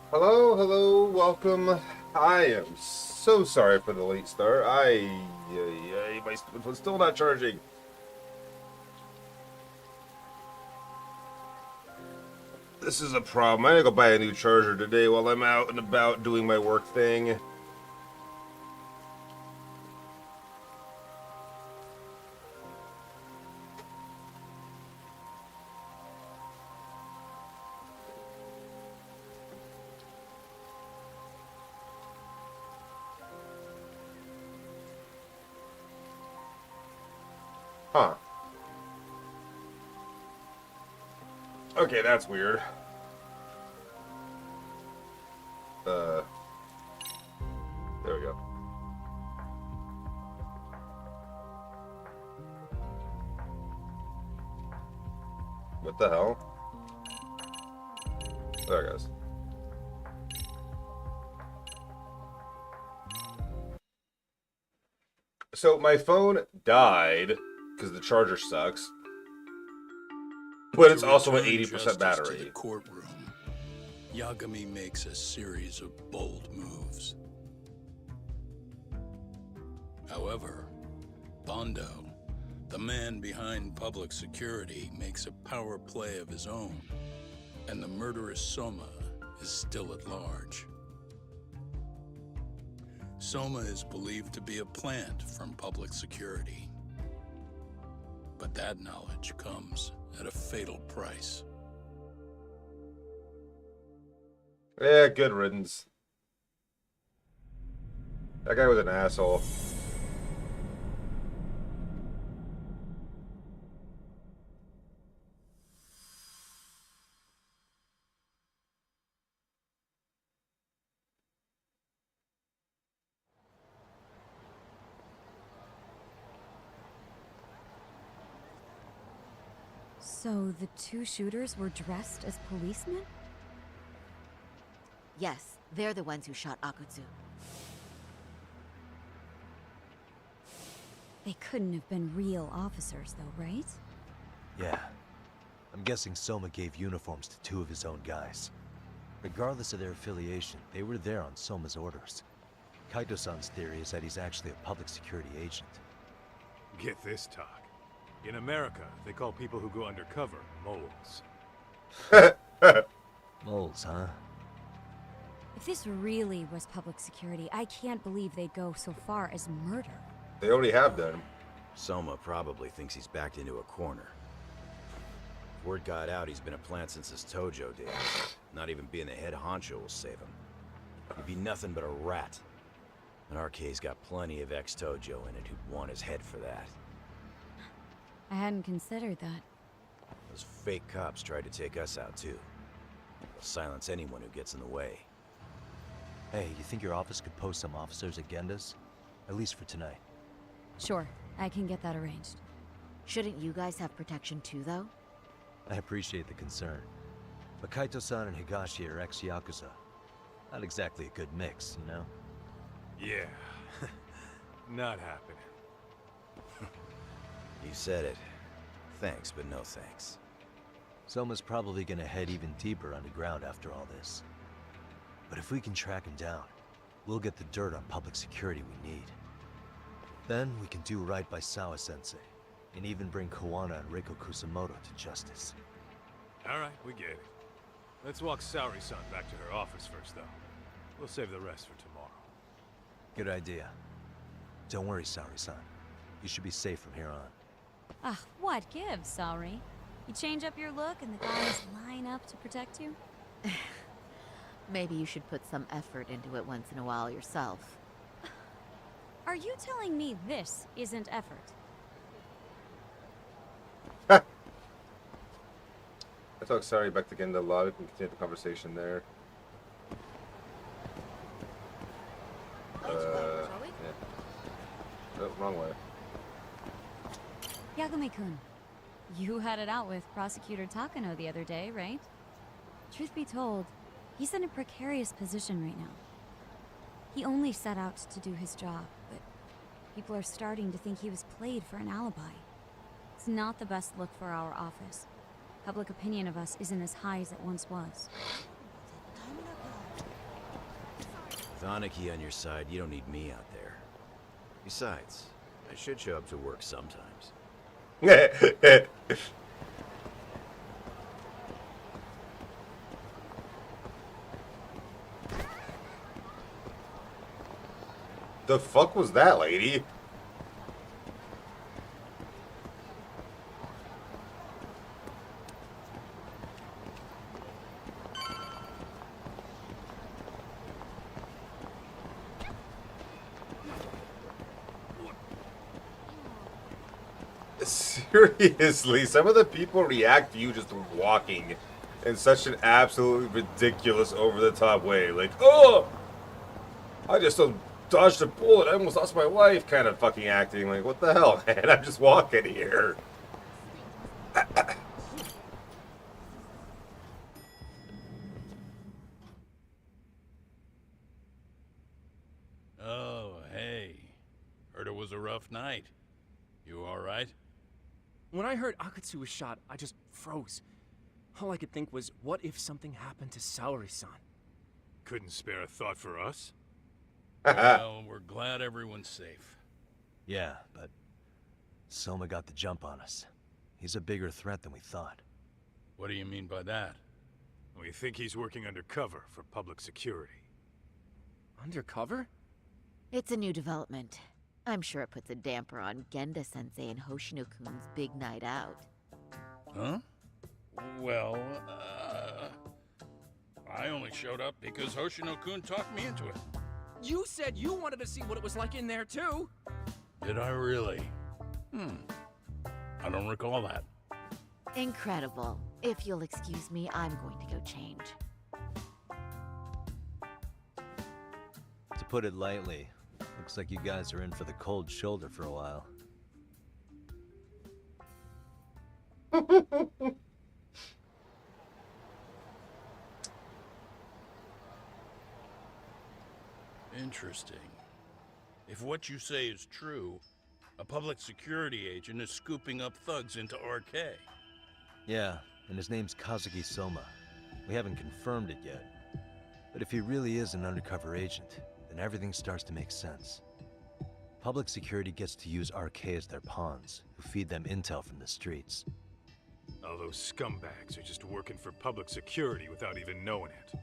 Hello, welcome. I am so sorry for the late start. My phone's still not charging. This is a problem. I gotta go buy a new charger today while I'm out and about doing my work thing. Huh. Okay, that's weird. Uh, there we go. What the hell? There it goes. So my phone died because the charger sucks, but it's To also an return 80% justice to the battery. courtroom, Yagami makes a series of bold moves. However, Bondo, the man behind public security, makes a power play of his own, and the murderous Soma is still at large. Soma is believed to be a plant from public security. But that knowledge comes at a fatal price. Yeah, good riddance. That guy was an asshole. So the two shooters were dressed as policemen? Yes, they're the ones who shot Akutsu. They couldn't have been real officers, though, right? Yeah. I'm guessing Soma gave uniforms to two of his own guys. Regardless of their affiliation, they were there on Soma's orders. Kaito-san's theory is that he's actually a public security agent. Get this talk. In America, they call people who go undercover moles. Moles, huh? If this really was public security, I can't believe they'd go so far as murder. They already have done. Soma probably thinks he's backed into a corner. If word got out he's been a plant since his Tojo days. Not even being the head honcho will save him. He'd be nothing but a rat. And RK's got plenty of ex-Tojo in it who'd want his head for that. I hadn't considered that. Those fake cops tried to take us out too. They'll silence anyone who gets in the way. Hey, you think your office could post some officers at Genda's? At least for tonight. Sure, I can get that arranged. Shouldn't you guys have protection too, though? I appreciate the concern. But Kaito-san and Higashi are ex-Yakuza. Not exactly a good mix, you know? Yeah. Not happening. You said it. Thanks, but no thanks. Soma's probably gonna head even deeper underground after all this. But if we can track him down, we'll get the dirt on public security we need. Then we can do right by Sawa-sensei, and even bring Kawana and Reiko Kusamoto to justice. Alright, we get it. Let's walk Saori-san back to her office first, though. We'll save the rest for tomorrow. Good idea. Don't worry, Saori-san. You should be safe from here on. Ah, what gives, sorry? You change up your look and the guys line up to protect you? Maybe you should put some effort into it once in a while yourself. Are you telling me this isn't effort? I talk sorry back to get in the lobby and continue the conversation there. Yeah. Oh, wrong way. Yagami-kun, you had it out with Prosecutor Takano the other day, right? Truth be told, he's in a precarious position right now. He only set out to do his job, but people are starting to think he was played for an alibi. It's not the best look for our office. Public opinion of us isn't as high as it once was. Kaneki on your side, you don't need me out there. Besides, I should show up to work sometimes. The fuck was that, lady? Seriously, some of the people react to you just walking in such an absolutely ridiculous, over-the-top way. Like, oh, I just dodged a bullet, I almost lost my life kind of fucking acting. Like, what the hell, man? I'm just walking here. Oh, hey. Heard it was a rough night. You alright? When I heard Akatsu was shot, I just froze. All I could think was, what if something happened to Saori-san? Couldn't spare a thought for us? Well, we're glad everyone's safe. Yeah, but Soma got the jump on us. He's a bigger threat than we thought. What do you mean by that? We think he's working undercover for public security. Undercover? It's a new development. I'm sure it puts a damper on Genda-sensei and Hoshino-kun's big night out. Huh? Well, I only showed up because Hoshino-kun talked me into it. You said you wanted to see what it was like in there, too! Did I really? I don't recall that. Incredible. If you'll excuse me, I'm going to go change. To put it lightly, looks like you guys are in for the cold shoulder for a while. Interesting. If what you say is true, a public security agent is scooping up thugs into RK. Yeah, and his name's Kazuki Soma. We haven't confirmed it yet. But if he really is an undercover agent, then everything starts to make sense. Public security gets to use RK as their pawns, who feed them intel from the streets. All those scumbags are just working for public security without even knowing it.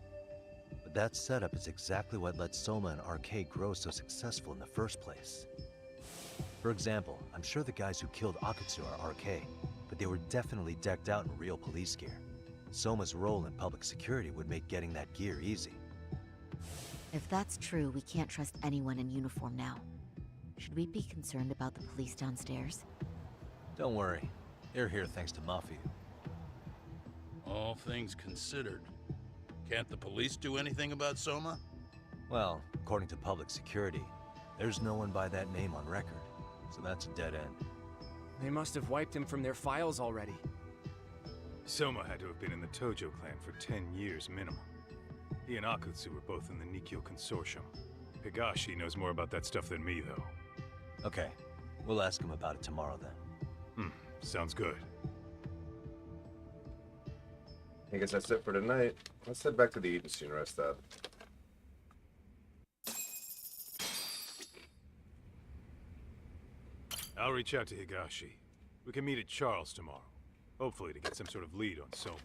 But that setup is exactly what let Soma and RK grow so successful in the first place. For example, I'm sure the guys who killed Akatsu are RK, but they were definitely decked out in real police gear. Soma's role in public security would make getting that gear easy. If that's true, we can't trust anyone in uniform now. Should we be concerned about the police downstairs? Don't worry, they're here thanks to Mafia. All things considered, can't the police do anything about Soma? Well, according to public security, there's no one by that name on record, so that's a dead end. They must have wiped him from their files already. Soma had to have been in the Tojo clan for 10 years minimum. He and Akutsu were both in the Nikyo Consortium. Higashi knows more about that stuff than me, though. Okay, we'll ask him about it tomorrow then. Sounds good. I guess that's it for tonight. Let's head back to the agency and rest up. I'll reach out to Higashi. We can meet at Charles tomorrow. Hopefully to get some sort of lead on Soma.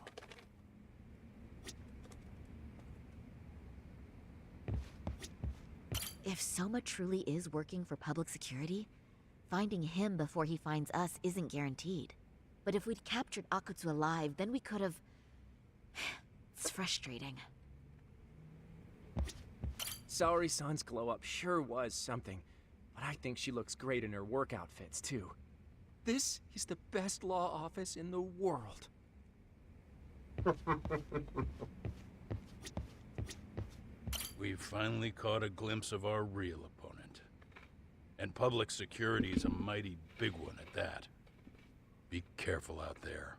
If Soma truly is working for public security, finding him before he finds us isn't guaranteed. But if we'd captured Akutsu alive, then we could have... It's frustrating. Saori-san's glow-up sure was something, but I think she looks great in her work outfits, too. This is the best law office in the world. We've finally caught a glimpse of our real opponent. And public security is a mighty big one at that. Be careful out there.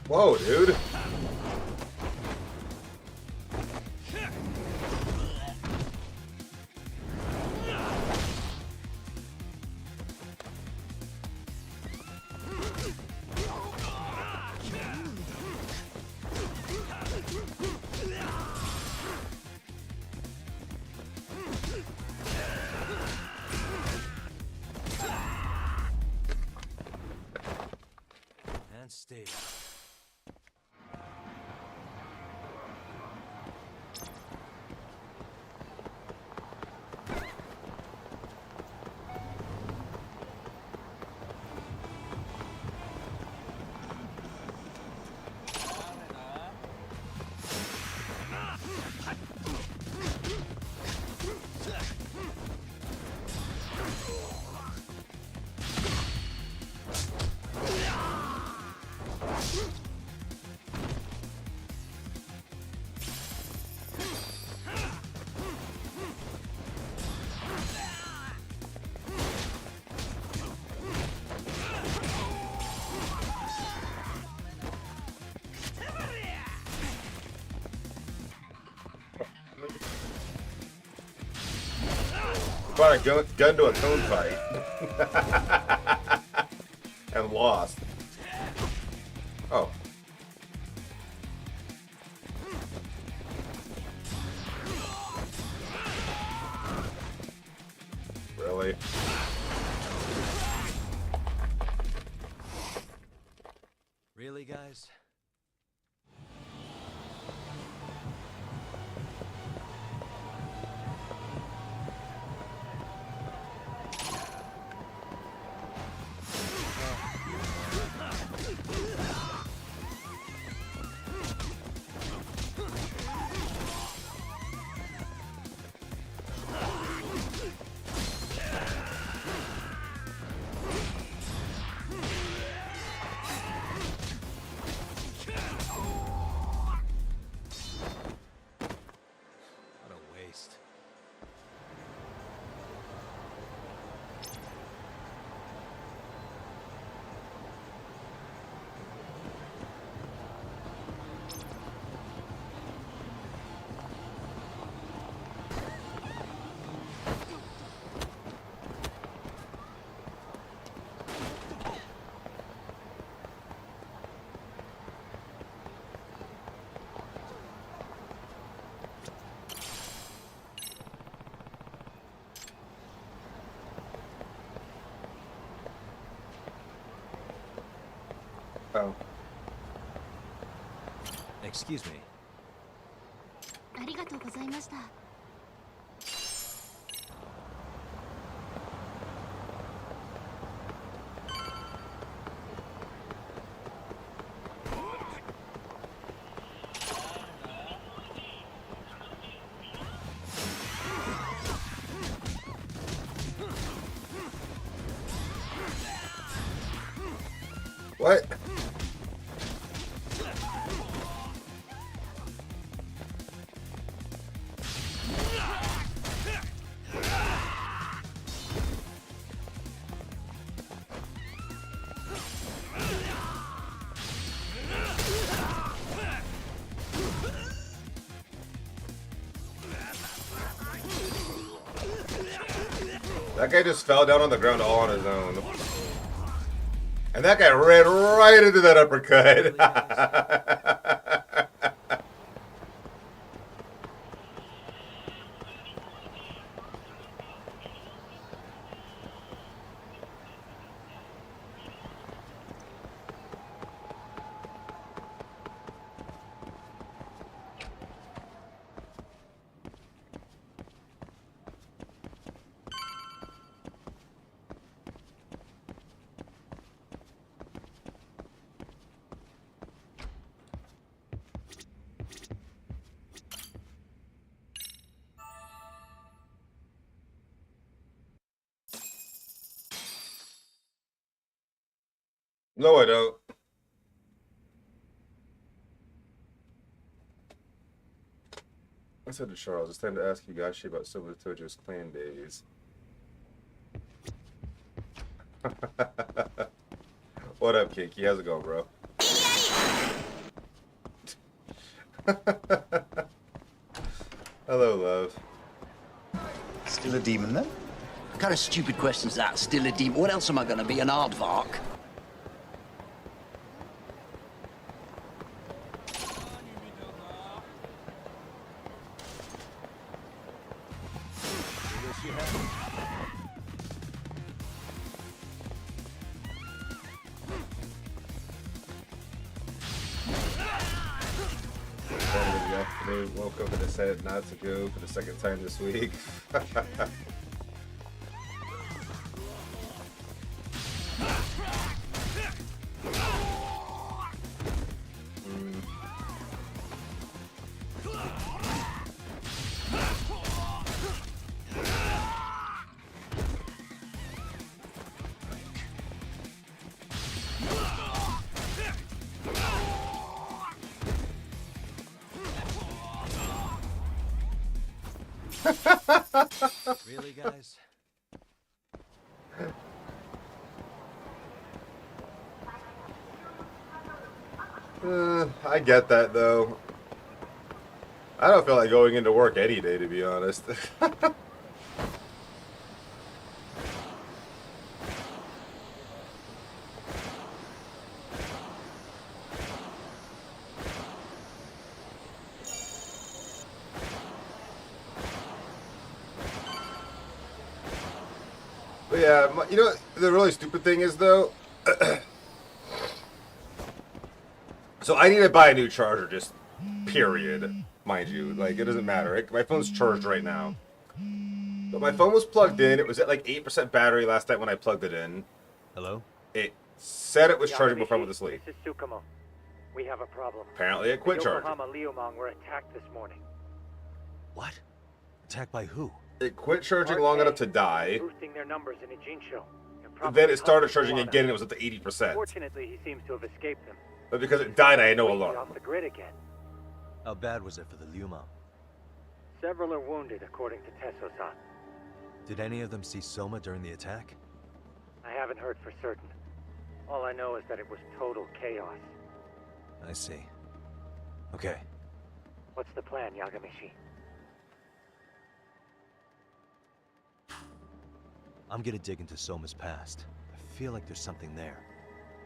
Whoa, dude. And stay. Brought a gun to a cone fight. And lost. Oh. Really? Really, guys? What a waste. Oh. Excuse me. ありがとうございました。 What? That guy just fell down on the ground all on his own. And that guy ran right into that uppercut. No, I don't. I said to Charles, it's time to ask Higashi about some of Tojo's clan days. What up, Kinky? How's it going, bro? Hello, love. Still a demon, then? What kind of stupid question's that? Still a demon? What else am I gonna be, an aardvark? They woke up and decided not to go for the second time this week. Really, guys? I get that, though. I don't feel like going into work any day, to be honest. But yeah, you know what the really stupid thing is, though? So I need to buy a new charger, just period, mind you. Like, it doesn't matter. My phone's charged right now. But my phone was plugged in. It was at like 8% battery last night when I plugged it in. Hello? It said it was charging before I went to sleep. This is Tsukumo. We have a problem. Apparently it quit the charging. Yokohama Liumang were attacked this morning. What? Attacked by who? It quit charging long enough to die. Boosting their numbers in Ijincho. Then it started charging again and it was up to 80%. Fortunately, he seems to have escaped them. But because it died, I had no He's alarm. off the grid again. How bad was it for the Liumang? Several are wounded, according to Tesso-san. Did any of them see Soma during the attack? I haven't heard for certain. All I know is that it was total chaos. I see. Okay. What's the plan, Yagamishi? I'm gonna dig into Soma's past. I feel like there's something there.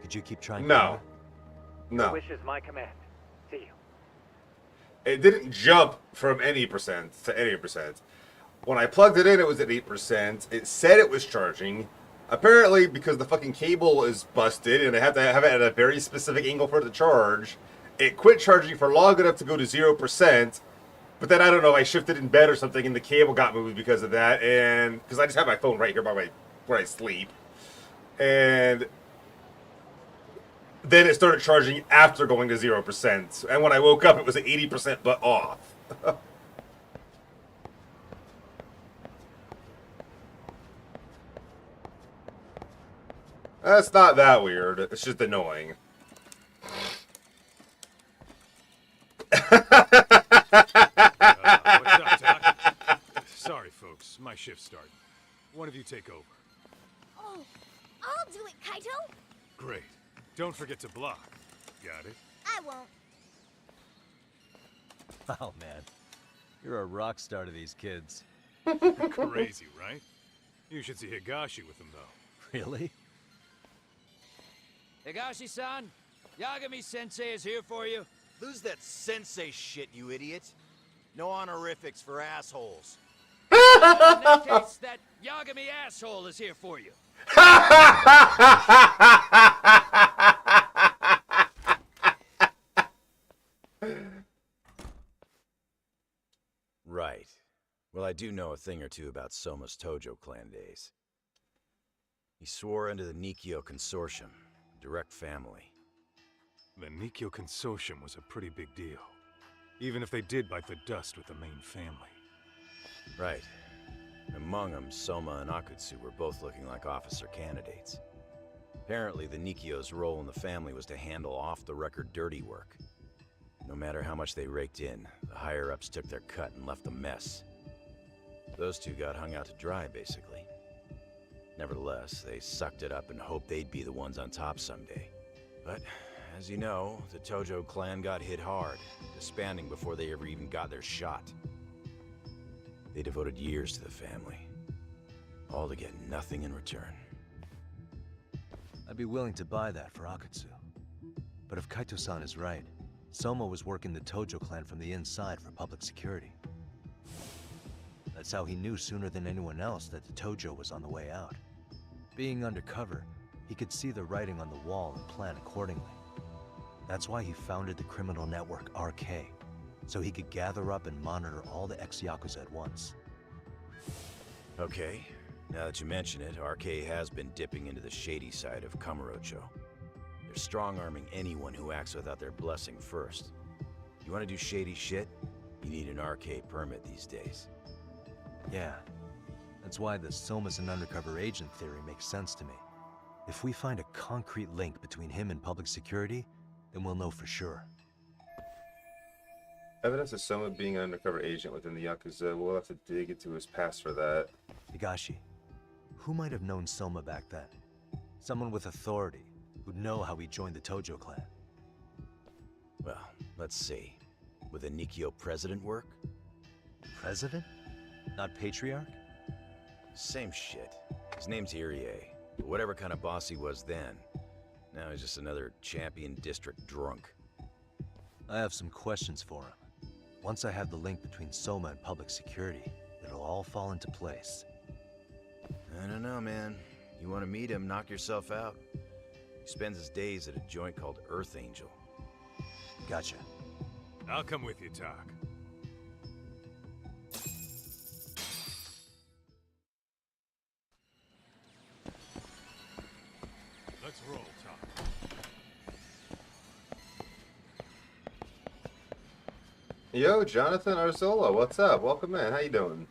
Could you keep trying? No. Your No. wish is my command. See you. It didn't jump from any percent to any percent. When I plugged it in, it was at 8%. It said it was charging. Apparently, because the fucking cable is busted and I have to have it at a very specific angle for it to charge, it quit charging for long enough to go to 0%. But then I don't know, I shifted in bed or something and the cable got moved because of that. And because I just have my phone right here by where I sleep. And then it started charging after going to 0%. And when I woke up, it was at 80% but off. That's not that weird. It's just annoying. What's up, Doc? Sorry, folks. My shift's starting. One of you take over. Oh, I'll do it, Kaito. Great. Don't forget to block. Got it? I won't. Oh man, you're a rock star to these kids. Crazy, right? You should see Higashi with them, though. Really? Higashi-san, Yagami-sensei is here for you. Lose that sensei shit, you idiot. No honorifics for assholes. In that case, that Yagami asshole is here for you. Right. Well, I do know a thing or two about Soma's Tojo clan days. He swore into the Nikyo Consortium, direct family. The Nikyo Consortium was a pretty big deal. Even if they did bite the dust with the main family. Right. Among them, Soma and Akutsu were both looking like officer candidates. Apparently, the Nikyo's role in the family was to handle off-the-record dirty work. No matter how much they raked in, the higher-ups took their cut and left a mess. Those two got hung out to dry, basically. Nevertheless, they sucked it up and hoped they'd be the ones on top someday. But as you know, the Tojo clan got hit hard, disbanding before they ever even got their shot. They devoted years to the family, all to get nothing in return. I'd be willing to buy that for Akatsu. But if Kaito-san is right, Soma was working the Tojo clan from the inside for public security. That's how he knew sooner than anyone else that the Tojo was on the way out. Being undercover, he could see the writing on the wall and plan accordingly. That's why he founded the criminal network RK, so he could gather up and monitor all the ex-Yakuza at once. Okay, now that you mention it, RK has been dipping into the shady side of Kamurocho. They're strong-arming anyone who acts without their blessing first. You want to do shady shit? You need an RK permit these days. Yeah, that's why the Soma's an undercover agent theory makes sense to me. If we find a concrete link between him and public security, then we'll know for sure. Evidence of Soma being an undercover agent within the Yakuza. We'll have to dig into his past for that. Higashi, who might have known Soma back then? Someone with authority, who'd know how he joined the Tojo clan. Well, let's see. Would the Nikio president work? President? Not patriarch? Same shit. His name's Irie. But whatever kind of boss he was then, now he's just another champion district drunk. I have some questions for him. Once I have the link between Soma and public security, it'll all fall into place. I don't know, man. You want to meet him, knock yourself out. He spends his days at a joint called Earth Angel. Gotcha. I'll come with you, Tak. Let's roll, Tak. Yo, Jonathan Arzola, what's up? Welcome in. How you doing?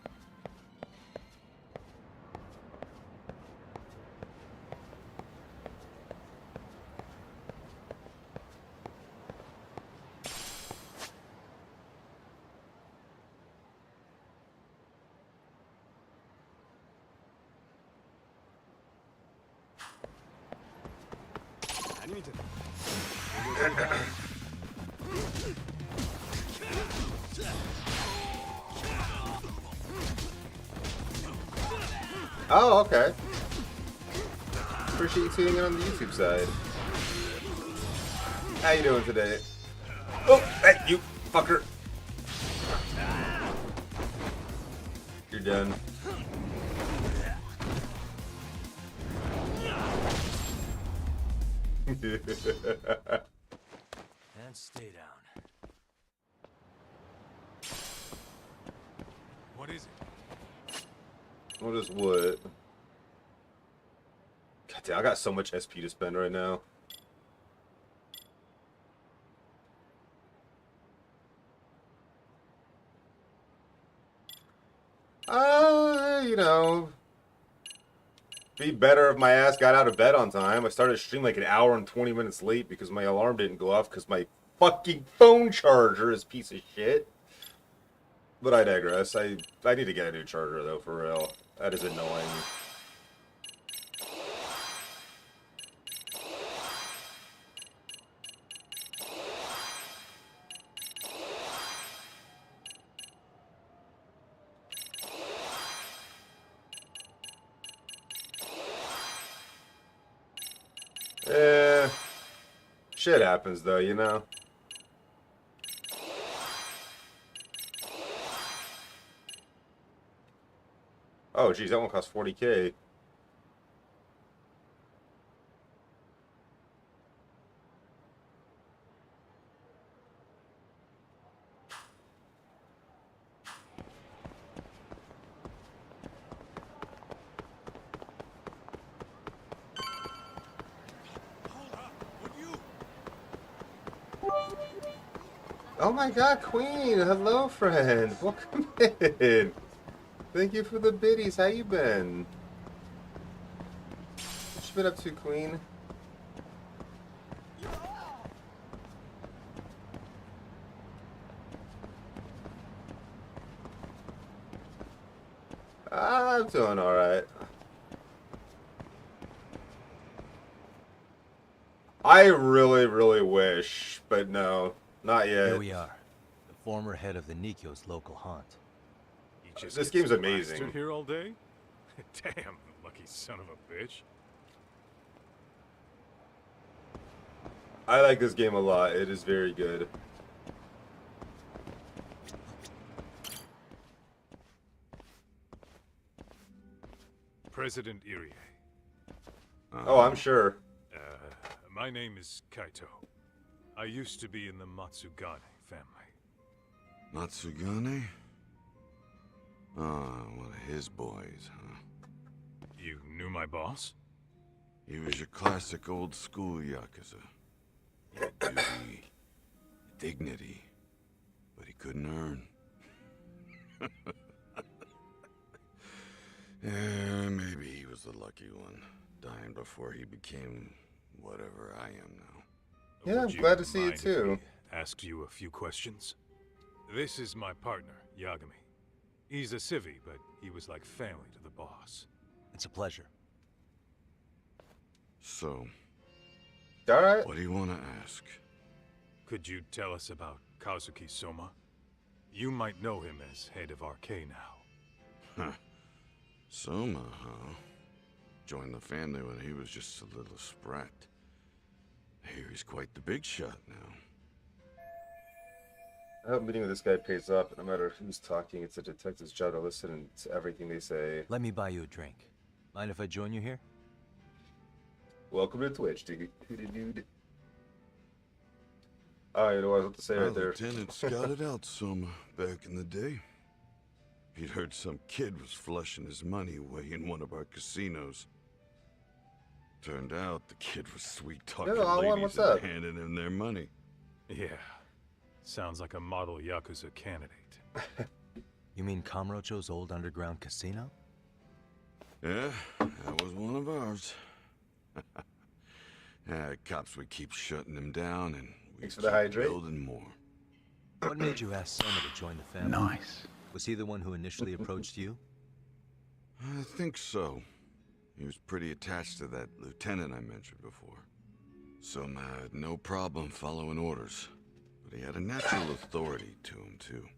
Oh, okay. Appreciate you tuning in on the YouTube side. How you doing today? Oh, hey, you fucker. You're done. And stay down. What is it? What is what? God damn, I got so much SP to spend right now. You know, be better if my ass got out of bed on time. I started stream like an hour and 20 minutes late because my alarm didn't go off because my fucking phone charger is a piece of shit. But I digress. I need to get a new charger though, for real. That is annoying. Shit happens though, you know? Oh geez, that one costs 40K. Oh my god, Queen! Hello, friend! Welcome in! Thank you for the biddies, how you been? What you been up to, Queen? I'm doing alright. I really, really wish, but no, not yet. Here we are, the former head of the Nikyo's local haunt. He just This gets game's amazing. blasted here all day? Damn, lucky son of a bitch. I like this game a lot. It is very good. President Irie. Oh, I'm sure. My name is Kaito. I used to be in the Matsugane family. Matsugane? Ah, one of his boys, huh? You knew my boss? He was your classic old school Yakuza. He had duty, dignity, but he couldn't earn. Yeah, maybe he was the lucky one, dying before he became whatever I am now. Yeah, Would I'm you glad to see you mind if too. we asked you a few questions? This is my partner, Yagami. He's a civvy, but he was like family to the boss. It's a pleasure. So, Alright. what do you want to ask? Could you tell us about Kazuki Soma? You might know him as head of RK now. Huh. Soma, huh? Joined the family when he was just a little sprat. Here he's quite the big shot now. I hope meeting with this guy pays off. No matter who's talking, it's a detective's job to listen to everything they say. Let me buy you a drink. Mind if I join you here? Welcome to Twitch, dude. Oh, you know what I was about to say right there. Lieutenant scouted out Soma back in the day. He'd heard some kid was flushing his money away in one of our casinos. Turned out the kid was sweet-talking ladies what's and up? handing him their money. Yeah. Sounds like a model Yakuza candidate. You mean Kamurocho's old underground casino? Yeah, that was one of ours. Cops would keep shutting him down, and we Thanks for keep the hydrate. building more. What made you ask Soma to join the family? Nice. Was he the one who initially approached you? I think so. He was pretty attached to that lieutenant I mentioned before. Soma had no problem following orders, but he had a natural authority to him, too.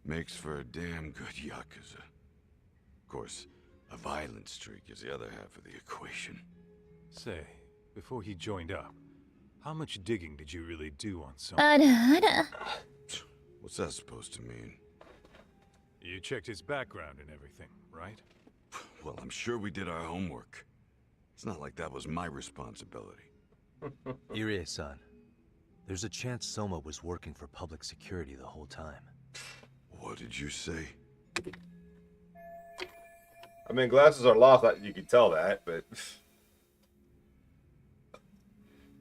Makes for a damn good Yakuza. Of course, a violent streak is the other half of the equation. Say, before he joined up, how much digging did you really do on some? What's that supposed to mean? You checked his background and everything, right? Well, I'm sure we did our homework. It's not like that was my responsibility. Irie-san, there's a chance Soma was working for public security the whole time. What did you say? I mean, glasses are lost. You can tell that, but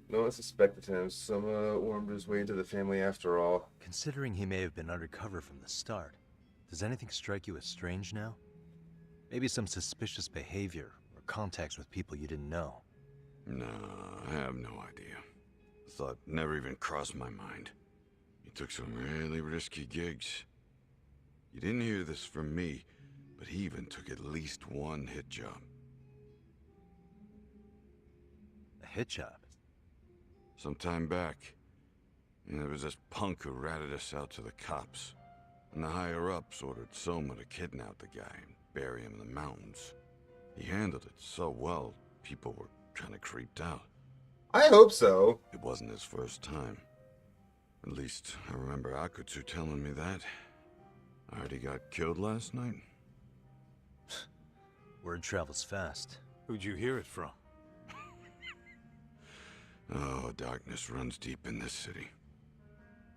no one suspected him. Soma wormed his way into the family after all. Considering he may have been undercover from the start, does anything strike you as strange now? Maybe some suspicious behavior or contacts with people you didn't know. No, I have no idea. The thought never even crossed my mind. He took some really risky gigs. You didn't hear this from me, but he even took at least one hit job. A hit job? Some time back, there was this punk who ratted us out to the cops. And the higher-ups ordered Soma to kidnap the guy and bury him in the mountains. He handled it so well, people were kind of creeped out. I hope so. It wasn't his first time. At least, I remember Akutsu telling me that. I heard he got killed last night. Word travels fast. Who'd you hear it from? Oh, darkness runs deep in this city.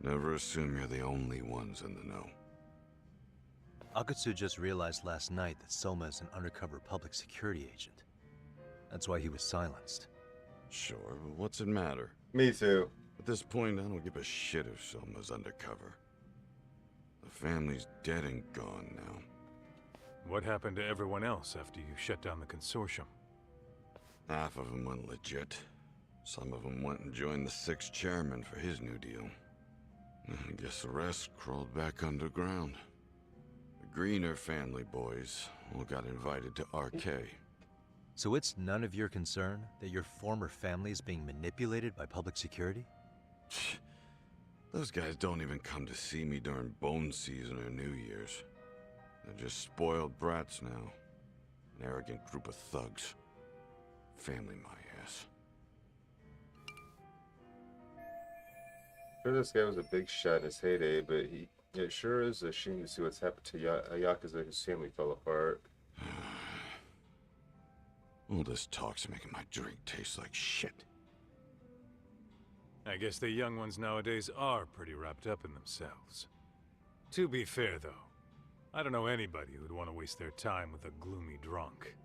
Never assume you're the only ones in the know. Akutsu just realized last night that Soma is an undercover public security agent. That's why he was silenced. Sure, but what's it matter? Me too. At this point, I don't give a shit if Soma's undercover. The family's dead and gone now. What happened to everyone else after you shut down the consortium? Half of them went legit. Some of them went and joined the 6th chairman for his new deal. I guess the rest crawled back underground. The Greener family boys all got invited to RK. So it's none of your concern that your former family is being manipulated by public security? Those guys don't even come to see me during bone season or New Year's. They're just spoiled brats now. An arrogant group of thugs. Family my ass. Sure, this guy was a big shot in his heyday, but it sure is a shame to see what's happened to a Yakuza whose family fell apart. All this talk's making my drink taste like shit. I guess the young ones nowadays are pretty wrapped up in themselves. To be fair, though, I don't know anybody who'd want to waste their time with a gloomy drunk.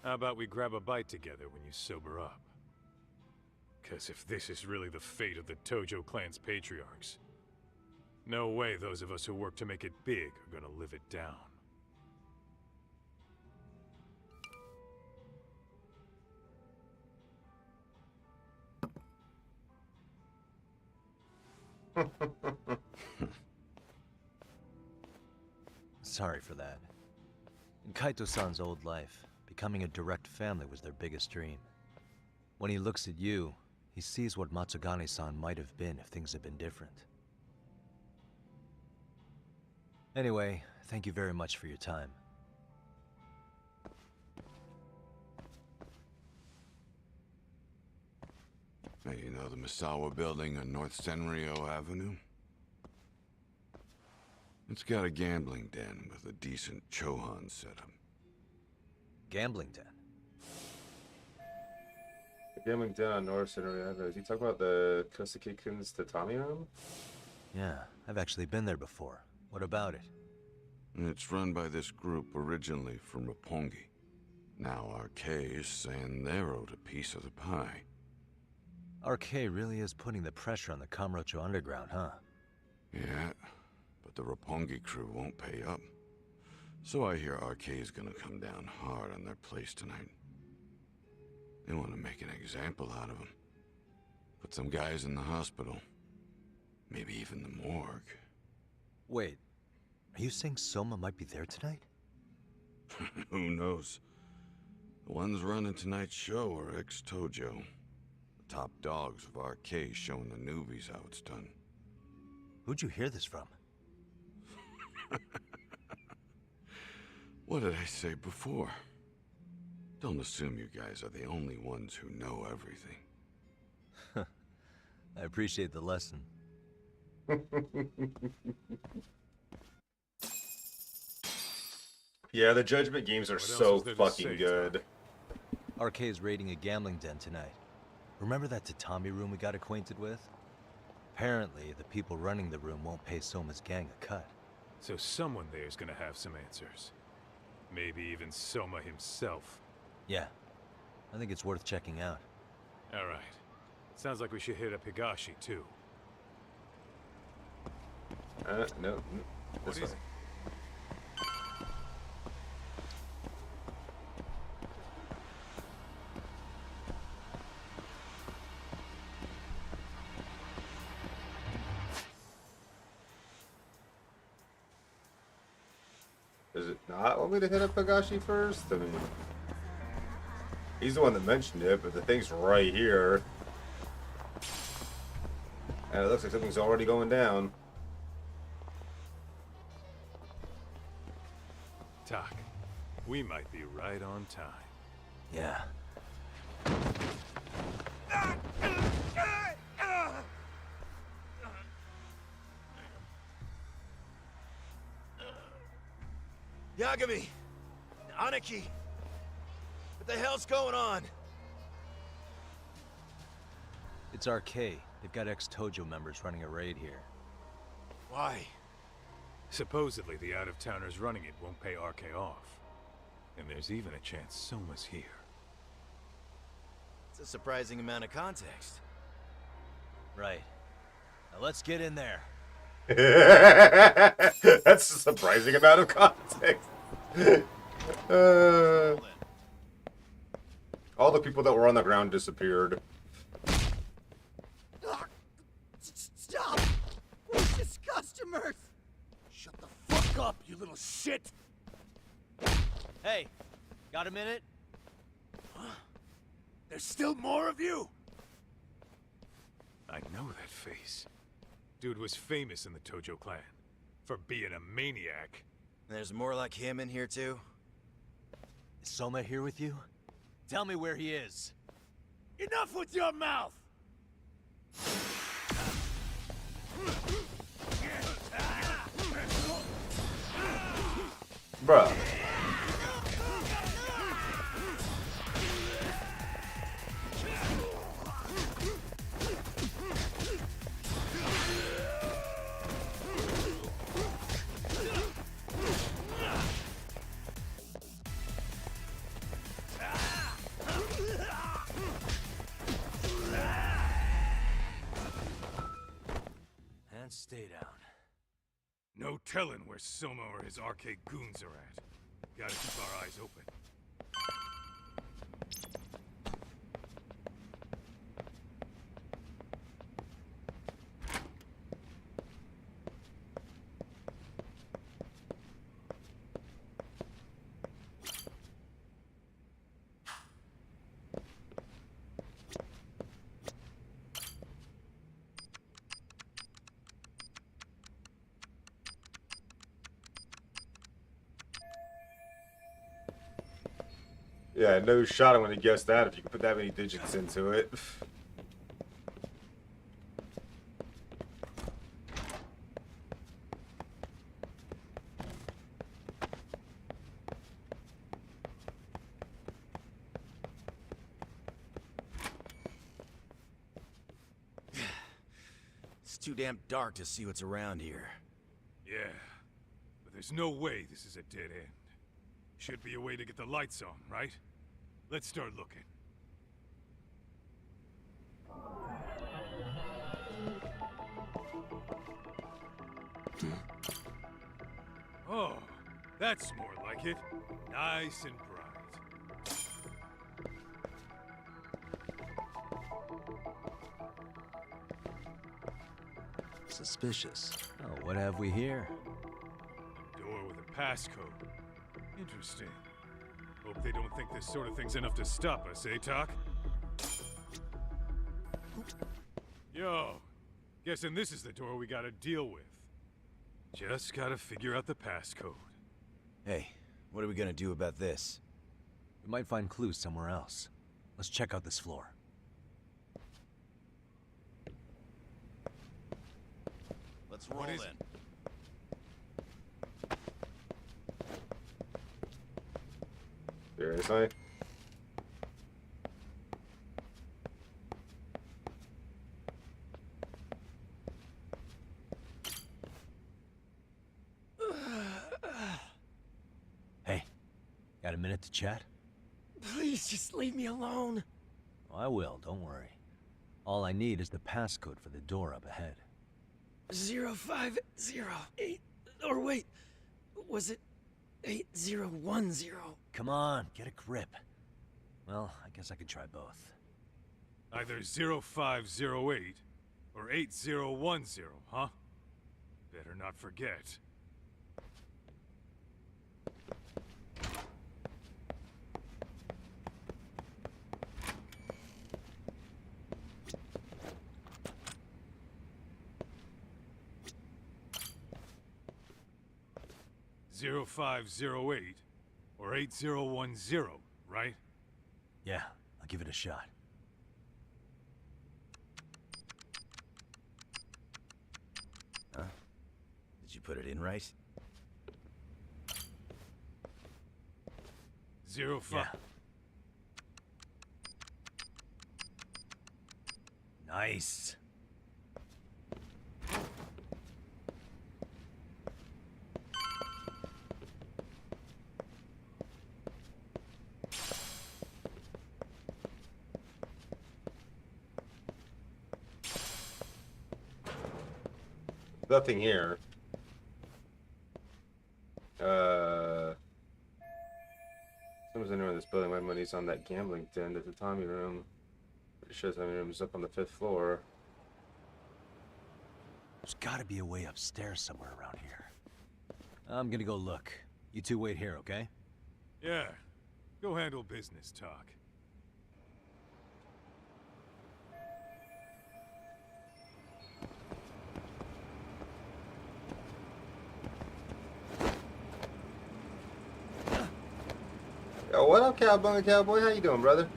How about we grab a bite together when you sober up? 'Cause if this is really the fate of the Tojo clan's patriarchs, no way those of us who work to make it big are gonna live it down. Sorry for that. In Kaito-san's old life, becoming a direct family was their biggest dream. When he looks at you, he sees what Matsugane-san might have been if things had been different. Anyway, thank you very much for your time. Hey, you know the Misawa building on North Senryo Avenue? It's got a gambling den with a decent Chohan setup. Gambling den? The gambling den on North Center. Is he talking about the Kosuke-kun's tatami room? Yeah, I've actually been there before. What about it? It's run by this group originally from Roppongi. Now RK is saying they're owed a piece of the pie. RK really is putting the pressure on the Kamurocho Underground, huh? Yeah, but the Roppongi crew won't pay up. So I hear RK is gonna come down hard on their place tonight. They want to make an example out of them. Put some guys in the hospital. Maybe even the morgue. Wait, are you saying Soma might be there tonight? Who knows? The ones running tonight's show are ex-Tojo. The top dogs of RK showing the newbies how it's done. Who'd you hear this from? What did I say before? Don't assume you guys are the only ones who know everything. I appreciate the lesson. Yeah, the Judgment games are so fucking good. RK is raiding a gambling den tonight. Remember that tatami room we got acquainted with? Apparently, the people running the room won't pay Soma's gang a cut. So someone there's gonna have some answers. Maybe even Soma himself. Yeah, I think it's worth checking out. Alright. Sounds like we should hit up Higashi, too. No. This way. Does it not want me to hit up Higashi first? I mean, he's the one that mentioned it, but the thing's right here. And it looks like something's already going down. Tak, we might be right on time. Yeah. Yagami! Aniki! What the hell's going on? It's RK. They've got ex-Tojo members running a raid here. Why? Supposedly the out-of-towners running it won't pay RK off. And there's even a chance Soma's here. It's a surprising amount of context. Right. Now let's get in there. That's a surprising amount of context. All the people that were on the ground disappeared. Stop! Where's his customers? Shut the fuck up, you little shit! Hey, got a minute? There's still more of you? I know that face. Dude was famous in the Tojo clan for being a maniac. There's more like him in here too? Is Soma here with you? Tell me where he is. Enough with your mouth! Bruh. And stay down. No telling where Soma or his arcade goons are at. Gotta keep our eyes open. Yeah, no shot I'm gonna guess that if you can put that many digits into it. It's too damn dark to see what's around here. Yeah, but there's no way this is a dead end. Should be a way to get the lights on, right? Let's start looking. Oh, that's more like it. Nice and bright. Suspicious. Oh, what have we here? A door with a passcode. Interesting. Hope they don't think this sort of thing's enough to stop us, eh, Talk? Yo, guessing this is the door we gotta deal with. Just gotta figure out the passcode. Hey, what are we gonna do about this? We might find clues somewhere else. Let's check out this floor. Let's roll What is in. it? Seriously? Hey, got a minute to chat? Please just leave me alone. Oh, I will, don't worry. All I need is the passcode for the door up ahead. 0508. Or wait, was it 8010? Come on, get a grip. Well, I guess I could try both. Either 0508 or 8010, huh? Better not forget. Zero 0508 or 8010, right? Yeah, I'll give it a shot. Huh? Did you put it in right? 05. Yeah. Nice. Nothing here. Someone's in this building. My money's on that gambling den at the Tommy room. Pretty sure the Tommy room is up on the 5th floor. There's gotta be a way upstairs somewhere around here. I'm gonna go look. You two wait here, okay? Yeah. Go handle business, Talk. Yo, what up, Cowbunga Cowboy? How you doing, brother?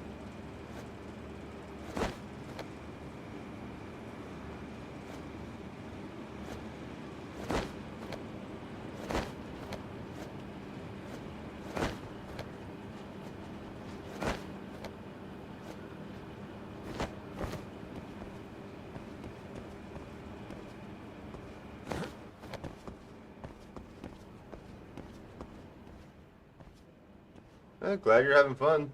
Glad you're having fun.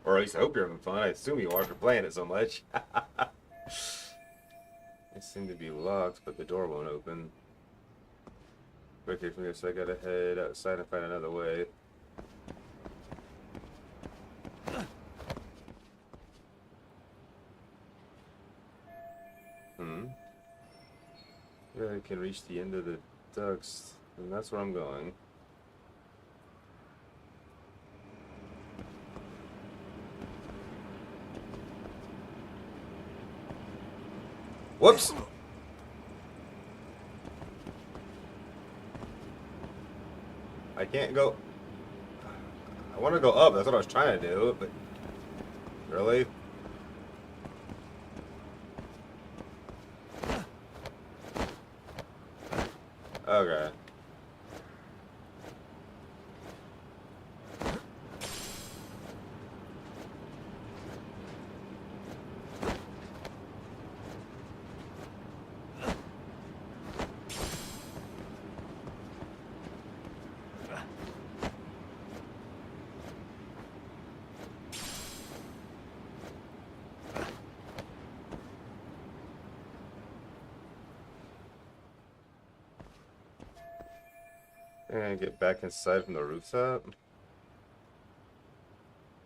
Or at least I hope you're having fun. I assume you are after playing it so much. It seemed to be locked, but the door won't open. Okay, from this I gotta head outside and find another way. Yeah, I can reach the end of the ducts, and that's where I'm going. Whoops! I can't go. I want to go up. That's what I was trying to do, but really? Okay. And get back inside from the rooftop.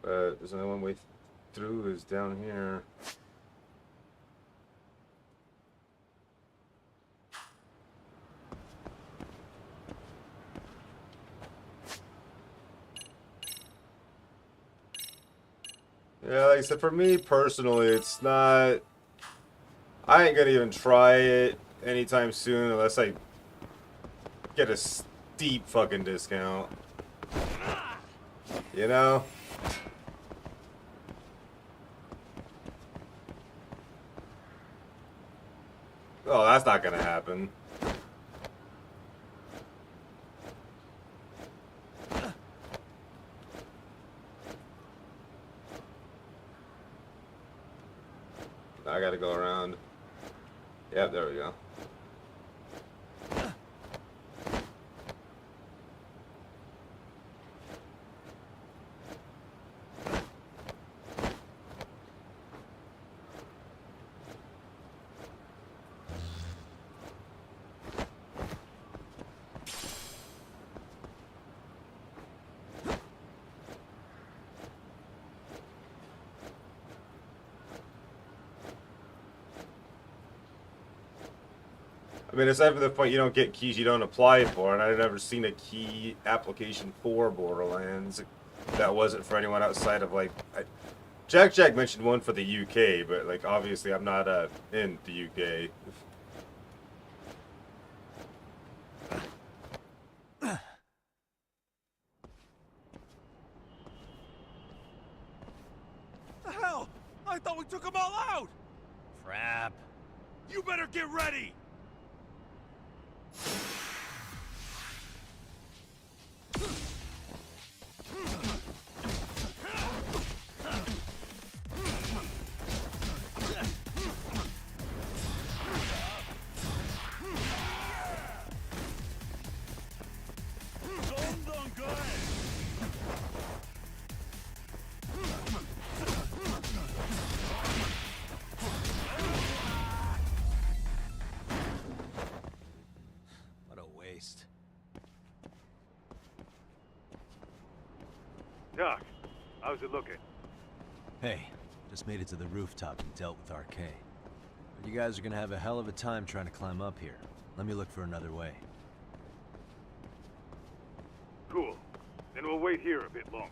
But there's only one way through is down here. Yeah, like I said, for me personally, it's not... I ain't gonna even try it anytime soon unless I get a steep fucking discount. You know? Oh, that's not gonna happen. I gotta go around. Yep, there we go. I mean, aside from the point you don't get keys you don't apply for, and I've never seen a key application for Borderlands that wasn't for anyone outside of, like... Jack mentioned one for the UK, but, like, obviously I'm not in the UK. The hell? I thought we took them all out! Crap. You better get ready! Doc, how's it looking? Hey, just made it to the rooftop and dealt with Arcane. But you guys are gonna have a hell of a time trying to climb up here. Let me look for another way. Cool. Then we'll wait here a bit longer.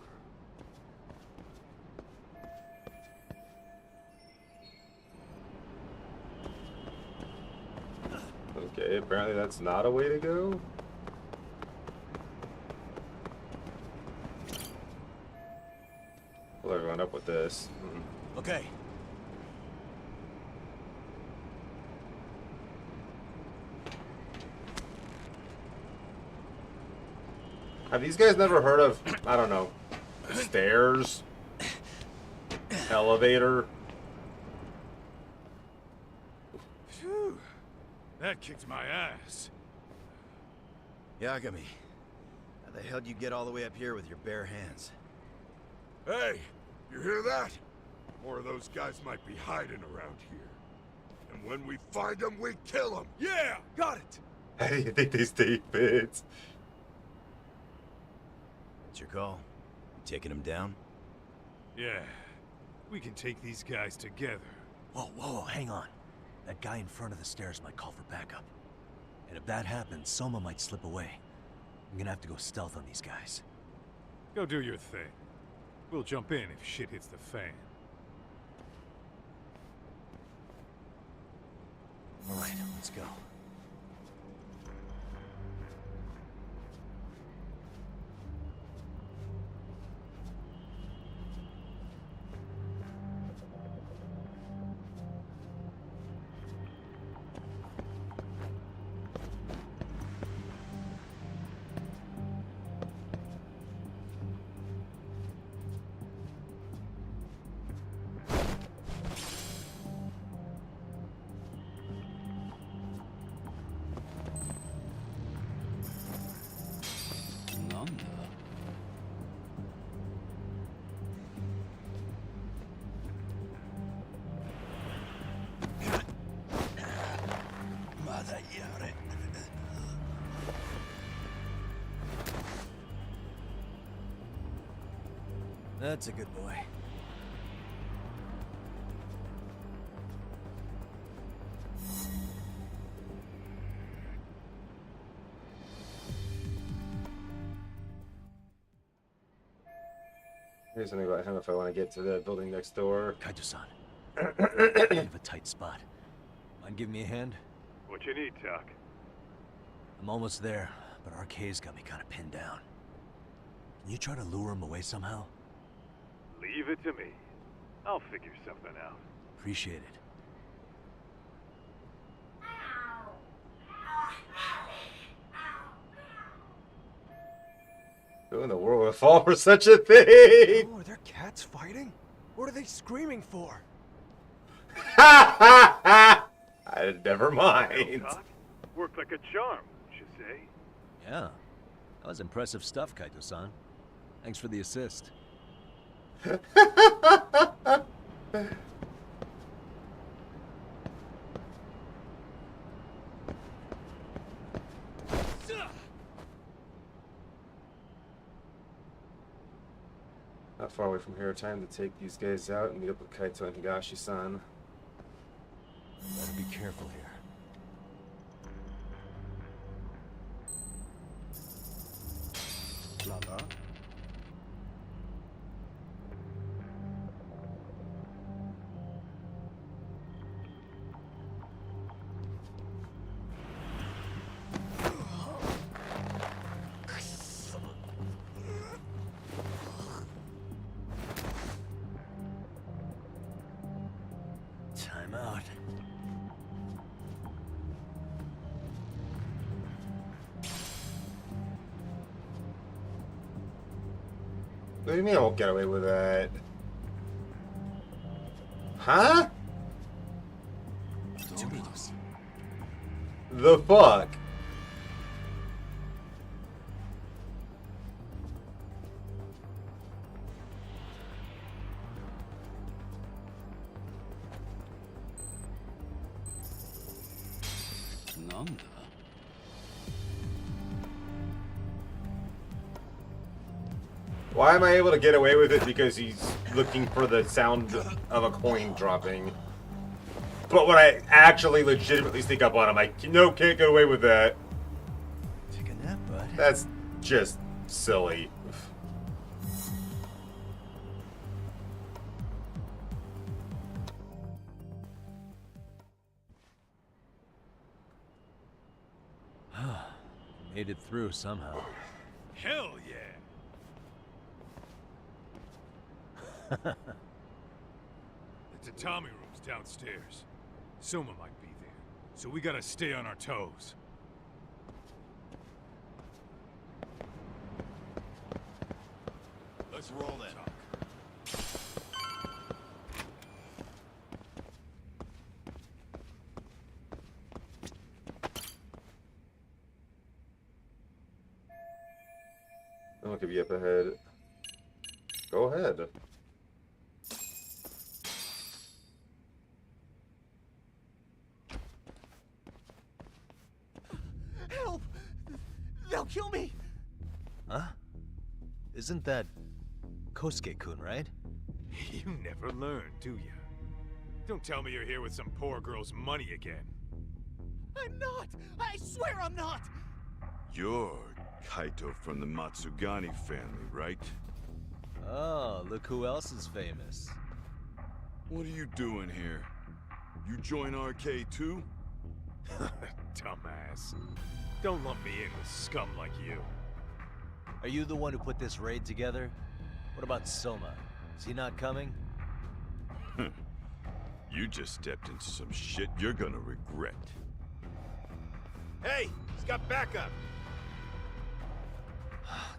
Okay, apparently that's not a way to go. going up with this. Okay. Have these guys never heard of, I don't know, stairs? Elevator? Phew. That kicked my ass. Yagami, how the hell do you get all the way up here with your bare hands? Hey, you hear that? More of those guys might be hiding around here. And when we find them, we kill them. Yeah, got it. How do you think they stay fit? It's your call. You taking them down? Yeah, we can take these guys together. Whoa, hang on. That guy in front of the stairs might call for backup. And if that happens, Soma might slip away. I'm gonna have to go stealth on these guys. Go do your thing. We'll jump in if shit hits the fan. All right, let's go. That's a good boy. Here's something about him if I want to get to the building next door. Kaito-san. You have a tight spot. Mind giving me a hand? What you need, Tuck? I'm almost there, but RK's got me kind of pinned down. Can you try to lure him away somehow? Leave it to me. I'll figure something out. Appreciate it. Who in the world would fall for such a thing? Oh, are there cats fighting? What are they screaming for? Never mind. Worked like a charm, would you say? Yeah. That was impressive stuff, Kaito-san. Thanks for the assist. Not far away from here. Time to take these guys out and meet up with Kaito and Higashi-san. Better be careful here. Lala? Time out. What do you mean I won't get away with that? Huh? The fuck? Why am I able to get away with it? Because he's looking for the sound of a coin dropping. But when I actually legitimately sneak up on him, I can't get away with that. Take a nap, bud. That's just silly. Made it through somehow. Hell The tatami room's downstairs. Soma might be there, so we gotta stay on our toes. Let's roll then. I'll give you up ahead. Go ahead. Help! They'll kill me! Huh? Isn't that Kosuke-kun, right? You never learn, do you? Don't tell me you're here with some poor girl's money again. I'm not! I swear I'm not! You're Kaito from the Matsugani family, right? Oh, look who else is famous. What are you doing here? You join RK too? Dumbass. Don't lump me in with scum like you. Are you the one who put this raid together? What about Soma? Is he not coming? You just stepped into some shit you're gonna regret. Hey, he's got backup.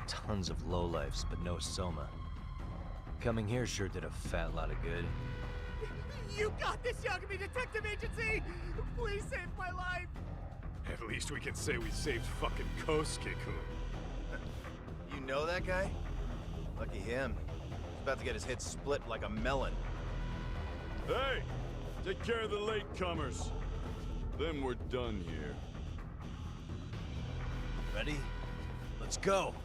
Tons of lowlifes, but no Soma. Coming here sure did a fat lot of good. You got this, Yagami Detective Agency! Please save my life! At least we can say we saved fucking Kosuke-kun. You know that guy? Lucky him. He's about to get his head split like a melon. Hey! Take care of the latecomers. Then we're done here. Ready? Let's go!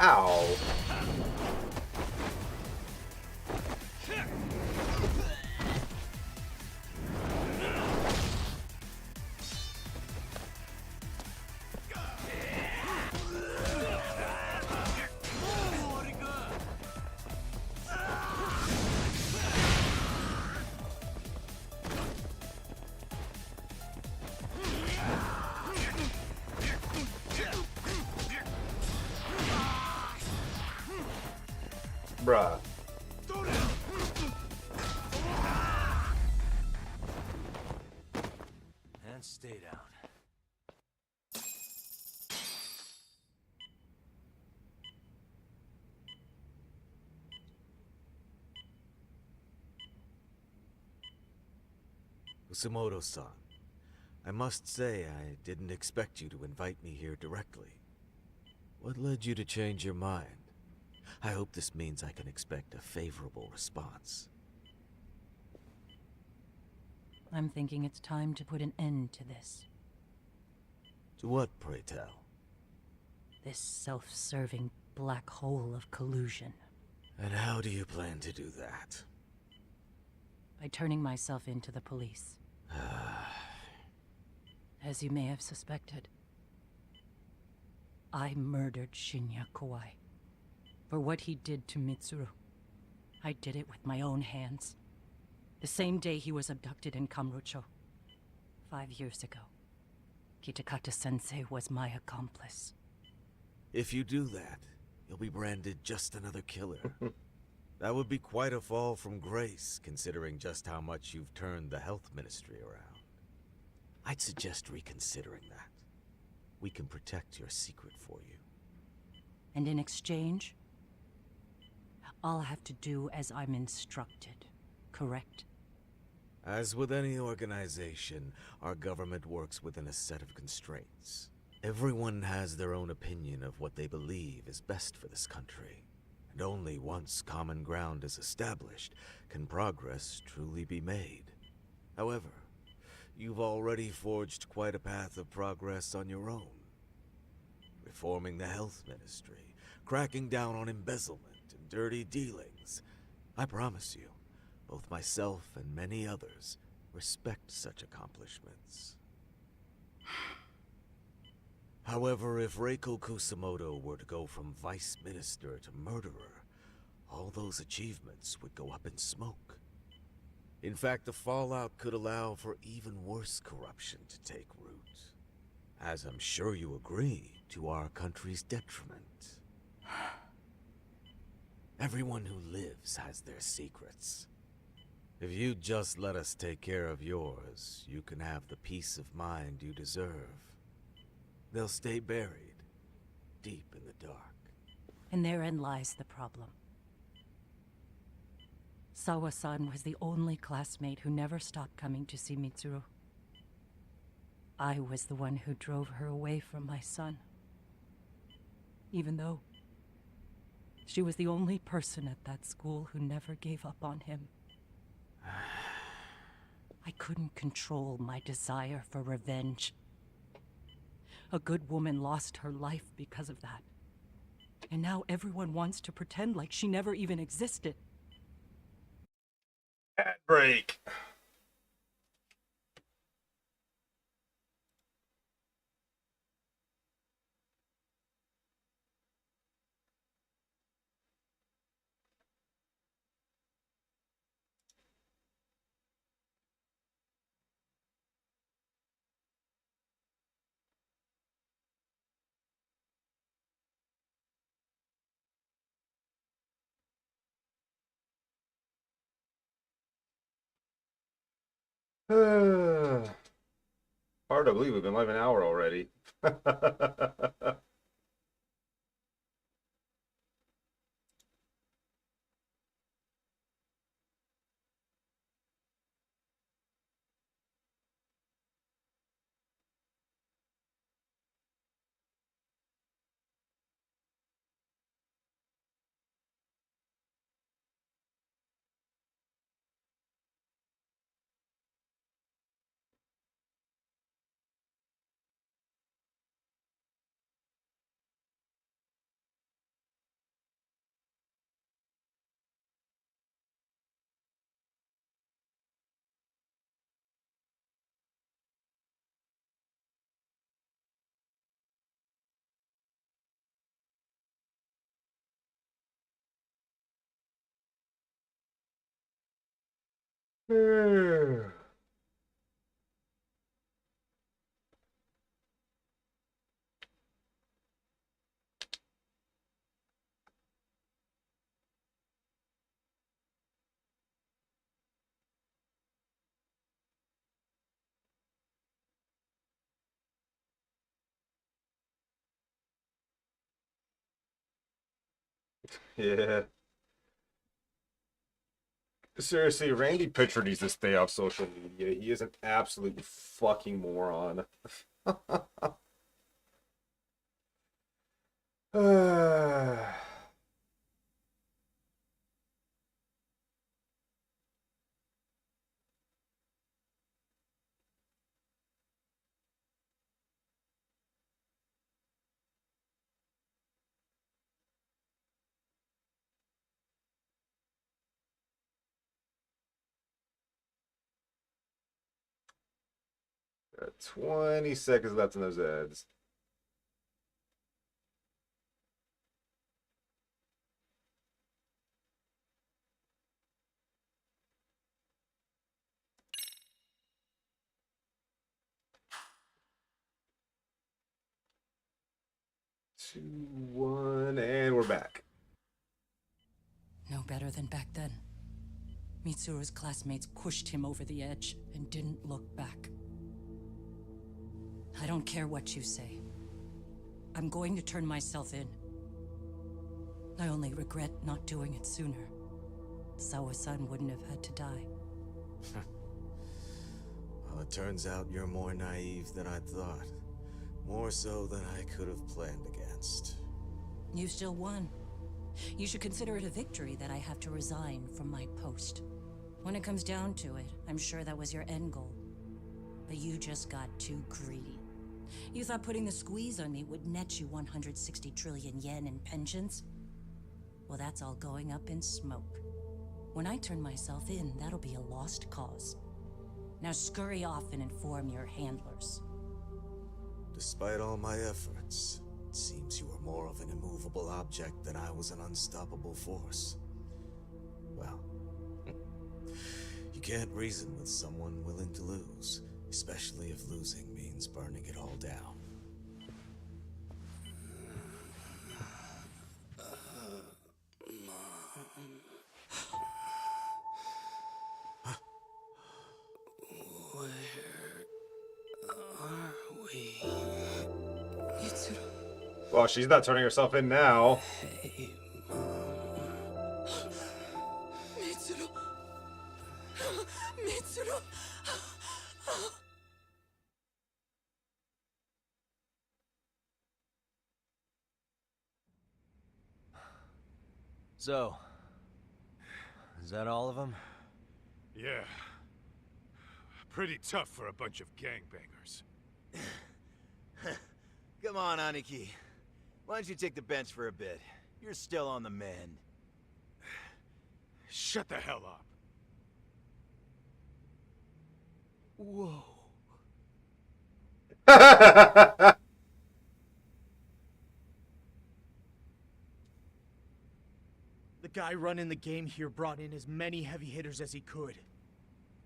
Ow. Bruh. And stay down. Usamoto-san, I must say I didn't expect you to invite me here directly. What led you to change your mind? I hope this means I can expect a favorable response. I'm thinking it's time to put an end to this. To what, pray tell? This self-serving black hole of collusion. And how do you plan to do that? By turning myself into the police. As you may have suspected, I murdered Shinya Kawai. For what he did to Mitsuru. I did it with my own hands. The same day he was abducted in Kamurocho. 5 years ago. Kitakata-sensei was my accomplice. If you do that, you'll be branded just another killer. That would be quite a fall from grace, considering just how much you've turned the health ministry around. I'd suggest reconsidering that. We can protect your secret for you. And in exchange, I'll have to do as I'm instructed, correct? As with any organization, our government works within a set of constraints. Everyone has their own opinion of what they believe is best for this country. And only once common ground is established can progress truly be made. However, you've already forged quite a path of progress on your own. Reforming the health ministry, cracking down on embezzlement and dirty dealings. I promise you, both myself and many others respect such accomplishments. However, if Reiko Kusamoto were to go from vice minister to murderer, all those achievements would go up in smoke. In fact, the fallout could allow for even worse corruption to take root. As I'm sure you agree, to our country's detriment. Everyone who lives has their secrets. If you just let us take care of yours, you can have the peace of mind you deserve. They'll stay buried, deep in the dark. And therein lies the problem. Sawa-san was the only classmate who never stopped coming to see Mitsuru. I was the one who drove her away from my son. Even though she was the only person at that school who never gave up on him. I couldn't control my desire for revenge. A good woman lost her life because of that. And now everyone wants to pretend like she never even existed. Ad break. Hard to believe we've been live an hour already. Yeah. Seriously, Randy Pitchford needs to stay off social media. He is an absolute fucking moron. uh... 20 seconds left in those ads. Two, one, and we're back. No better than back then. Mitsuru's classmates pushed him over the edge and didn't look back. I don't care what you say. I'm going to turn myself in. I only regret not doing it sooner. Sawa-san wouldn't have had to die. Well, it turns out you're more naive than I thought. More so than I could have planned against. You still won. You should consider it a victory that I have to resign from my post. When it comes down to it, I'm sure that was your end goal. But you just got too greedy. You thought putting the squeeze on me would net you 160 trillion yen in pensions? Well, that's all going up in smoke. When I turn myself in, that'll be a lost cause. Now scurry off and inform your handlers. Despite all my efforts, it seems you are more of an immovable object than I was an unstoppable force. Well, you can't reason with someone willing to lose, especially if losing means burning it all down. Well, she's not turning herself in now. Mitsuru. Mitsuru. So, is that all of them? Yeah. Pretty tough for a bunch of gangbangers. Come on, Aniki. Why don't you take the bench for a bit? You're still on the mend. Shut the hell up. Whoa. The guy running the game here brought in as many heavy hitters as he could.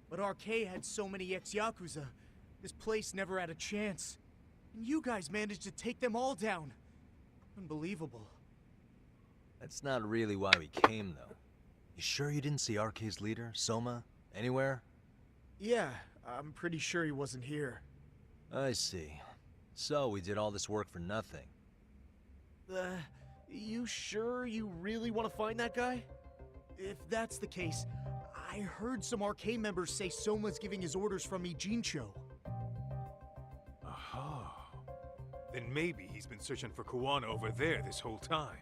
But RK had so many ex-Yakuza, this place never had a chance. And you guys managed to take them all down. Unbelievable. That's not really why we came, though. You sure you didn't see RK's leader, Soma, anywhere? Yeah, I'm pretty sure he wasn't here. I see. So we did all this work for nothing. You sure you really want to find that guy? If that's the case, I heard some RK members say Soma's giving his orders from Ijincho. Aha. Then maybe he's been searching for Kuwana over there this whole time.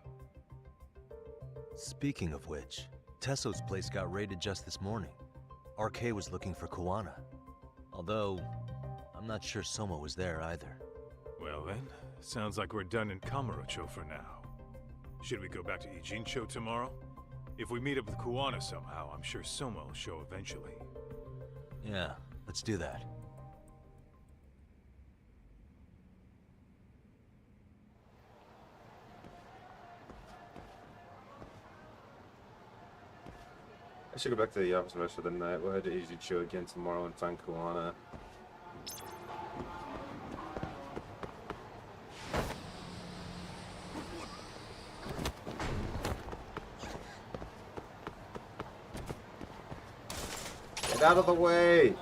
Speaking of which, Tesso's place got raided just this morning. RK was looking for Kuwana. Although, I'm not sure Soma was there either. Well then, sounds like we're done in Kamurocho for now. Should we go back to Ijincho tomorrow? If we meet up with Kuwana somehow, I'm sure Soma will show eventually. Yeah, let's do that. I should go back to the office the rest of the night. We'll head to Ijincho again tomorrow and find Kuwana. Get out of the way!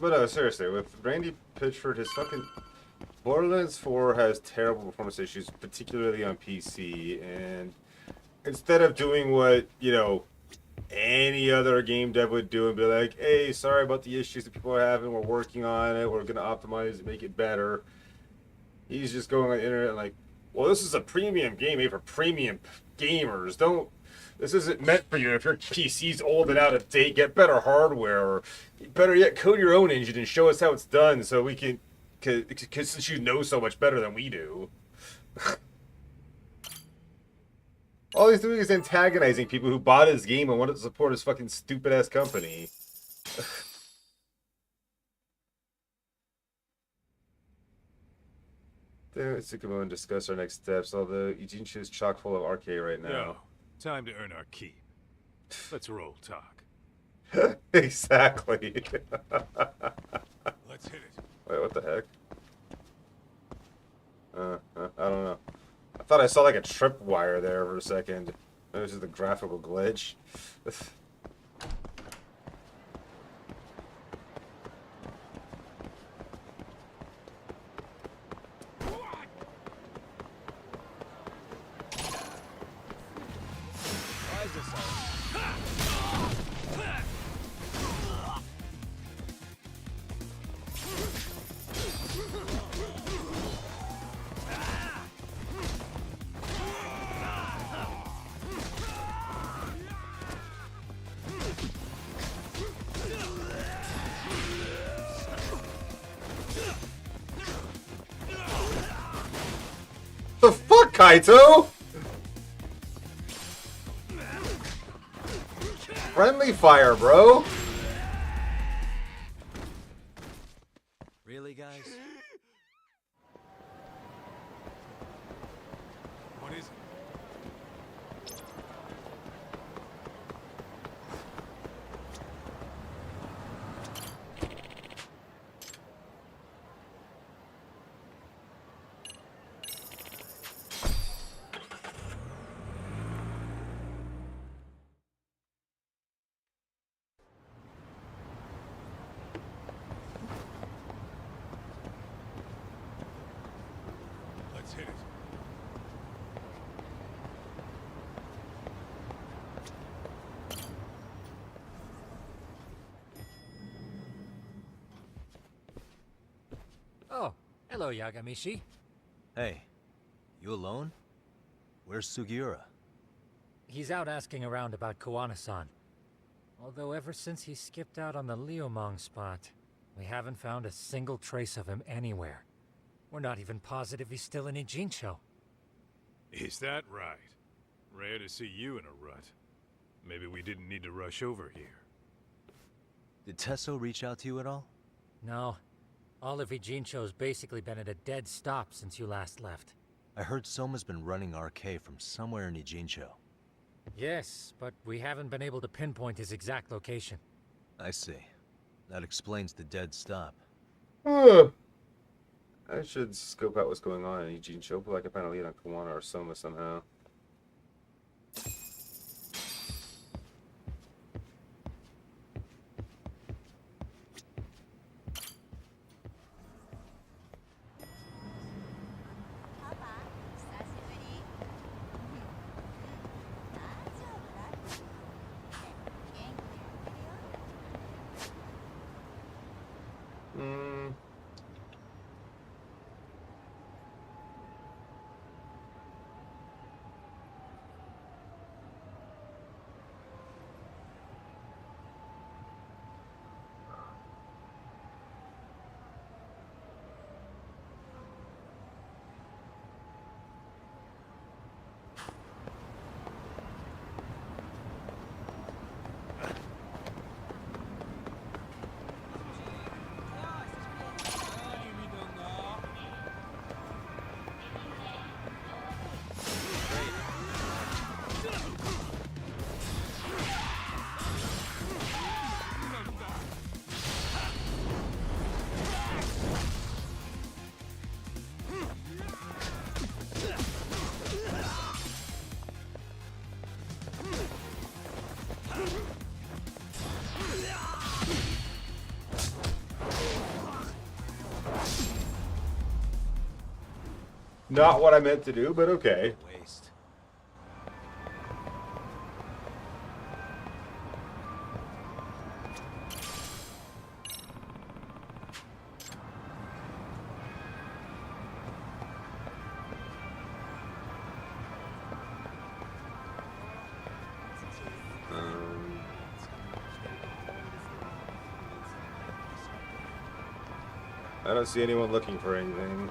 But no, seriously, with Randy Pitchford, his fucking Borderlands 4 has terrible performance issues, particularly on PC, and instead of doing what, you know, any other game dev would do and be like, hey, sorry about the issues that people are having, we're working on it, we're gonna optimize it, make it better, he's just going on the internet and like, well, this is a premium game made for premium gamers, this isn't meant for you if your PC's old and out of date, get better hardware, or better yet, code your own engine and show us how it's done so we can, because since you know so much better than we do. All he's doing is antagonizing people who bought his game and wanted to support his fucking stupid-ass company. Damn it, Tsukumo, and discuss our next steps, although Ijincho is chock full of RK right now. No, time to earn our keep. Let's roll talk. Exactly. Let's hit it. Wait, what the heck? I don't know. I thought I saw like a tripwire there for a second. Maybe it was just a graphical glitch. Why is this all? Kaito! Friendly fire, bro. Really, guys? What is it? Let's hit it. Oh, hello, Yagamishi. Hey, you alone? Where's Sugiura? He's out asking around about Koana-san. Although ever since he skipped out on the Liumang spot, we haven't found a single trace of him anywhere. We're not even positive he's still in Ijincho. Is that right? Rare to see you in a rut. Maybe we didn't need to rush over here. Did Tesso reach out to you at all? No. All of Ijincho's basically been at a dead stop since you last left. I heard Soma's been running RK from somewhere in Ijincho. Yes, but we haven't been able to pinpoint his exact location. I see. That explains the dead stop. I should scope out what's going on in Ijincho, but I can find a lead on Koana or Soma somehow. Not what I meant to do, but okay. Waste. I don't see anyone looking for anything.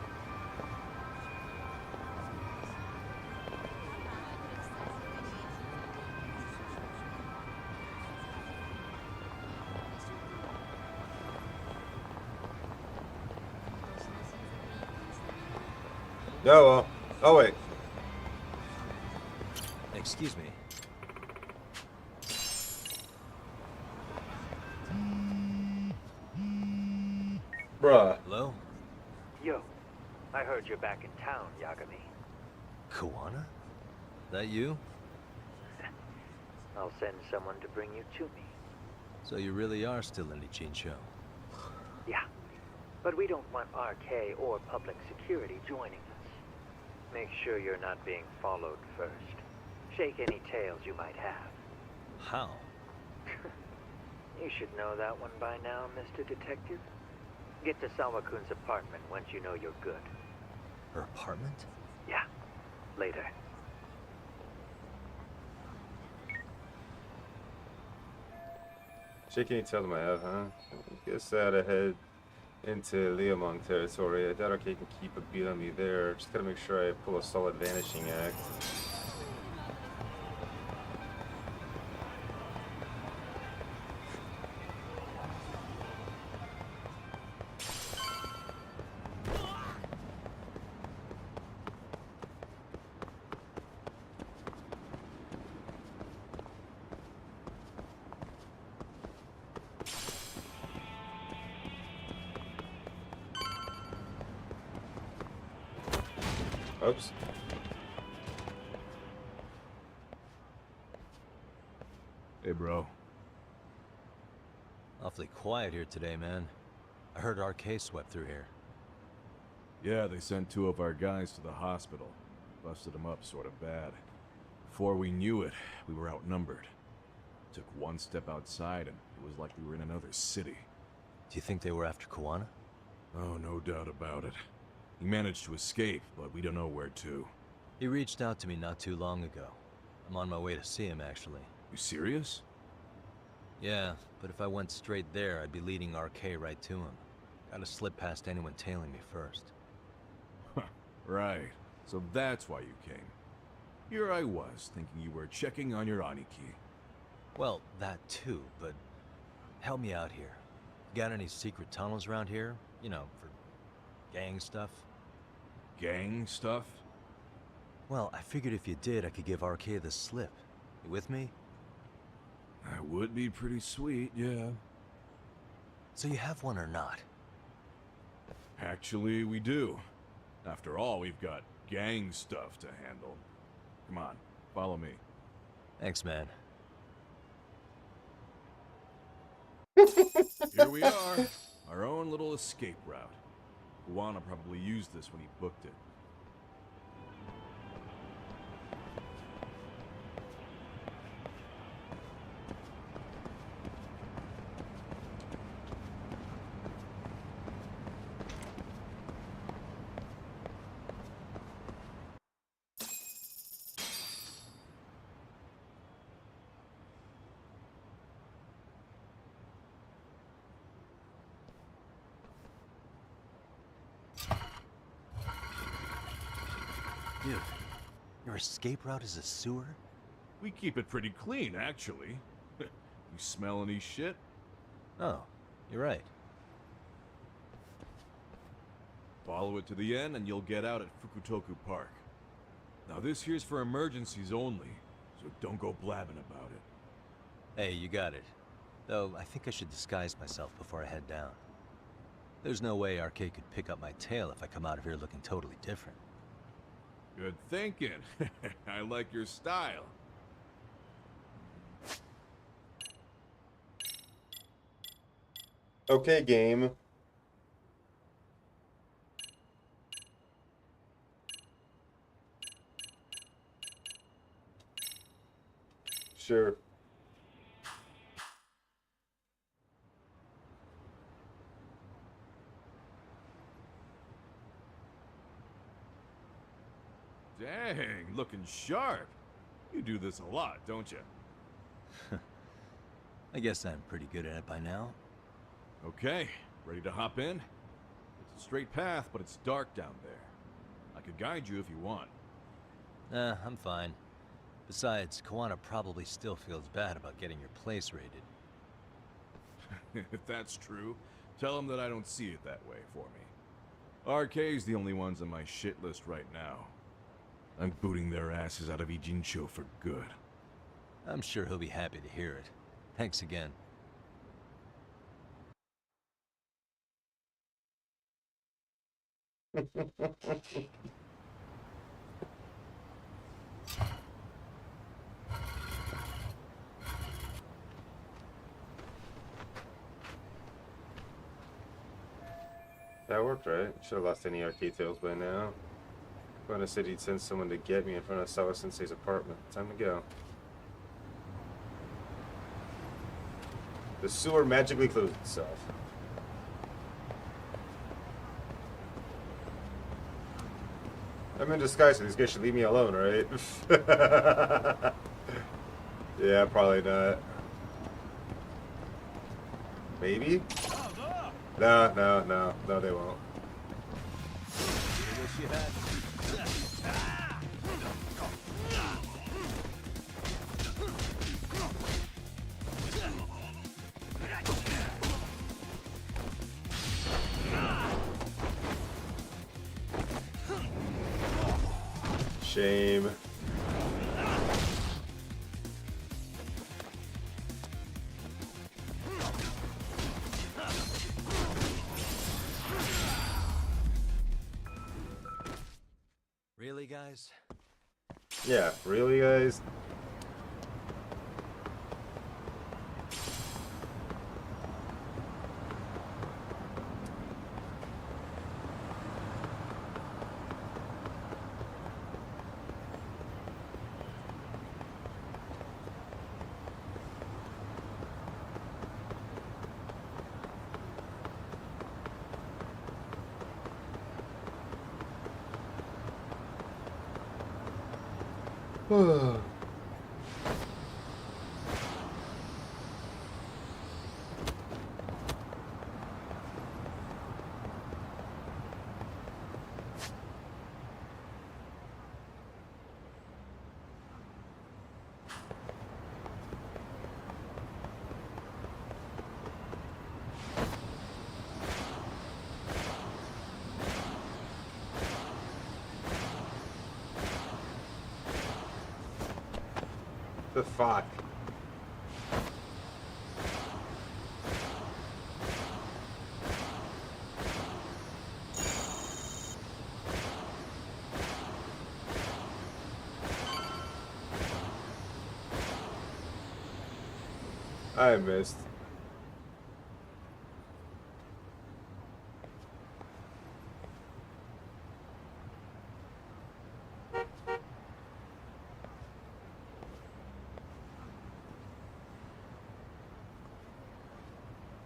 Oh, well. Oh, wait. Excuse me. Bruh. Hello? Yo, I heard you're back in town, Yagami. Koana? That you? I'll send someone to bring you to me. So you really are still in Ijincho? Yeah, but we don't want RK or public security joining us. Make sure you're not being followed first. Shake any tails you might have. How? You should know that one by now, Mr. Detective. Get to Sawakun's apartment once you know you're good. Her apartment? Yeah, later. Shaking any tails I might have, huh? Guess that ahead. into Liamong territory. I doubt Arcade can keep a beat on me there. Just gotta make sure I pull a solid vanishing act. Oops. Hey, bro. Awfully quiet here today, man. I heard RK swept through here. Yeah, they sent 2 of our guys to the hospital. Busted them up sort of bad. Before we knew it, we were outnumbered. Took one step outside and it was like we were in another city. Do you think they were after Kuwana? Oh, no doubt about it. He managed to escape, but we don't know where to. He reached out to me not too long ago. I'm on my way to see him, actually. You serious? Yeah, but if I went straight there, I'd be leading RK right to him. Gotta slip past anyone tailing me first. Right. So that's why you came. Here I was, thinking you were checking on your Aniki. Well, that too, but help me out here. Got any secret tunnels around here? You know, for gang stuff? Gang stuff? Well, I figured if you did, I could give RK the slip. You with me? That would be pretty sweet, yeah. So you have one or not? Actually, we do. After all, we've got gang stuff to handle. Come on, follow me. Thanks, man. Here we are. Our own little escape route. Kuwana probably used this when he booked it. Dude, your escape route is a sewer? We keep it pretty clean, actually. You smell any shit? Oh, you're right. Follow it to the end and you'll get out at Fukutoku Park. Now this here's for emergencies only, so don't go blabbing about it. Hey, you got it. Though, I think I should disguise myself before I head down. There's no way RK could pick up my tail if I come out of here looking totally different. Good thinking. I like your style. Okay, game. Sure. Dang, looking sharp. You do this a lot, don't you? I guess I'm pretty good at it by now. Okay, ready to hop in? It's a straight path, but it's dark down there. I could guide you if you want. Nah, I'm fine. Besides, Kuwana probably still feels bad about getting your place raided. If that's true, tell him that I don't see it that way for me. RK's the only ones on my shit list right now. I'm booting their asses out of Ijincho for good. I'm sure he'll be happy to hear it. Thanks again. That worked, right? Should have lost any arcade tails by now. Kuwana said he'd send someone to get me in front of Sawa Sensei's apartment. Time to go. The sewer magically closed itself. I'm in disguise, so these guys should leave me alone, right? Yeah, probably not. Maybe? No, they won't. Shame. Really, guys? Yeah, really, guys? The fuck? I missed.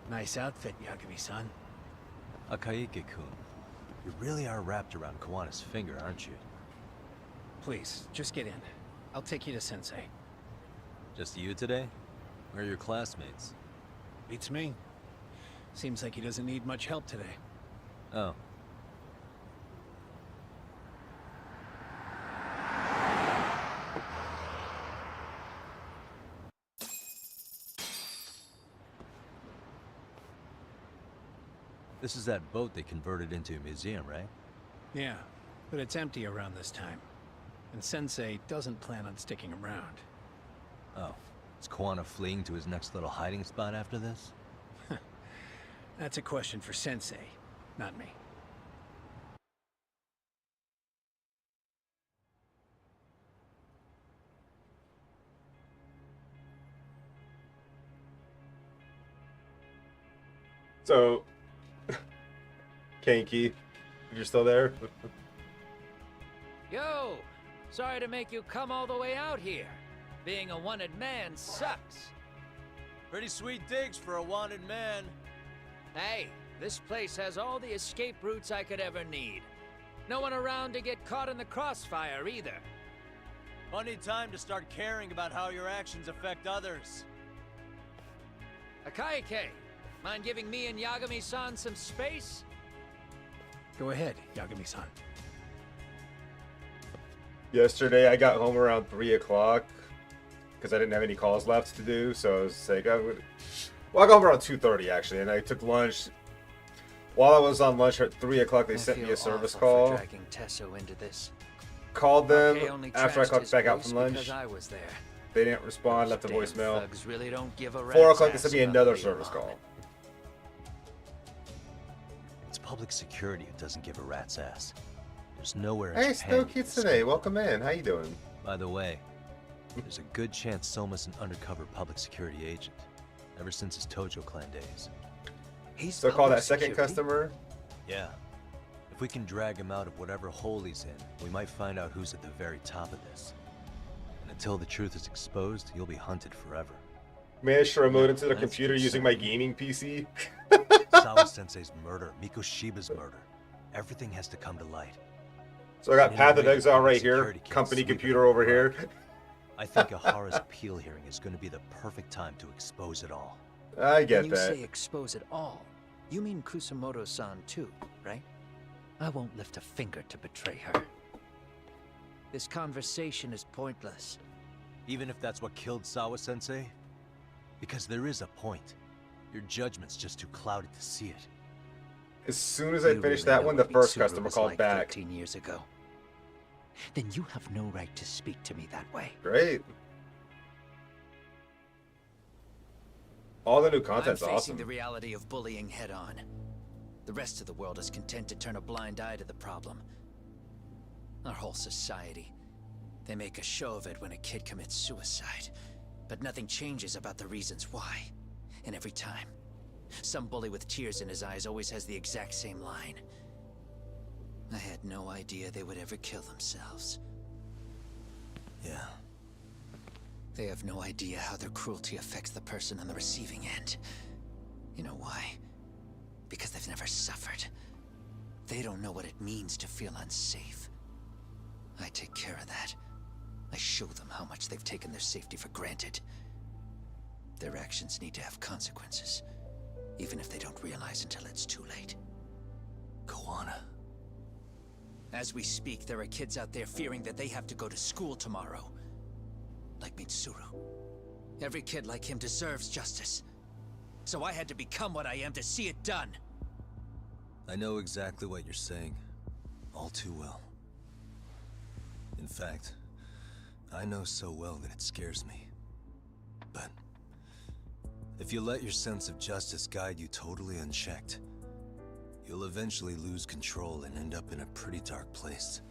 Nice outfit, Yagami-san. Akaike-kun, you really are wrapped around Kawana's finger, aren't you? Please, just get in. I'll take you to Sensei. Just you today? Where are your classmates? Beats me. Seems like he doesn't need much help today. Oh. This is that boat they converted into a museum, right? Yeah, but it's empty around this time. And Sensei doesn't plan on sticking around. Oh. Is Kawana fleeing to his next little hiding spot after this? That's a question for Sensei, not me. So, Kaneki, you're still there? Yo! Sorry to make you come all the way out here. Being a wanted man sucks. Pretty sweet digs for a wanted man. Hey, this place has all the escape routes I could ever need. No one around to get caught in the crossfire either. Funny time to start caring about how your actions affect others. Akaike, mind giving me and Yagami-san some space? Go ahead, Yagami-san. Yesterday I got home around 3 o'clock because I didn't have any calls left to do, so I was like, I got home around 2:30 actually, and I took lunch. While I was on lunch at 3 o'clock, they sent me a service call. For dragging Tesso into this. Called them only after I trashed clocked his back out place from lunch. because I was there. They didn't respond, left a Damn voicemail. thugs really don't give a 4 rat's o'clock, they ass sent me about another the service Leomong. call. It's public security who doesn't give a rat's ass. There's nowhere in Hey, Japan Snow you can Kids today, welcome in. How you doing? By the way, there's a good chance Soma's an undercover public security agent, ever since his Tojo clan days. He's So call public that second security? customer. Yeah. If we can drag him out of whatever hole he's in, we might find out who's at the very top of this. And until the truth is exposed, he'll be hunted forever. Managed to remote into the That's computer using my gaming PC. Sawa-sensei's murder, Mikoshiba's murder. Everything has to come to light. So I got In a Path of way, Exile right security here, can't company sleep computer over here. I think Ahara's appeal hearing is going to be the perfect time to expose it all. I get When you that. say expose it all, You mean Kusamoto-san too, right? I won't lift a finger to betray her. This conversation is pointless. Even if that's what killed Sawa-sensei? Because there is a point. Your judgment's just too clouded to see it. As soon as I finished that one, the first customer called back. 13 years ago. Then you have no right to speak to me that way. Great. All the new I'm content's facing awesome. the reality of bullying head on. The rest of the world is content to turn a blind eye to the problem. Our whole society. They make a show of it when a kid commits suicide. But nothing changes about the reasons why. And every time, some bully with tears in his eyes always has the exact same line. I had no idea they would ever kill themselves. Yeah. They have no idea how their cruelty affects the person on the receiving end. You know why? Because they've never suffered. They don't know what it means to feel unsafe. I take care of that. I show them how much they've taken their safety for granted. Their actions need to have consequences, even if they don't realize until it's too late. Koana. As we speak, there are kids out there fearing that they have to go to school tomorrow. Like Mitsuru. Every kid like him deserves justice. So I had to become what I am to see it done. I know exactly what you're saying. All too well. In fact, I know so well that it scares me. But if you let your sense of justice guide you totally unchecked, you'll eventually lose control and end up in a pretty dark place.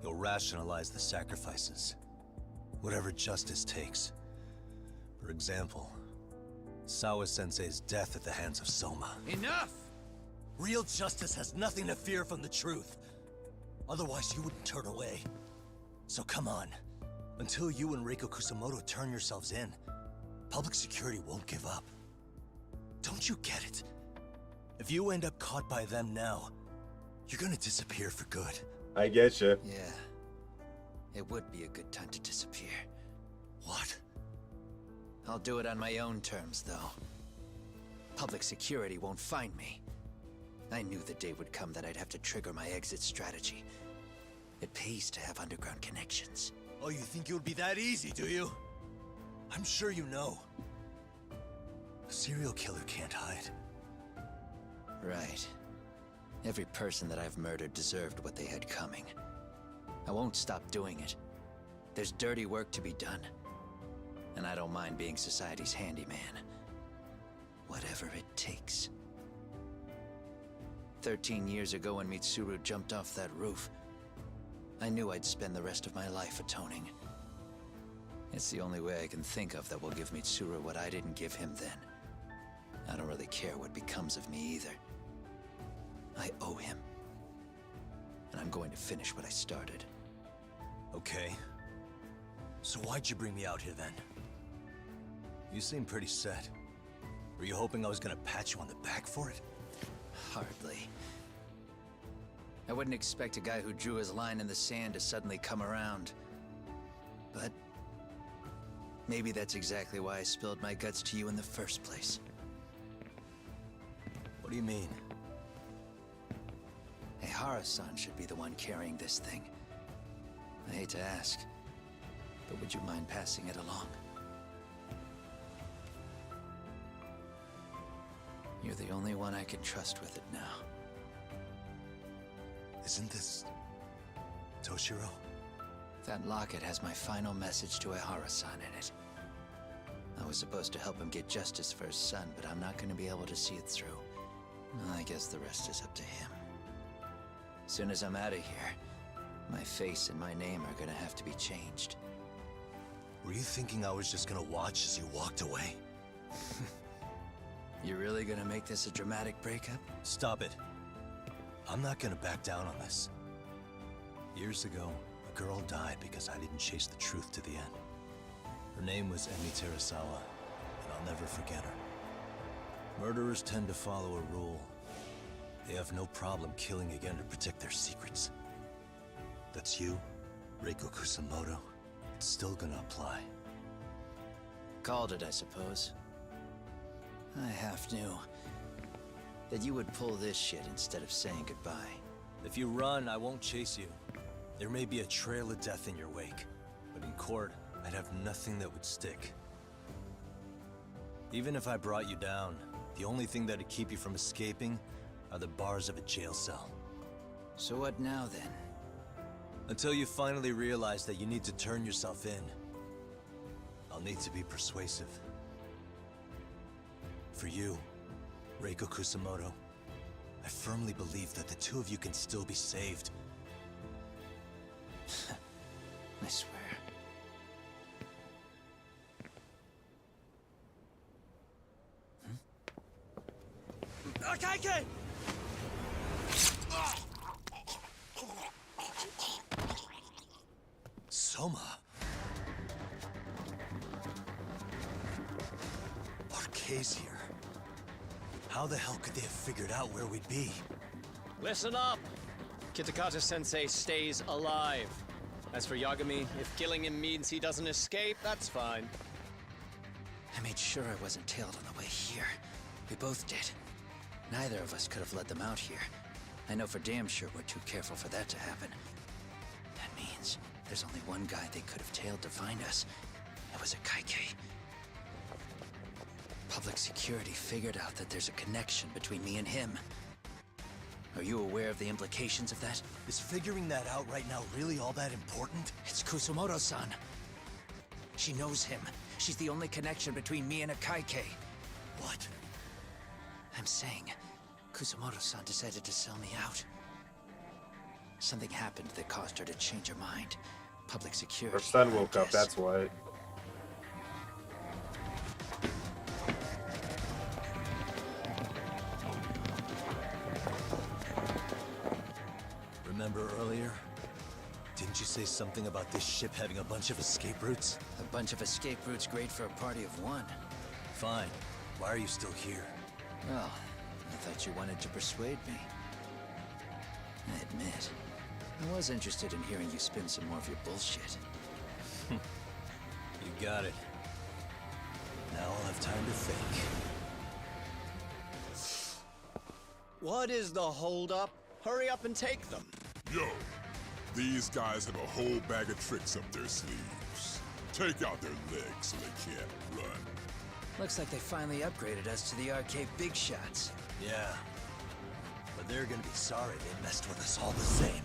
You'll rationalize the sacrifices, whatever justice takes. For example, Sawa-sensei's death at the hands of Soma. Enough! Real justice has nothing to fear from the truth. Otherwise, you wouldn't turn away. So come on. Until you and Reiko Kusamoto turn yourselves in, public security won't give up. Don't you get it? If you end up caught by them now, you're gonna disappear for good. I get you. Yeah. It would be a good time to disappear. What? I'll do it on my own terms, though. Public security won't find me. I knew the day would come that I'd have to trigger my exit strategy. It pays to have underground connections. Oh, you think it would be that easy, do you? I'm sure you know. A serial killer can't hide. Right. Every person that I've murdered deserved what they had coming. I won't stop doing it. There's dirty work to be done. And I don't mind being society's handyman. Whatever it takes. 13 years ago when Mitsuru jumped off that roof, I knew I'd spend the rest of my life atoning. It's the only way I can think of that will give Mitsuru what I didn't give him then. I don't really care what becomes of me either. I owe him. And I'm going to finish what I started. Okay. So why'd you bring me out here then? You seem pretty set. Were you hoping I was gonna pat you on the back for it? Hardly. I wouldn't expect a guy who drew his line in the sand to suddenly come around. But maybe that's exactly why I spilled my guts to you in the first place. What do you mean? Ehara-san should be the one carrying this thing. I hate to ask, but would you mind passing it along? You're the only one I can trust with it now. Isn't this Toshiro? That locket has my final message to Ehara-san in it. I was supposed to help him get justice for his son, but I'm not going to be able to see it through. I guess the rest is up to him. Soon as I'm out of here, my face and my name are gonna have to be changed. Were you thinking I was just gonna watch as you walked away? You really gonna make this a dramatic breakup? Stop it. I'm not gonna back down on this. Years ago, a girl died because I didn't chase the truth to the end. Her name was Emi Terasawa, and I'll never forget her. Murderers tend to follow a rule. They have no problem killing again to protect their secrets. That's you, Reiko Kusamoto. It's still gonna apply. Called it, I suppose. I half knew. that you would pull this shit instead of saying goodbye. If you run, I won't chase you. There may be a trail of death in your wake, but in court, I'd have nothing that would stick. Even if I brought you down, the only thing that'd keep you from escaping are the bars of a jail cell. So what now, then? Until you finally realize that you need to turn yourself in, I'll need to be persuasive. For you, Reiko Kusamoto, I firmly believe that the two of you can still be saved. I swear. Akaike! Soma? RK's here. How the hell could they have figured out where we'd be? Listen up! Kitakata-sensei stays alive. As for Yagami, if killing him means he doesn't escape, that's fine. I made sure I wasn't tailed on the way here. We both did. Neither of us could have let them out here. I know for damn sure we're too careful for that to happen. That means there's only one guy they could have tailed to find us. It was Akaike. Public security figured out that there's a connection between me and him. Are you aware of the implications of that? Is figuring that out right now really all that important? It's Kusamoto-san. She knows him. She's the only connection between me and Akaike. What? I'm saying, Kusamoto-san decided to sell me out. Something happened that caused her to change her mind. Public security. Her son woke up, that's why. Remember earlier? Didn't you say something about this ship having a bunch of escape routes? A bunch of escape routes great for a party of one. Fine. Why are you still here? Well, I thought you wanted to persuade me. I admit, I was interested in hearing you spin some more of your bullshit. You got it. Now I'll have time to think. What is the holdup? Hurry up and take them. Yo, these guys have a whole bag of tricks up their sleeves. Take out their legs so they can't run. Looks like they finally upgraded us to the arcade big shots. Yeah. But they're gonna be sorry they messed with us all the same.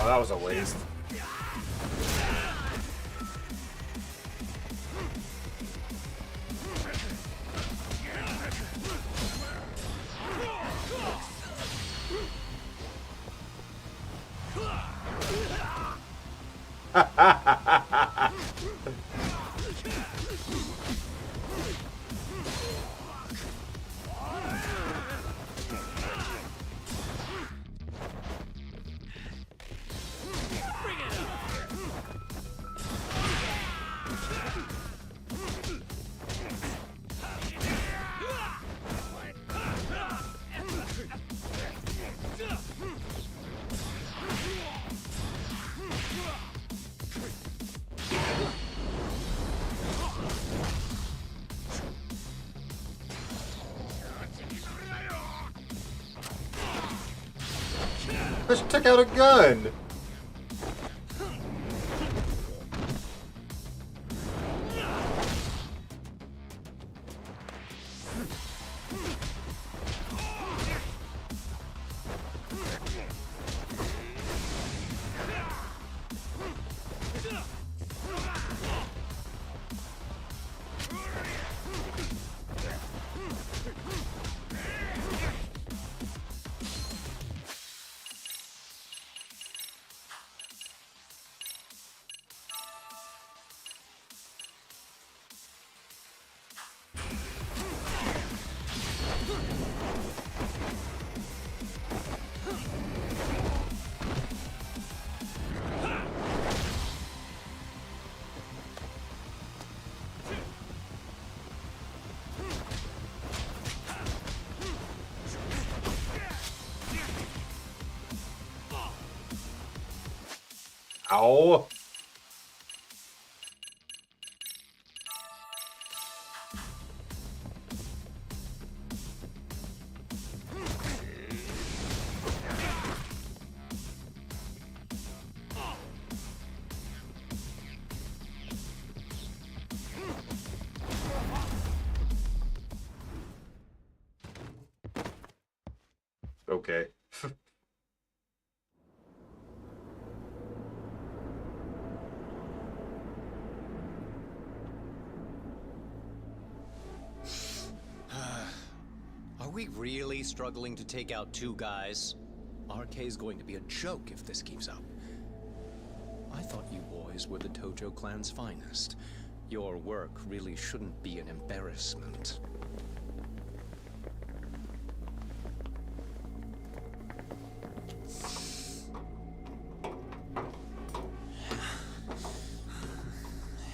Oh, that was a waste. Just took out a gun. Ow. Okay. Are we really struggling to take out two guys? RK's going to be a joke if this keeps up. I thought you boys were the Tojo clan's finest. Your work really shouldn't be an embarrassment.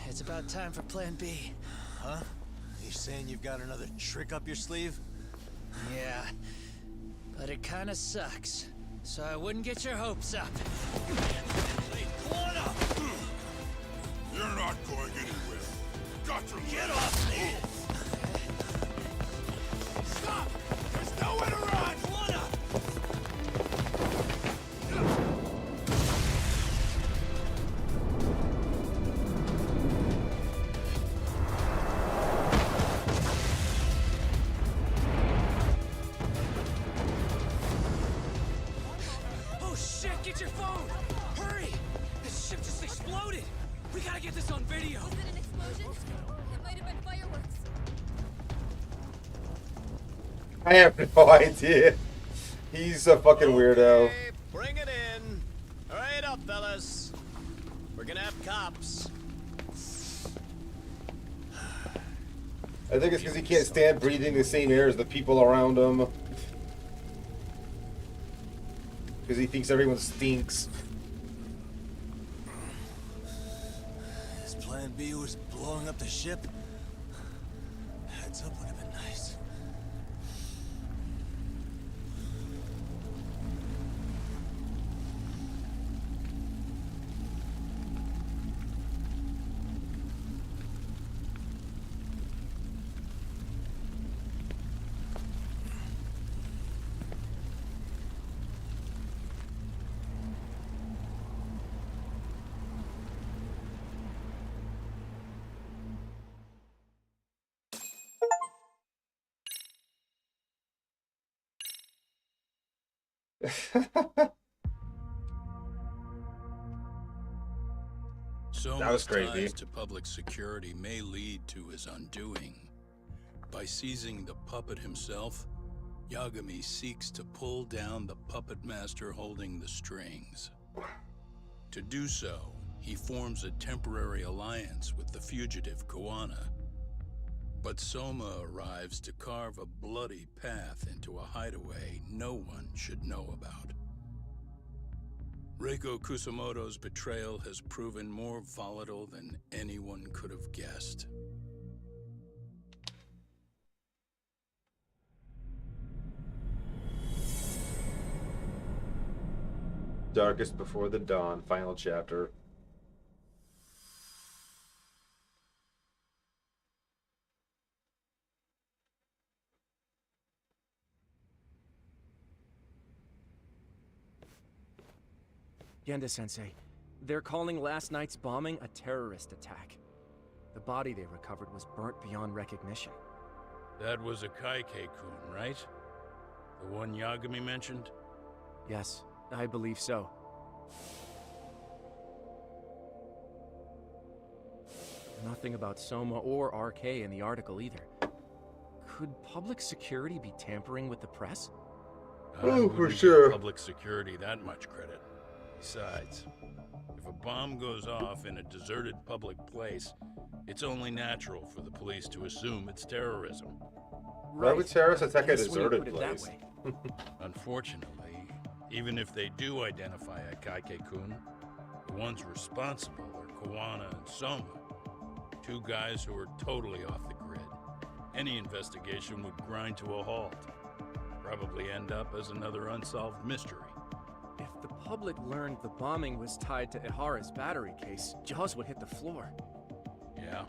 It's about time for Plan B. Huh? You saying you've got another trick up your sleeve? Yeah, but it kinda sucks. So I wouldn't get your hopes up. You're not going anywhere. Got to Get off me! Stop! There's nowhere to run! Oh shit, get your phone! Hurry! This ship just exploded! We gotta get this on video! Was it an explosion? It might have been fireworks. I have no idea. He's a fucking weirdo. Bring it in. Hurry it up, fellas. We're gonna have cops. I think it's because he can't stand breathing the same air as the people around him. Because he thinks everyone stinks. His plan B was blowing up the ship? Heads up would have been nice. That was Soma's crazy. ties to public security may lead to his undoing. By seizing the puppet himself, Yagami seeks to pull down the puppet master holding the strings. To do so, he forms a temporary alliance with the fugitive Kuwana. But Soma arrives to carve a bloody path into a hideaway no one should know about. Reiko Kusamoto's betrayal has proven more volatile than anyone could have guessed. Darkest Before the Dawn, final chapter. Genda-sensei, they're calling last night's bombing a terrorist attack. The body they recovered was burnt beyond recognition. That was a Kaike-kun, right? The one Yagami mentioned? Yes, I believe so. Nothing about Soma or RK in the article either. Could public security be tampering with the press? I Oh, wouldn't for give sure. Public security that much credit. Besides, if a bomb goes off in a deserted public place, it's only natural for the police to assume it's terrorism. Why would terrorists attack a Yes, when you deserted put it that place? way. Unfortunately, even if they do identify a Kaike-kun, the ones responsible are Kuwana and Soma, two guys who are totally off the grid. Any investigation would grind to a halt. Probably end up as another unsolved mystery. If If the public learned the bombing was tied to Ihara's battery case, jaws would hit the floor. Yeah.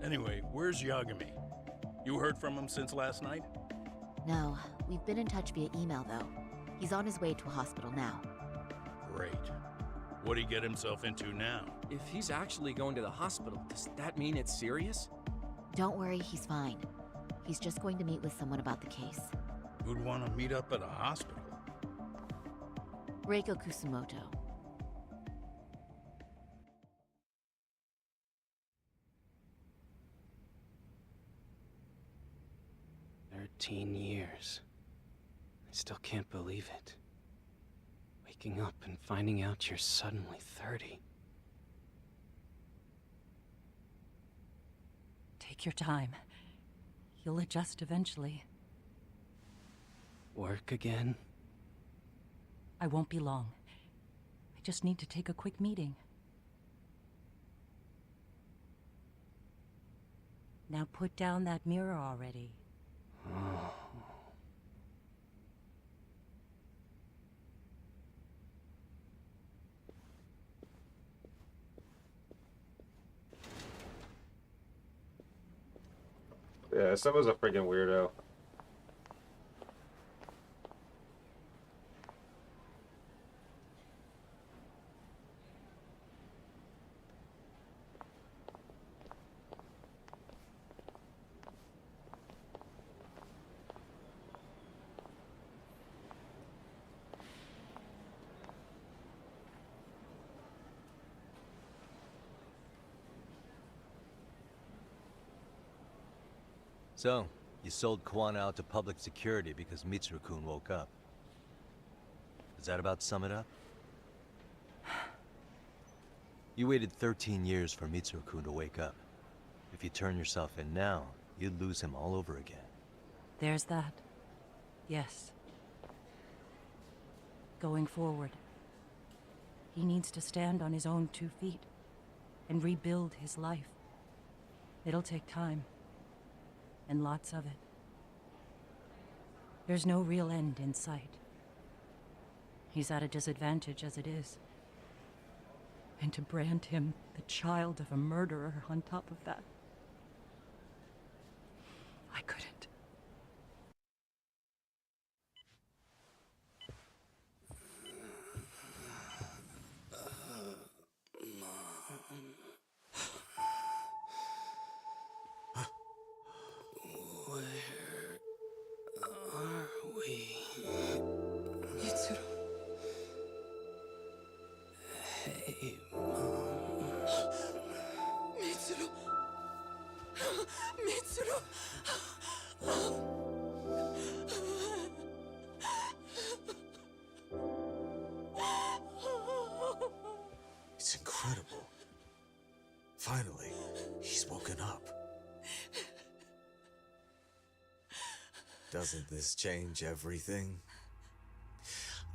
Anyway, where's Yagami? You heard from him since last night? No, we've been in touch via email though. He's on his way to a hospital now. Great. What'd he get himself into now? If he's actually going to the hospital, does that mean it's serious? Don't worry, he's fine. He's just going to meet with someone about the case. Who'd want to meet up at a hospital? Reiko Kusumoto. Years. I still can't believe it. Waking up and finding out you're suddenly 30. Take your time. You'll adjust eventually. Work again? I won't be long. I just need to take a quick meeting. Now put down that mirror already. Yeah, someone's a freaking weirdo. So, you sold Kuwana out to public security because Mitsuru-kun woke up. Does that about sum it up? You waited 13 years for Mitsuru-kun to wake up. If you turn yourself in now, you'd lose him all over again. There's that. Yes. Going forward, he needs to stand on his own 2 feet and rebuild his life. It'll take time. And lots of it. There's no real end in sight. He's at a disadvantage as it is. And to brand him the child of a murderer on top of that, I couldn't. It's incredible. Finally, he's woken up. Doesn't this change everything?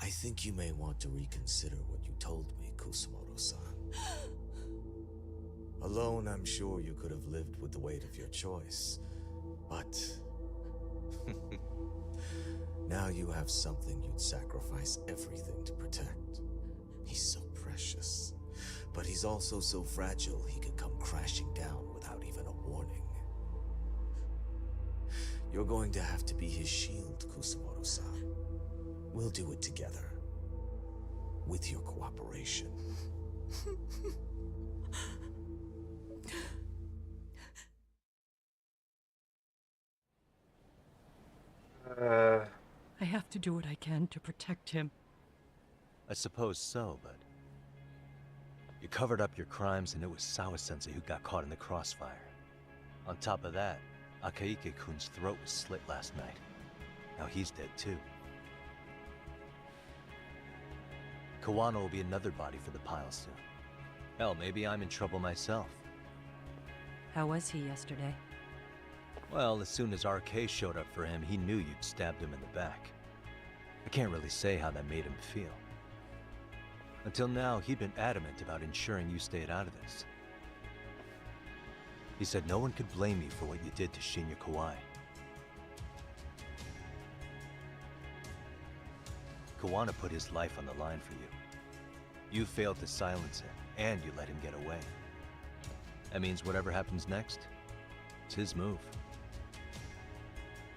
I think you may want to reconsider what you told me, Kusumoto-san. Alone, I'm sure you could have lived with the weight of your choice, but now you have something you'd sacrifice everything to protect. He's so precious, but he's also so fragile he could come crashing down without even a warning. You're going to have to be his shield, Kusumoto-san. We'll do it together. With your cooperation. I have to do what I can to protect him. I suppose so, but... You covered up your crimes and it was Sawa-sensei who got caught in the crossfire. On top of that, Akaike-kun's throat was slit last night. Now he's dead too. Kuwana will be another body for the pile soon. Hell, maybe I'm in trouble myself. How was he yesterday? Well, as soon as RK showed up for him, he knew you'd stabbed him in the back. I can't really say how that made him feel. Until now, he'd been adamant about ensuring you stayed out of this. He said no one could blame you for what you did to Shinya Kawai. Kawana put his life on the line for you. You failed to silence him, and you let him get away. That means whatever happens next, it's his move.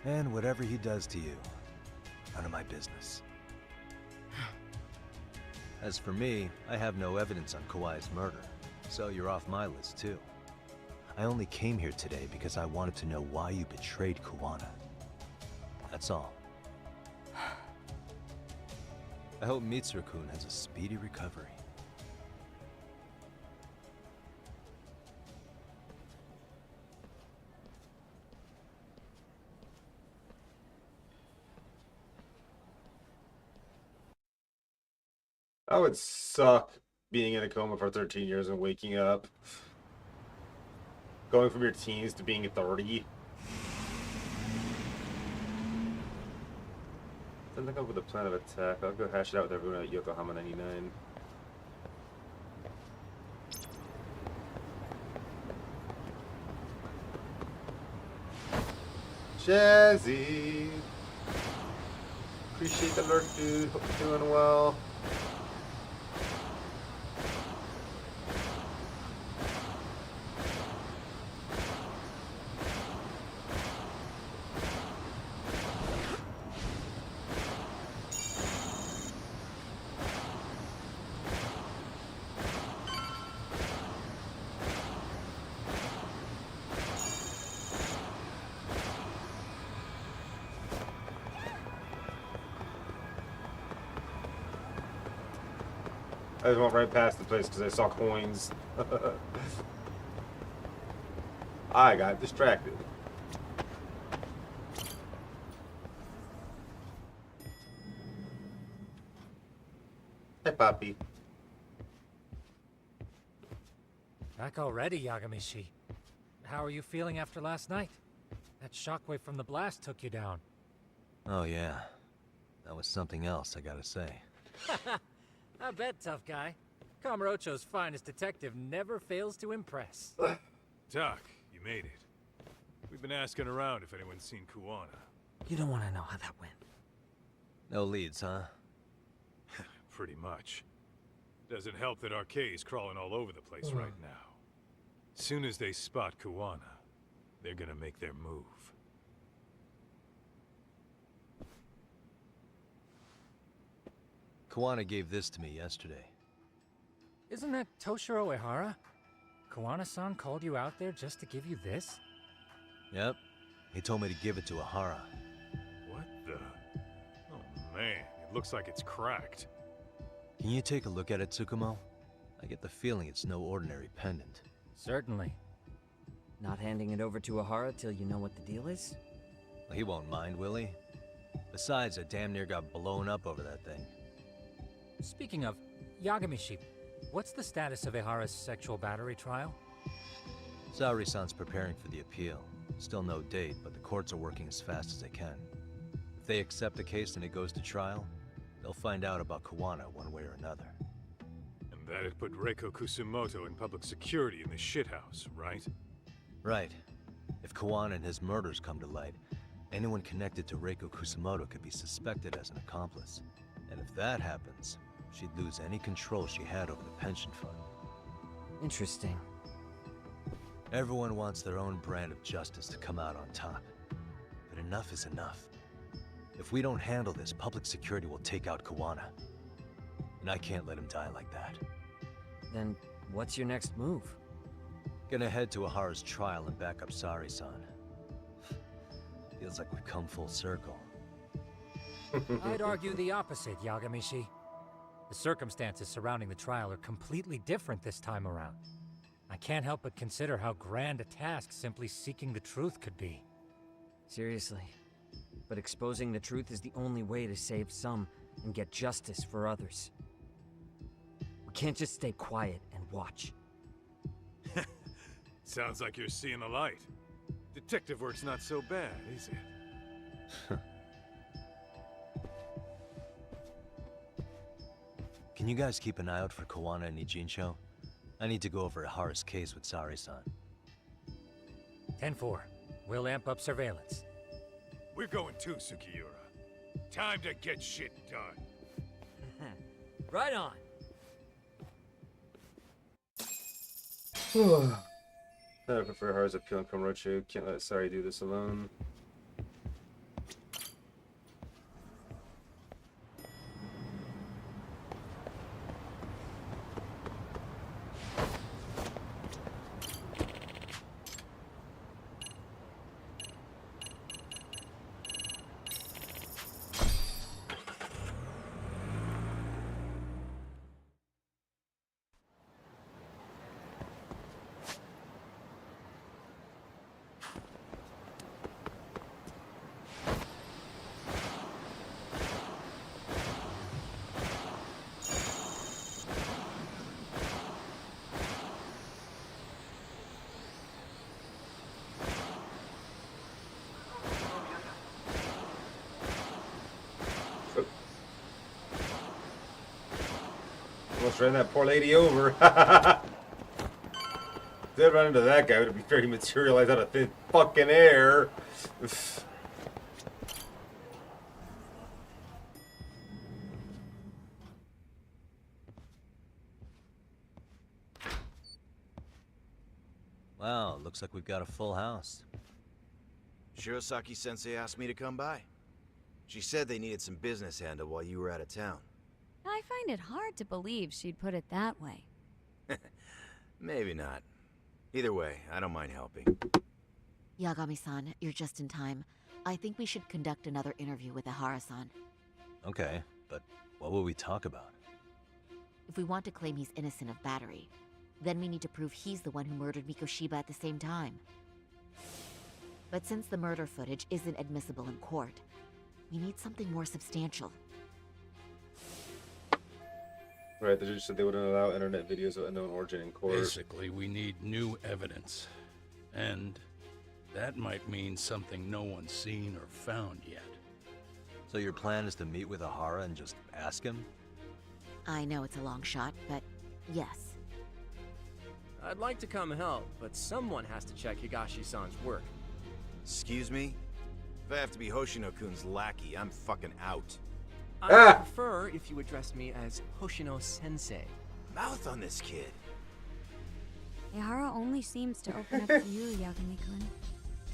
And whatever he does to you, none of my business. As for me, I have no evidence on Kawai's murder, so you're off my list too. I only came here today because I wanted to know why you betrayed Kawana. That's all. I hope Mitsuru-kun has a speedy recovery. That would suck, being in a coma for 13 years and waking up. Going from your teens to being 30. Then come up with a plan of attack. I'll go hash it out with everyone at Yokohama 99. Jazzy! Appreciate the lurk, dude. Hope you're doing well. I just went right past the place because I saw coins. I got distracted. Hey, Poppy. Back already, Yagamishi. How are you feeling after last night? That shockwave from the blast took you down. Oh yeah, that was something else, I gotta say. I bet, tough guy. Kamurocho's finest detective never fails to impress. Doc, you made it. We've been asking around if anyone's seen Kuwana. You don't want to know how that went. No leads, huh? Pretty much. Doesn't help that Arcade's crawling all over the place right now. Soon as they spot Kuwana, they're gonna make their move. Kawana gave this to me yesterday. Isn't that Toshiro Ehara? Kawana-san called you out there just to give you this? Yep. He told me to give it to Ehara. What the? Oh man, it looks like it's cracked. Can you take a look at it, Tsukumo? I get the feeling it's no ordinary pendant. Certainly. Not handing it over to Ehara till you know what the deal is? Well, he won't mind, will he? Besides, I damn near got blown up over that thing. Speaking of, Yagamishi, what's the status of Ehara's sexual battery trial? Saori-san's preparing for the appeal. Still no date, but the courts are working as fast as they can. If they accept the case and it goes to trial, they'll find out about Kawana one way or another. And that'd put Reiko Kusumoto in public security in the shithouse, right? Right. If Kawana and his murders come to light, anyone connected to Reiko Kusumoto could be suspected as an accomplice. And if that happens, she'd lose any control she had over the pension fund. Interesting. Everyone wants their own brand of justice to come out on top. But enough is enough. If we don't handle this, public security will take out Kawana. And I can't let him die like that. Then, what's your next move? Gonna head to Ehara's trial and back up Saori-san. Feels like we've come full circle. I'd argue the opposite, Yagamishi. The circumstances surrounding the trial are completely different this time around. I can't help but consider how grand a task simply seeking the truth could be. Seriously. But exposing the truth is the only way to save some and get justice for others. We can't just stay quiet and watch. Sounds like you're seeing the light. Detective work's not so bad, is it? Can you guys keep an eye out for Kawana and Ijincho? I need to go over Ehara's case with Saori-san. 10-4. We'll amp up surveillance. We're going too, Sukiura. Time to get shit done. Right on. I prefer Hara's appeal on Kamurocho. Can't let Sari do this alone. Almost ran that poor lady over. Did run into that guy, would it be very materialized out of thin fucking air? Wow, looks like we've got a full house. Shirosaki-sensei asked me to come by. She said they needed some business handled while you were out of town. I find it hard to believe she'd put it that way. Maybe not. Either way, I don't mind helping. Yagami-san, you're just in time. I think we should conduct another interview with Ihara-san. Okay, but what will we talk about? If we want to claim he's innocent of battery, then we need to prove he's the one who murdered Mikoshiba at the same time. But since the murder footage isn't admissible in court, we need something more substantial. Right, the judge said they wouldn't allow internet videos of unknown origin in court. Basically, we need new evidence. And that might mean something no one's seen or found yet. So your plan is to meet with Ihara and just ask him? I know it's a long shot, but yes. I'd like to come help, but someone has to check Higashi-san's work. Excuse me? If I have to be Hoshino-kun's lackey, I'm fucking out. I prefer if you address me as Hoshino-sensei. Mouth on this kid. Ihara only seems to open up to you, Yagami-kun.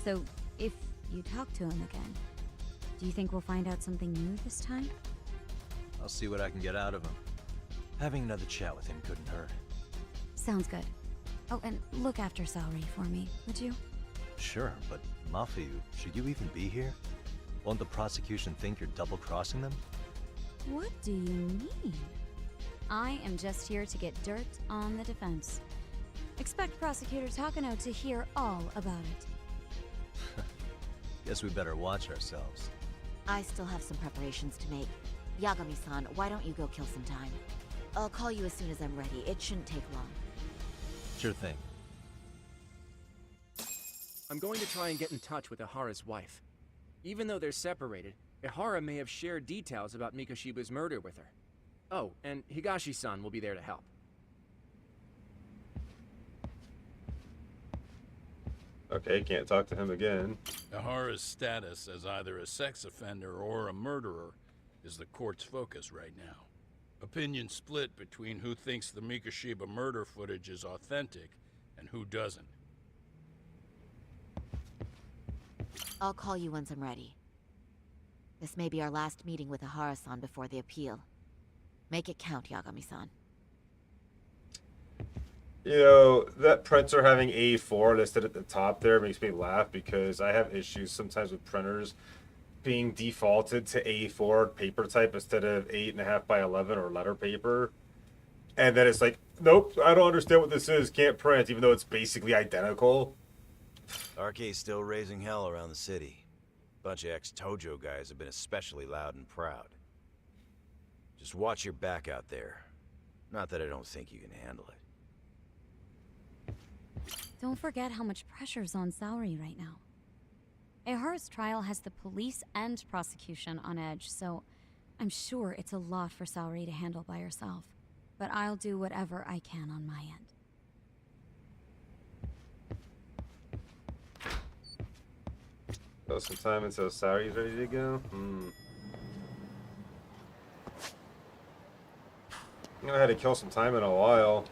So, if you talk to him again, do you think we'll find out something new this time? I'll see what I can get out of him. Having another chat with him couldn't hurt. Sounds good. Oh, and look after Saori for me, would you? Sure, but Mafu, should you even be here? Won't the prosecution think you're double-crossing them? What do you mean? I am just here to get dirt on the defense. Expect Prosecutor Takano to hear all about it. Guess we better watch ourselves. I still have some preparations to make. Yagami-san, why don't you go kill some time? I'll call you as soon as I'm ready. It shouldn't take long. Sure thing. I'm going to try and get in touch with Ihara's wife. Even though they're separated, Ihara may have shared details about Mikoshiba's murder with her. Oh, and Higashi-san will be there to help. Okay, can't talk to him again. Ihara's status as either a sex offender or a murderer is the court's focus right now. Opinion split between who thinks the Mikoshiba murder footage is authentic and who doesn't. I'll call you once I'm ready. This may be our last meeting with Ihara-san before the appeal. Make it count, Yagami-san. You know, that printer having A4 listed at the top there makes me laugh because I have issues sometimes with printers being defaulted to A4 paper type instead of 8.5 by 11 or letter paper. And then it's like, nope, I don't understand what this is, can't print, even though it's basically identical. RK's still raising hell around the city. Bunch of ex-Tojo guys have been especially loud and proud. Just watch your back out there. Not that I don't think you can handle it. Don't forget how much pressure's on Saori right now. Ihara's trial has the police and prosecution on edge, so I'm sure it's a lot for Saori to handle by herself. But I'll do whatever I can on my end. Go some time until Saori's ready to go. I had to kill some time in a while.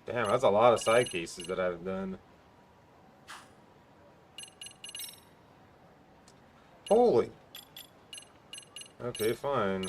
Damn, that's a lot of side cases that I've done. Holy. Okay, fine.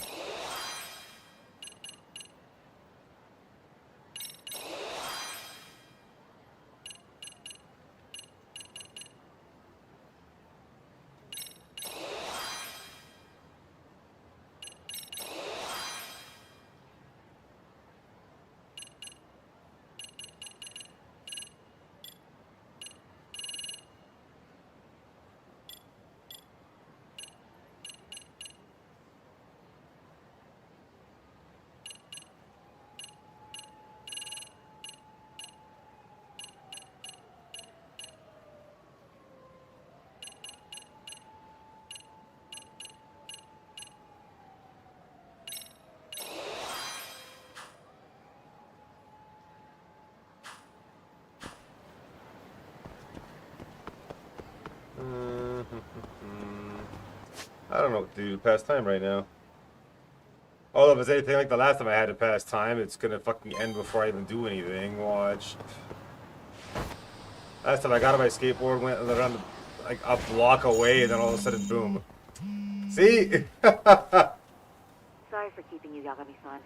I don't know what to do to pass time right now. Although if it's anything like the last time I had to pass time, it's gonna fucking end before I even do anything. Watch. Last time I got on my skateboard, went around the, like a block away, and then all of a sudden, boom. See? Sorry for keeping you, Yagami-san.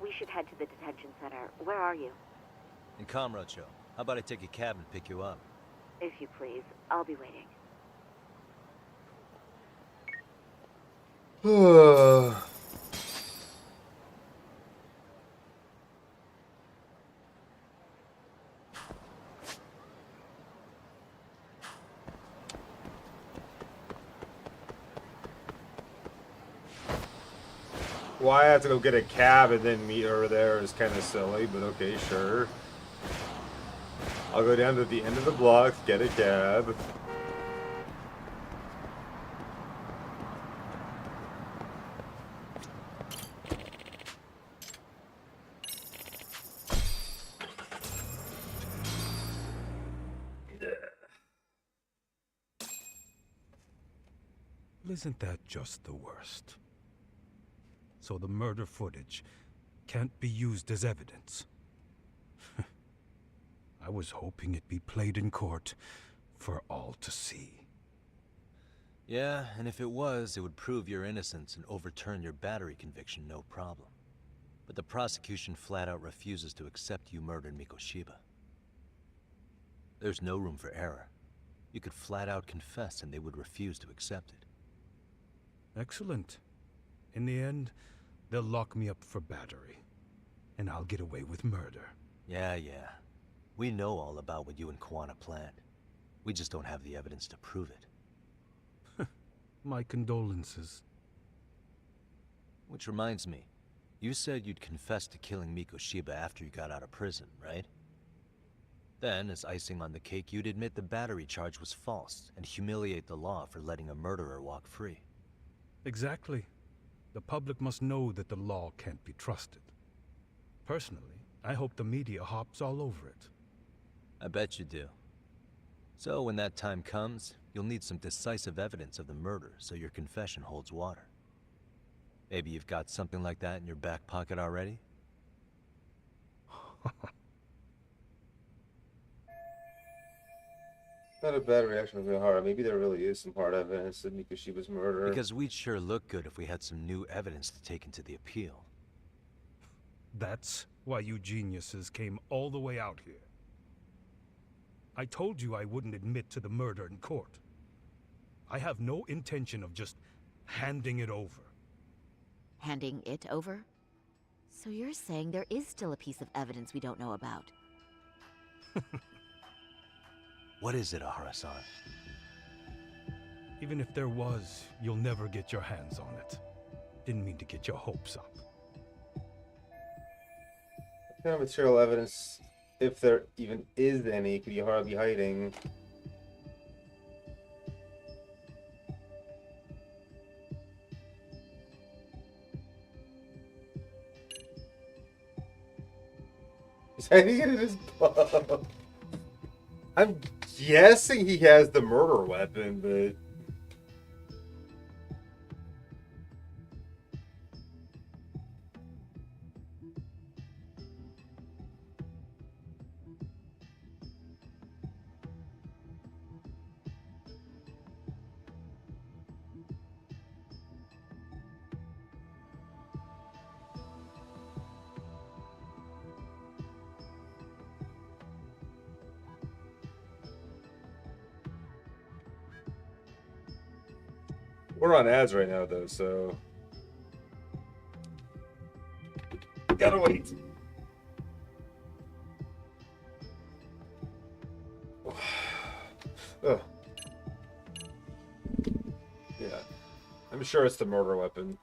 We should head to the detention center. Where are you? In Kamurocho. How about I take a cab and pick you up? If you please. I'll be waiting. Why I have to go get a cab and then meet her there is kind of silly, but okay, sure. I'll go down to the end of the block, get a cab. Isn't that just the worst? So the murder footage can't be used as evidence. I was hoping it'd be played in court for all to see. Yeah, and if it was, it would prove your innocence and overturn your battery conviction, no problem. But the prosecution flat out refuses to accept you murdered Mikoshiba. There's no room for error. You could flat out confess and they would refuse to accept it. Excellent. In the end, they'll lock me up for battery, and I'll get away with murder. Yeah. We know all about what you and Kuwana planned. We just don't have the evidence to prove it. My condolences. Which reminds me, you said you'd confess to killing Mikoshiba after you got out of prison, right? Then, as icing on the cake, you'd admit the battery charge was false and humiliate the law for letting a murderer walk free. Exactly. The public must know that the law can't be trusted. Personally, I hope the media hops all over it. I bet you do. So when that time comes, you'll need some decisive evidence of the murder so your confession holds water. Maybe you've got something like that in your back pocket already? Not a bad reaction from Ihara. Maybe there really is some hard evidence of Mikoshiba's murder. Because we'd sure look good if we had some new evidence to take into the appeal. That's why you geniuses came all the way out here. I told you I wouldn't admit to the murder in court. I have no intention of just handing it over. Handing it over? So you're saying there is still a piece of evidence we don't know about? What is it, Ihara-san? Even if there was, you'll never get your hands on it. Didn't mean to get your hopes up. What kind of material evidence, if there even is any, could Ihara be hiding? He's hiding it in his butt. I'm guessing he has the murder weapon, but... We're on ads right now, though, so... Gotta wait. Ugh. Yeah. I'm sure it's the murder weapon.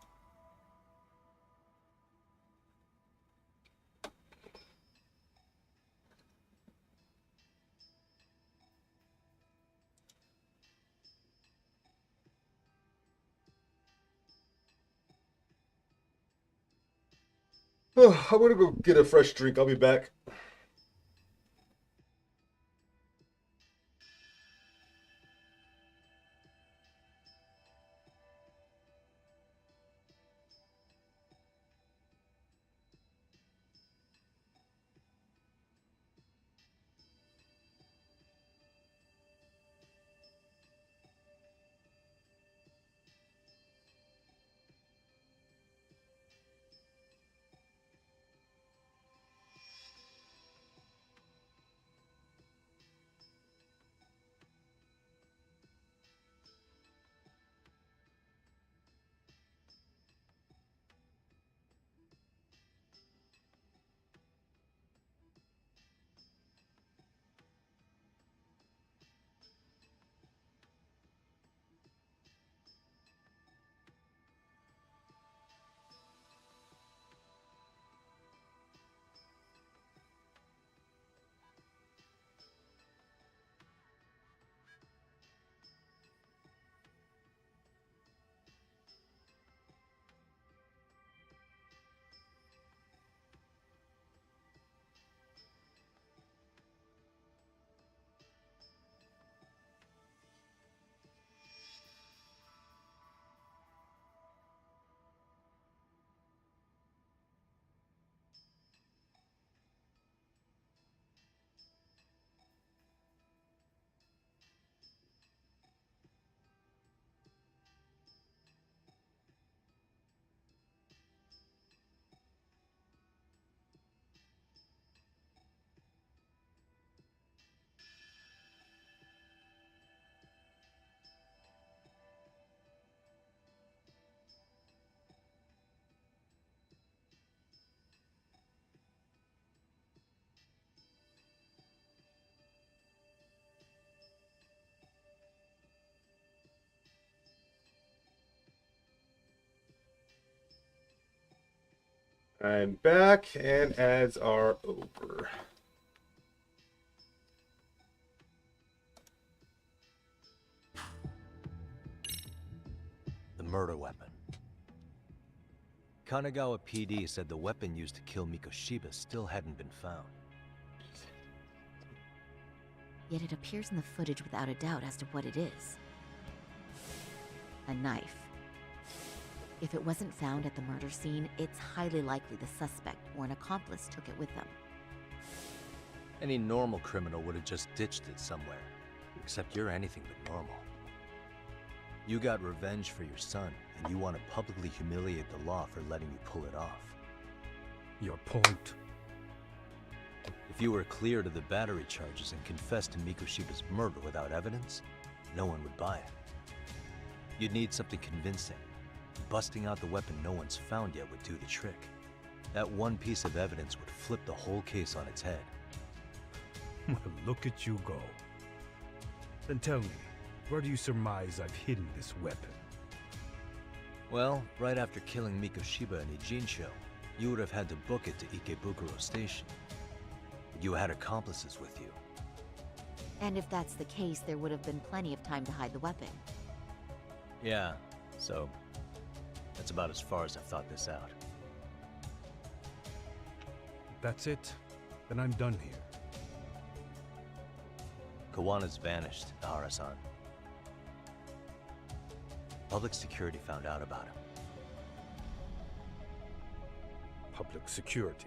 Oh, I'm gonna go get a fresh drink. I'll be back. I'm back, and ads are over. The murder weapon. Kanagawa PD said the weapon used to kill Mikoshiba still hadn't been found. Yet it appears in the footage without a doubt as to what it is. A knife. If it wasn't found at the murder scene, it's highly likely the suspect or an accomplice took it with them. Any normal criminal would have just ditched it somewhere. Except you're anything but normal. You got revenge for your son, and you want to publicly humiliate the law for letting you pull it off. Your point. If you were cleared of the battery charges and confessed to Mikoshiba's murder without evidence, no one would buy it. You'd need something convincing. Busting out the weapon no one's found yet would do the trick. That one piece of evidence would flip the whole case on its head. Well, look at you go. Then tell me, where do you surmise I've hidden this weapon? Well, right after killing Mikoshiba and Ijincho, you would have had to book it to Ikebukuro Station. You had accomplices with you. And if that's the case, there would have been plenty of time to hide the weapon. Yeah, so that's about as far as I've thought this out. That's it? then I'm done here. Kawana's vanished, Ihara-san. Public security found out about him. Public security?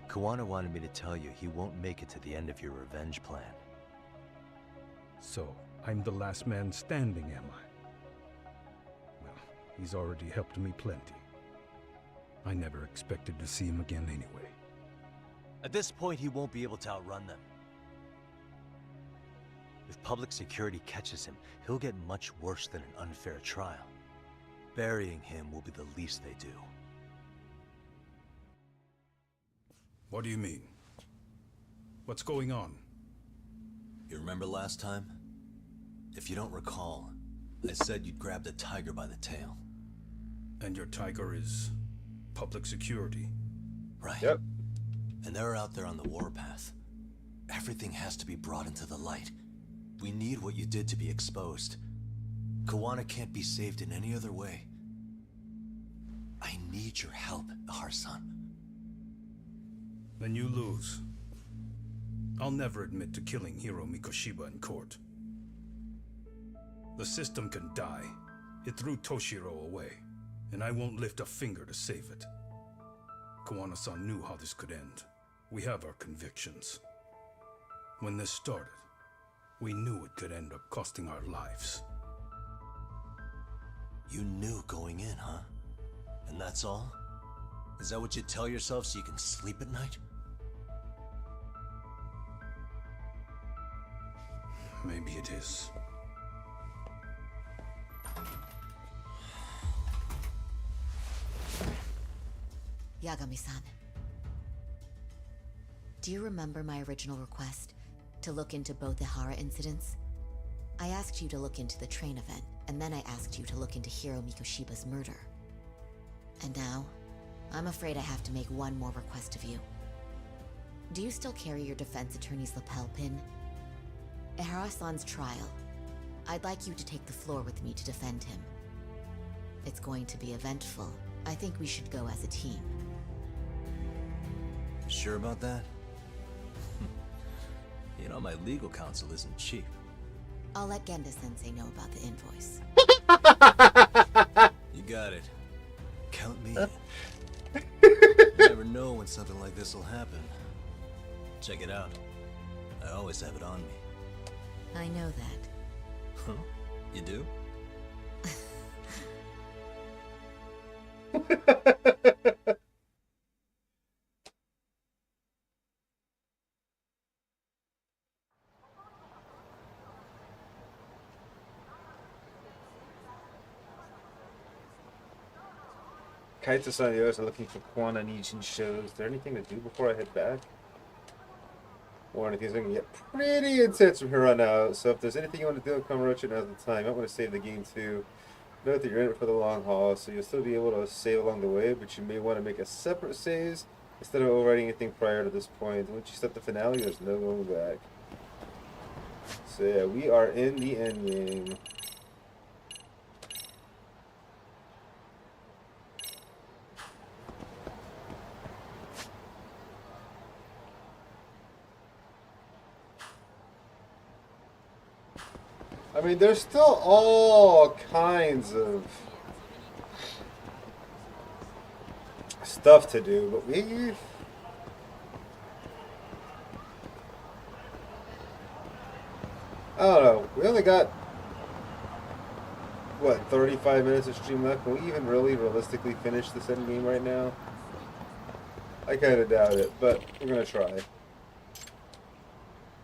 Kawana wanted me to tell you he won't make it to the end of your revenge plan. So, I'm the last man standing, am I? Well, he's already helped me plenty. I never expected to see him again anyway. At this point, he won't be able to outrun them. If public security catches him, he'll get much worse than an unfair trial. Burying him will be the least they do. What do you mean? What's going on? You remember last time? If you don't recall, I said you'd grab the tiger by the tail. And your tiger is public security? Right. Yep. And they're out there on the warpath. Everything has to be brought into the light. We need what you did to be exposed. Kawana can't be saved in any other way. I need your help, Ihara-san. Then you lose. I'll never admit to killing Hiro Mikoshiba in court. The system can die. It threw Toshiro away, and I won't lift a finger to save it. Kawana-san knew how this could end. We have our convictions. When this started, we knew it could end up costing our lives. You knew going in, huh? And that's all? Is that what you tell yourself so you can sleep at night? Maybe it is. Yagami-san. Do you remember my original request to look into both the Ihara incidents? I asked you to look into the train event, and then I asked you to look into Hiro Mikoshiba's murder. And now, I'm afraid I have to make one more request of you. Do you still carry your defense attorney's lapel pin? Ihara-san's trial. I'd like you to take the floor with me to defend him. It's going to be eventful. I think we should go as a team. Sure about that? You know, my legal counsel isn't cheap. I'll let Genda-sensei know about the invoice. You got it. Count me in. You never know when something like this will happen. Check it out. I always have it on me. I know that. Huh? You do? Kaito-san and the others are looking for Kawana Nijin shows. Is there anything to do before I head back? Warning, things are going to get pretty intense from here on out. So if there's anything you want to do with Kamurocho, now's the time. I want to save the game too. Note that you're in it for the long haul, so you'll still be able to save along the way, but you may want to make a separate saves instead of overwriting anything prior to this point. Once you set the finale, there's no going back. So yeah, we are in the end game. I mean, there's still all kinds of stuff to do, but I don't know. We only got, what, 35 minutes of stream left? Can we even really realistically finish this end game right now? I kind of doubt it, but we're going to try.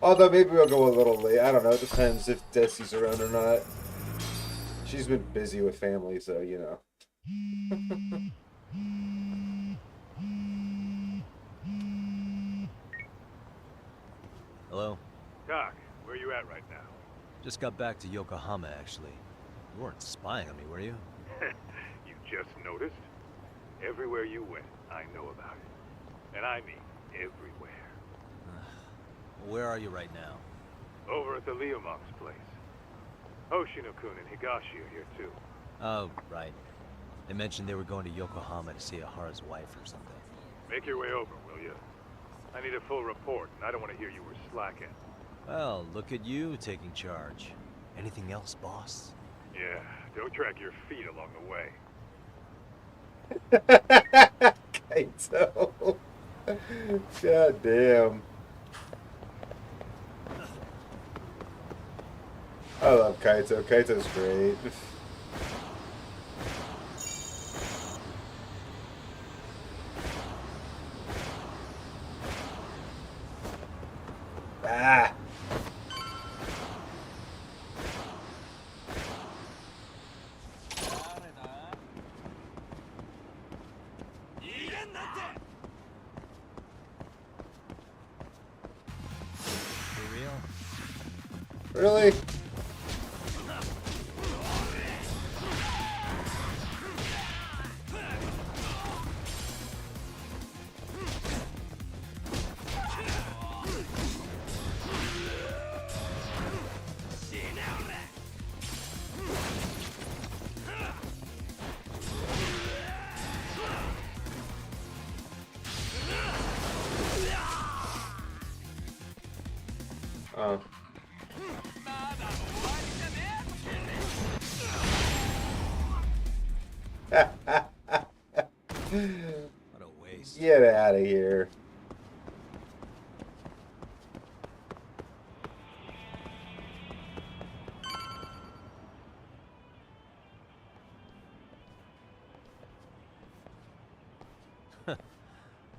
Although maybe we'll go a little late. I don't know. It depends if Desi's around or not. She's been busy with family, so you know. Hello? Doc, where you at right now? Just got back to Yokohama, actually. You weren't spying on me, were you? You just noticed? Everywhere you went, I know about it. And I mean everywhere. Where are you right now? Over at the Leomong's place. Hoshino-kun and Higashi are here too. Oh, right. They mentioned they were going to Yokohama to see Ihara's wife or something. Make your way over, will you? I need a full report, and I don't want to hear you were slacking. Well, look at you taking charge. Anything else, boss? Yeah, don't drag your feet along the way. Kaito. God damn. I love Kaito. Kaito's great. Ah. For real? Really? Oh. What a waste. Get out of here.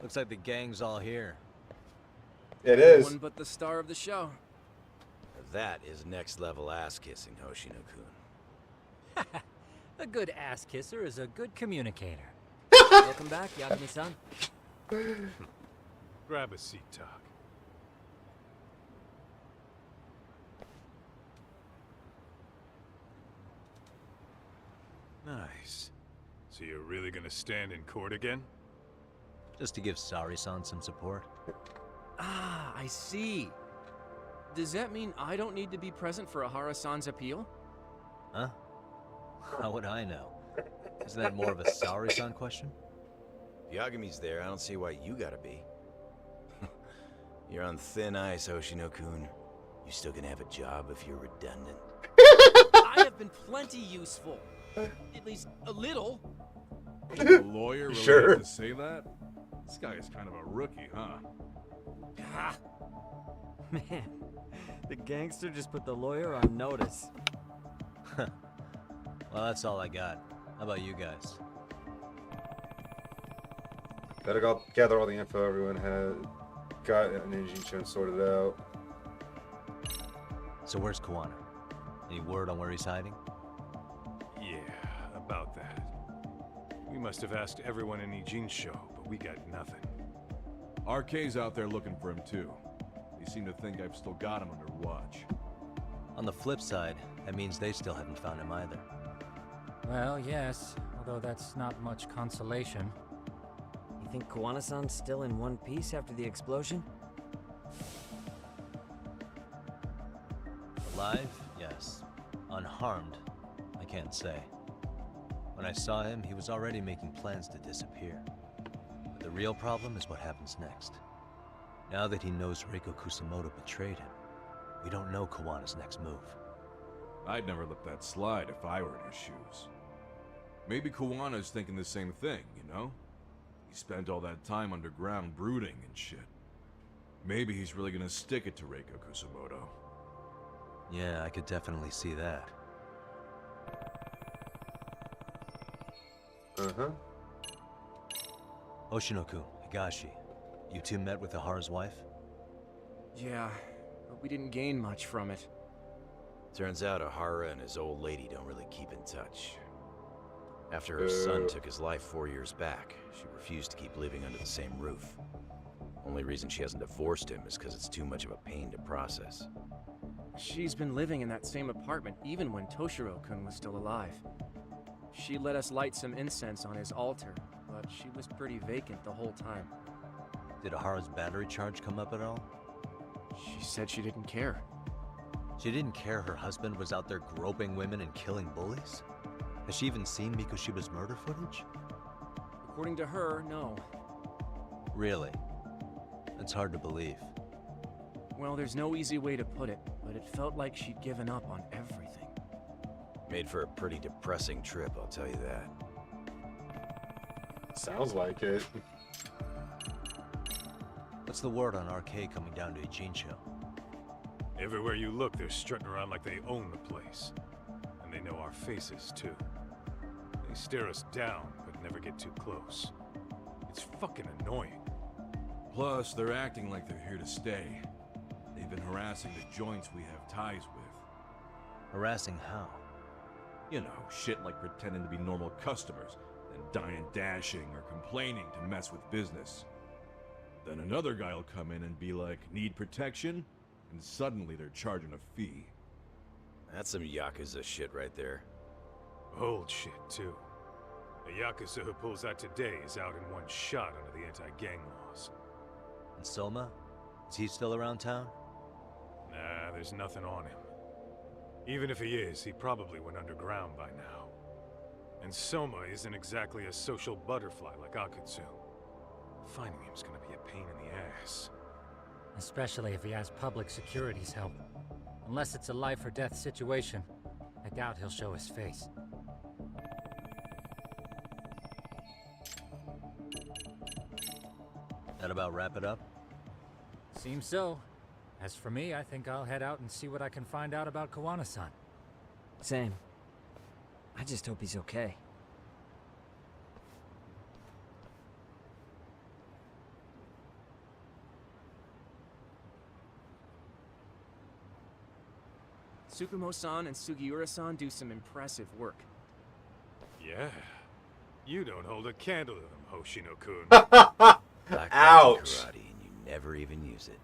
Looks like the gang's all here. It is. Everyone but the star of the show. That is next level ass kissing, Hoshino-kun. A good ass kisser is a good communicator. Welcome back, Yagami-san. Grab a seat, Talk. Nice. So you're really gonna stand in court again? Just to give Sari-san some support. Ah, I see. Does that mean I don't need to be present for Ahara-san's appeal? Huh? How would I know? Isn't that more of a Sari-san question? If Yagami's there, I don't see why you gotta be. You're on thin ice, Hoshino-kun. You still gonna have a job if you're redundant. I have been plenty useful. At least a little. The lawyer really Sure. had to say that? This guy is kind of a rookie, huh? Ah, Man, the gangster just put the lawyer on notice. Well, that's all I got. How about you guys? Better go gather all the info everyone has got an Ninjin sorted out. So where's Kuwana? Any word on where he's hiding? Yeah, about that. We must have asked everyone in Ijincho, but we got nothing. RK's out there looking for him too. They seem to think I've still got him under watch. On the flip side, that means they still haven't found him either. Well, yes, although that's not much consolation. You think Kuwana-san's still in one piece after the explosion? Alive? Yes. Unharmed? I can't say. When I saw him, he was already making plans to disappear. But the real problem is what happens next. Now that he knows Reiko Kusamoto betrayed him, we don't know Kawana's next move. I'd never let that slide if I were in his shoes. Maybe Kawana's thinking the same thing, you know? He spent all that time underground brooding and shit. Maybe he's really gonna stick it to Reiko Kusamoto. Yeah, I could definitely see that. Uh-huh. Hoshino-kun, Higashi, you two met with Ahara's wife? yeah, but we didn't gain much from it. Turns out Ahara and his old lady don't really keep in touch. After her son took his life 4 years back, she refused to keep living under the same roof. Only reason she hasn't divorced him is because it's too much of a pain to process. She's been living in that same apartment even when Toshiro-kun was still alive. She let us light some incense on his altar, but she was pretty vacant the whole time. Did Ahara's battery charge come up at all? She said she didn't care. She didn't care her husband was out there groping women and killing bullies? Has she even seen Mikoshiba's murder footage? According to her, no. Really? It's hard to believe. Well, there's no easy way to put it, but it felt like she'd given up on everything. Made for a pretty depressing trip, I'll tell you that. Sounds like it. What's the word on RK coming down to Ijincho? Everywhere you look, they're strutting around like they own the place. And they know our faces, too. They stare us down, but never get too close. It's fucking annoying. Plus, they're acting like they're here to stay. They've been harassing the joints we have ties with. Harassing how? You know, shit like pretending to be normal customers, then dying dashing or complaining to mess with business. Then another guy will come in and be like, need protection? And suddenly they're charging a fee. That's some Yakuza shit right there. Old shit, too. A Yakuza who pulls out today is out in one shot under the anti-gang laws. And Soma? Is he still around town? Nah, there's nothing on him. Even if he is, he probably went underground by now. And Soma isn't exactly a social butterfly like Akutsu. Finding him's gonna be a pain in the ass. Especially if he has public security's help. Unless it's a life or death situation, I doubt he'll show his face. That about wrap it up? Seems so. As for me, I think I'll head out and see what I can find out about Kawana-san. Same. I just hope he's okay. Tsukumo-san and Sugiura-san do some impressive work. Yeah. You don't hold a candle to them, Hoshino-kun. Ouch! Karate, and you never even use it.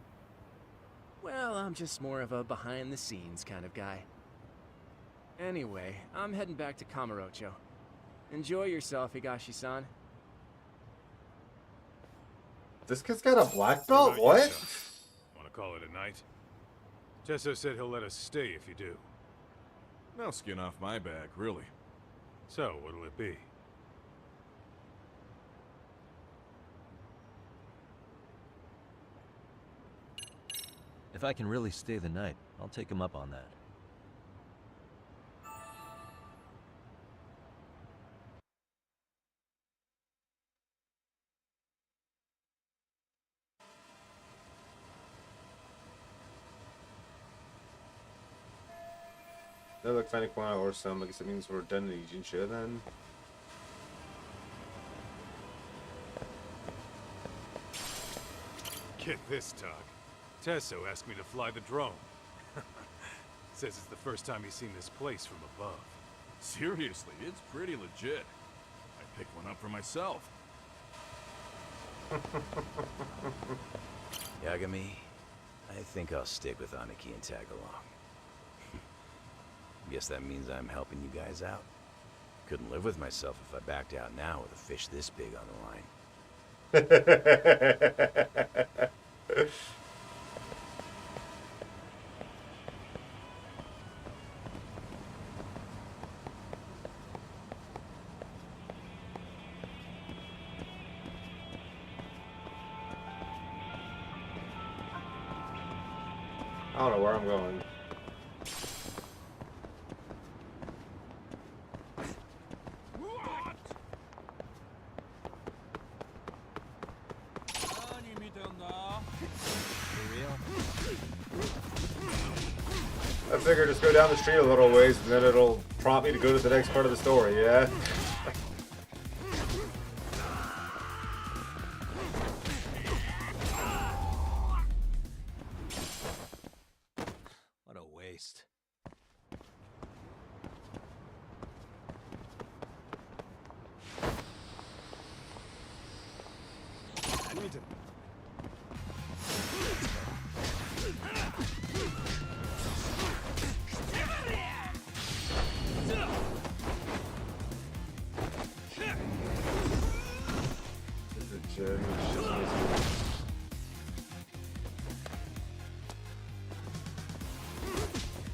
Well, I'm just more of a behind-the-scenes kind of guy. Anyway, I'm heading back to Kamurocho. Enjoy yourself, Higashi-san. This kid's got a black belt? What? Want to call it a night? Tesso said he'll let us stay if you do. No skin off my back, really. So, what'll it be? If I can really stay the night, I'll take him up on that. They look finding Kawana or some. I guess it means we're done in Ijincho then. Get this, Tog. Tesso asked me to fly the drone. Says it's the first time he's seen this place from above. Seriously, it's pretty legit. I picked one up for myself. Yagami, I think I'll stick with Aniki and tag along. Guess that means I'm helping you guys out. Couldn't live with myself if I backed out now with a fish this big on the line. I don't know where I'm going. I figure just go down the street a little ways and then it'll prompt me to go to the next part of the story, yeah? What a waste.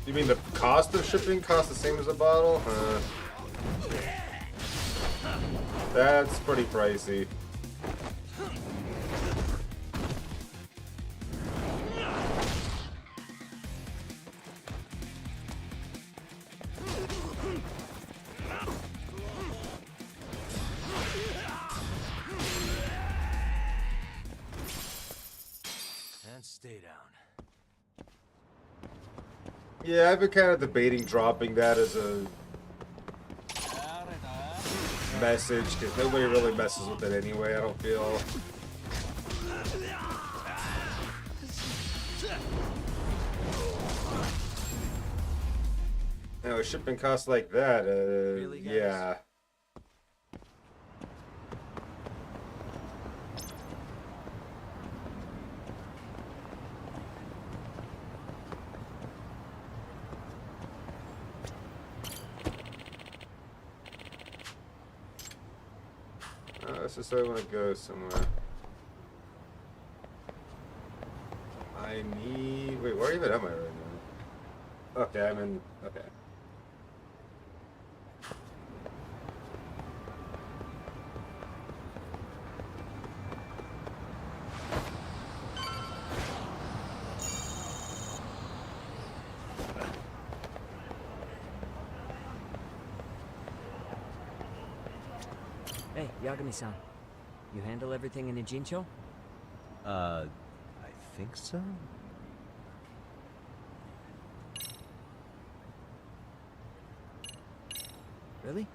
You mean the cost of shipping costs the same as a bottle? That's pretty pricey. Stay down. Yeah, I've been kind of debating dropping that as a message, because nobody really messes with it anyway, I don't feel. You know, shipping costs like that, Really, guys? yeah. Let's just say I want to go somewhere. I need... Wait, where even am I right now? Okay, I'm in... Okay. Hey, Yagami-san. You handle everything in Ijincho? I think so? Really?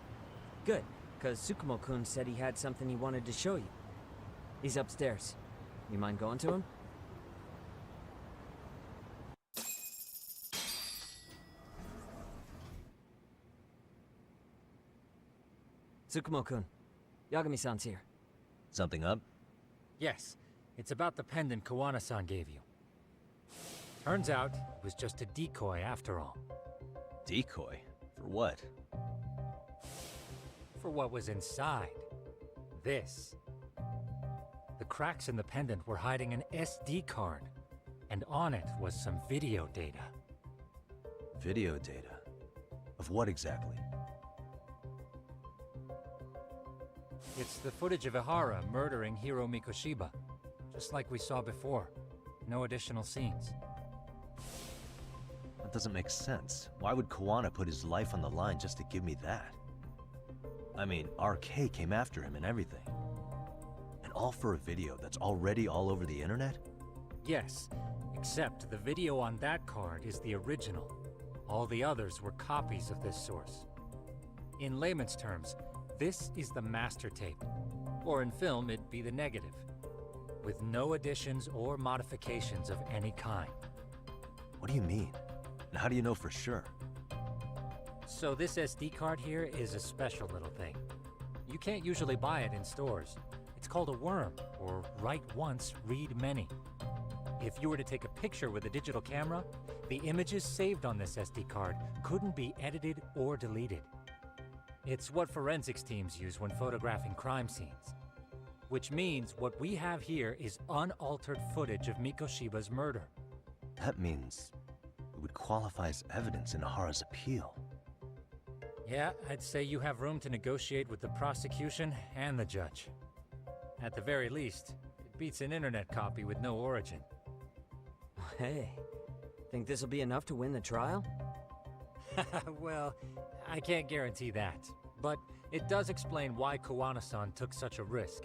Good, because Tsukumo-kun said he had something he wanted to show you. He's upstairs. You mind going to him? Tsukumo-kun, Yagami-san's here. Something up? Yes, it's about the pendant Kawana-san gave you. Turns out, it was just a decoy after all. Decoy? For what? For what was inside. This. The cracks in the pendant were hiding an SD card, and on it was some video data. Video data? Of what exactly? It's the footage of Ihara murdering Hiro Mikoshiba, just like we saw before. No additional scenes. That doesn't make sense. Why would Kawana put his life on the line just to give me that? I mean, RK came after him and everything. And all for a video that's already all over the internet? Yes, except the video on that card is the original. All the others were copies of this source. In layman's terms, this is the master tape, or in film it'd be the negative, with no additions or modifications of any kind. What do you mean? And how do you know for sure? So this SD card here is a special little thing. You can't usually buy it in stores. It's called a worm, or write once, read many. If you were to take a picture with a digital camera, the images saved on this SD card couldn't be edited or deleted. It's what forensics teams use when photographing crime scenes. Which means what we have here is unaltered footage of Mikoshiba's murder. That means it would qualify as evidence in Ihara's appeal. Yeah, I'd say you have room to negotiate with the prosecution and the judge. At the very least, it beats an internet copy with no origin. Hey, think this'll be enough to win the trial? Well, I can't guarantee that, but it does explain why Kawana-san took such a risk.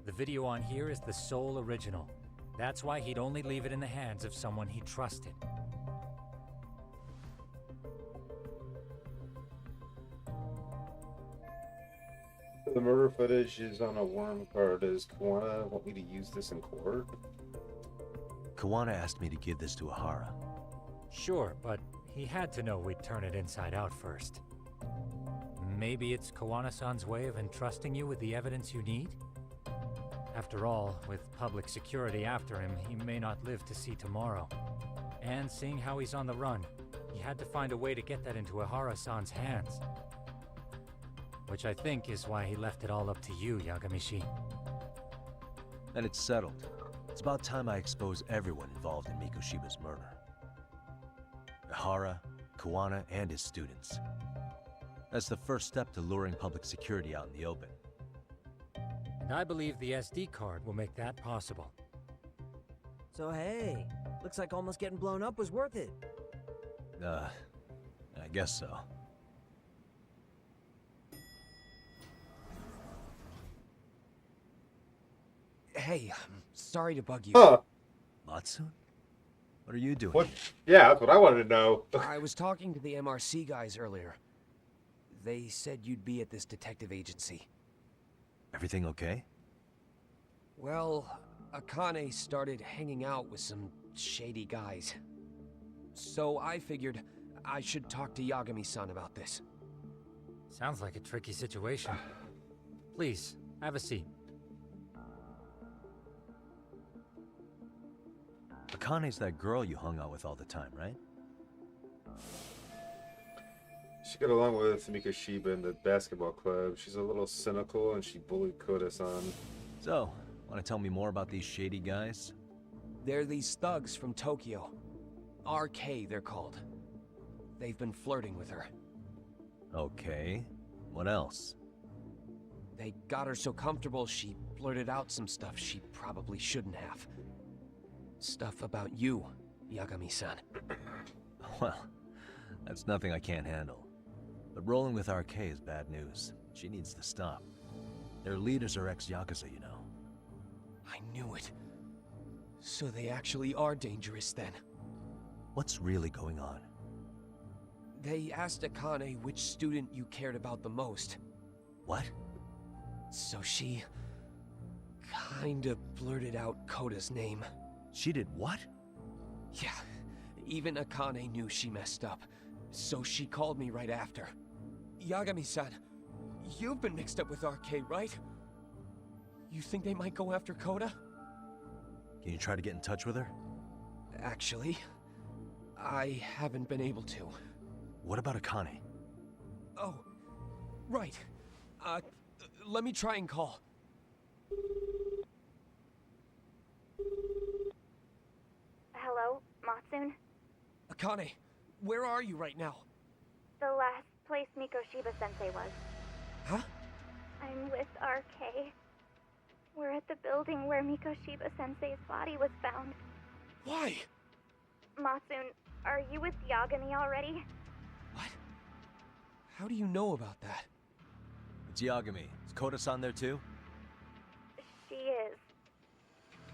The video on here is the sole original. That's why he'd only leave it in the hands of someone he trusted. The murder footage is on a worm card. Does Kawana want me to use this in court? Kawana asked me to give this to Ihara. Sure, but he had to know we'd turn it inside out first. Maybe it's Kawana-san's way of entrusting you with the evidence you need? After all, with public security after him, he may not live to see tomorrow. And seeing how he's on the run, he had to find a way to get that into Ihara-san's hands. Which I think is why he left it all up to you, Yagamishi. Then it's settled. It's about time I expose everyone involved in Mikoshiba's murder. Ihara, Kawana, and his students. That's the first step to luring public security out in the open. And I believe the SD card will make that possible. So hey, looks like almost getting blown up was worth it. I guess so. Hey, I'm sorry to bug you. Huh. Matsune? What are you doing? What? Yeah, that's what I wanted to know. I was talking to the MRC guys earlier. They said you'd be at this detective agency. Everything okay? Well, Akane started hanging out with some shady guys. So I figured I should talk to Yagami-san about this. Sounds like a tricky situation. Please, have a seat. Akane's that girl you hung out with all the time, right? She got along with Mikoshiba in the basketball club. She's a little cynical and she bullied Koda-san. So, want to tell me more about these shady guys? They're these thugs from Tokyo. RK, they're called. They've been flirting with her. Okay. What else? They got her so comfortable she blurted out some stuff she probably shouldn't have. Stuff about you, Yagami-san. Well, that's nothing I can't handle. But rolling with RK is bad news. She needs to stop. Their leaders are ex-Yakuza, you know. I knew it. So they actually are dangerous then. What's really going on? They asked Akane which student you cared about the most. What? So she kinda blurted out Koda's name. She did what? Yeah, even Akane knew she messed up, so she called me right after. Yagami-san, you've been mixed up with RK, right? You think they might go after Koda? Can you try to get in touch with her? Actually, I haven't been able to. What about Akane? Oh, right. Let me try and call. Hello, Matsune? Akane, where are you right now? The last place Mikoshiba-sensei was. Huh? I'm with RK. We're at the building where Mikoshiba-sensei's body was found. Why? Matsune, are you with Yagami already? How do you know about that? It's Yagami. Is Koda-san there too? She is.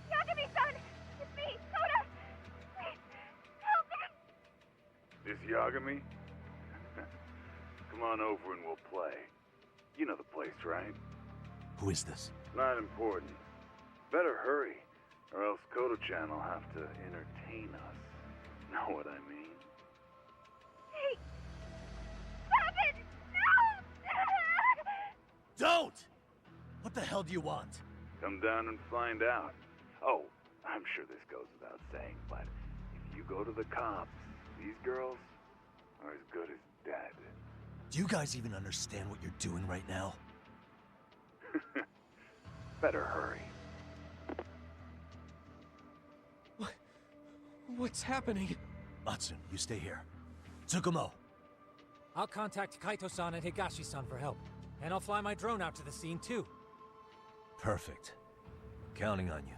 Yagami-san! It's me, Koda! Please, help me! This Yagami? Come on over and we'll play. You know the place, right? Who is this? Not important. Better hurry, or else Kodo-chan will have to entertain us. Know what I mean? Hey! Stop it! No! Don't! What the hell do you want? Come down and find out. Oh, I'm sure this goes without saying, but if you go to the cops, these girls are as good as dead. Do you guys even understand what you're doing right now? Better hurry. What's happening? Matsune, you stay here. Tsukumo! I'll contact Kaito-san and Higashi-san for help. And I'll fly my drone out to the scene too. Perfect. Counting on you.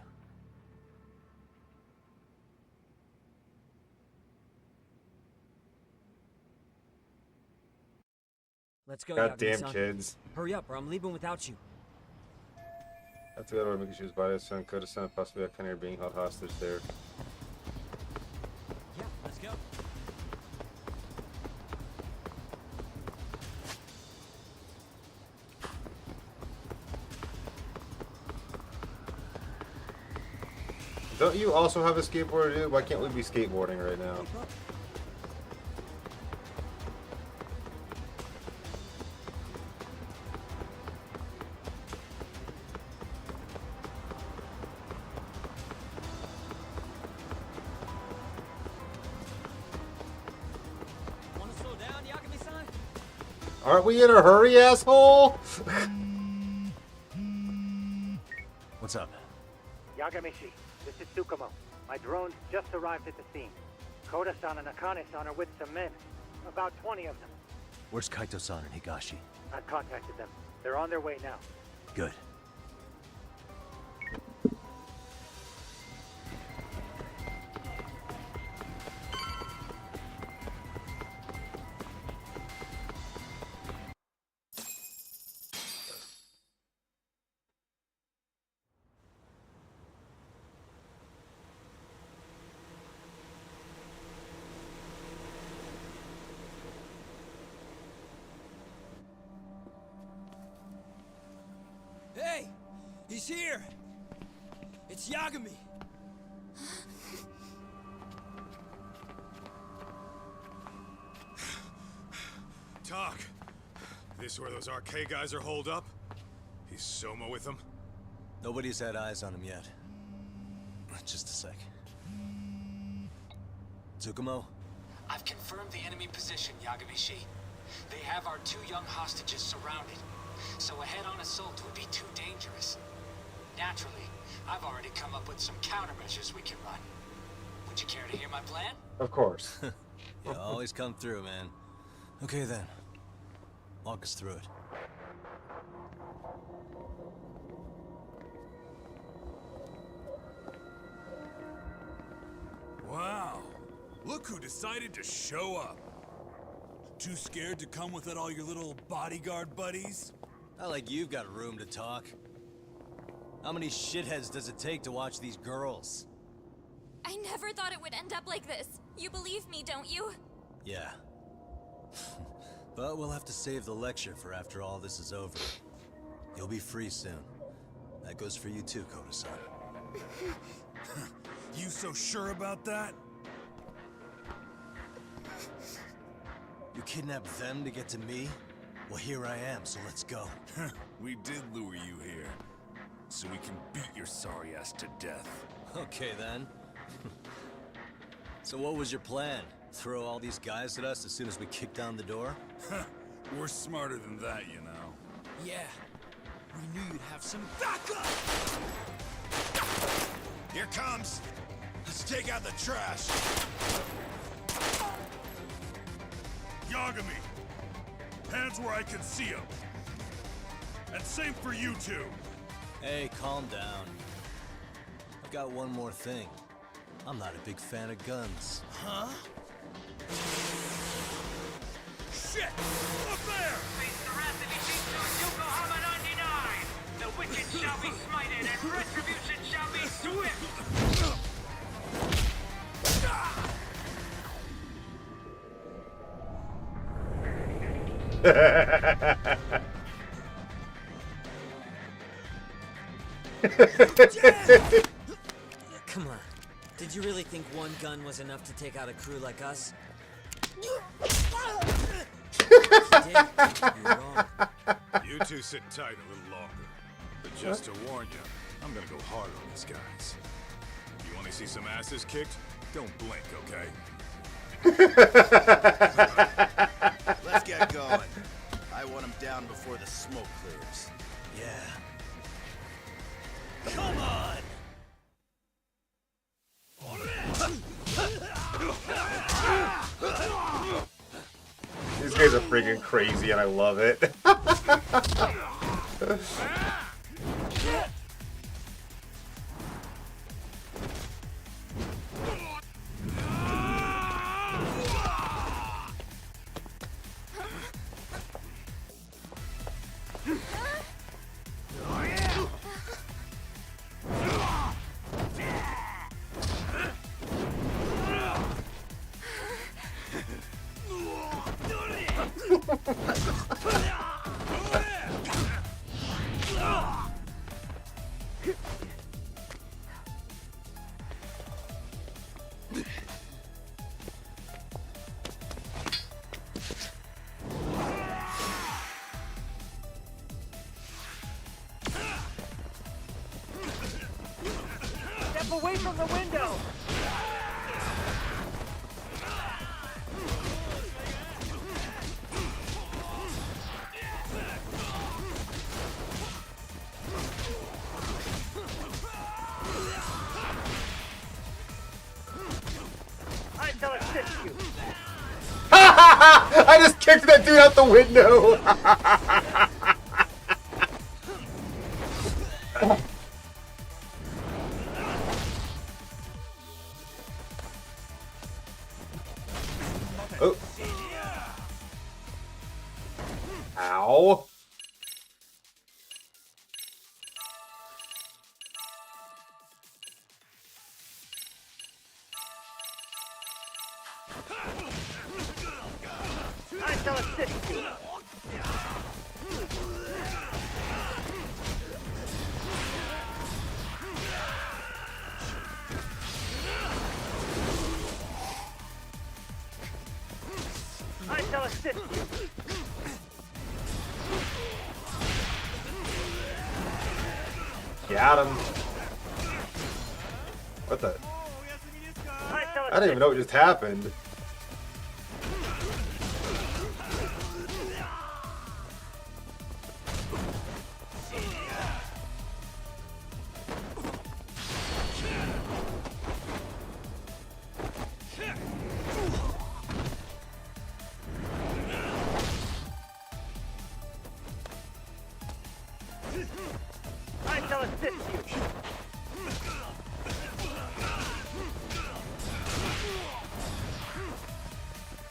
Let's go, Goddamn Yagami-san. kids. Hurry up, or I'm leaving without you. That's the other way Mikoshiba's body, son, Koda-san, possibly Akane are being held hostage there. Yeah, let's go. Don't you also have a skateboard, dude? Why can't we be skateboarding right now? Wanna slow down, Yagami-san? Aren't we in a hurry, asshole? What's up? Yagamishi, this is Tsukumo. My drones just arrived at the scene. Koda-san and Akane-san are with some men. About 20 of them. Where's Kaito-san and Higashi? I've contacted them. They're on their way now. Good. Hey! He's here! It's Yagami! Talk. This where those RK guys are holed up? He's Soma with them? Nobody's had eyes on him yet. Just a sec. Tsukumo? I've confirmed the enemy position, Yagami-shi. They have our 2 young hostages surrounded, so a head-on assault would be too dangerous. Naturally, I've already come up with some countermeasures we can run. Would you care to hear my plan? Of course. You always come through, man. Okay then. Walk us through it. Wow. Look who decided to show up. Too scared to come without all your little bodyguard buddies? Not like you've got room to talk. How many shitheads does it take to watch these girls? I never thought it would end up like this. You believe me, don't you? Yeah. But we'll have to save the lecture for after all this is over. You'll be free soon. That goes for you too, Koda-san. You so sure about that? You kidnapped them to get to me? Well, here I am, so let's go. We did lure you here, so we can beat your sorry ass to death. Okay, then. So what was your plan? Throw all these guys at us as soon as we kick down the door? We're smarter than that, you know. Yeah. We knew you'd have some backup! Here comes! Let's take out the trash! Yagami! Hands where I can see them! And same for you two! Hey, calm down. I've got one more thing. I'm not a big fan of guns. Huh? Shit! Up there! The wicked shall be smited and retribution shall be swift! Come on. Did you really think one gun was enough to take out a crew like us? You two sit tight a little longer. But just to warn you, I'm gonna go hard on these guys. You wanna see some asses kicked? Don't blink, okay? Let's get going. I want him down before the smoke clears. Yeah. Come on! These guys are freaking crazy and I love it. Step away from the window! I shall assist you. I just kicked that dude out the window. Oh. Ow. I shall assist you. assist you. Got him. What the? I didn't even know what just happened. I shall assist you.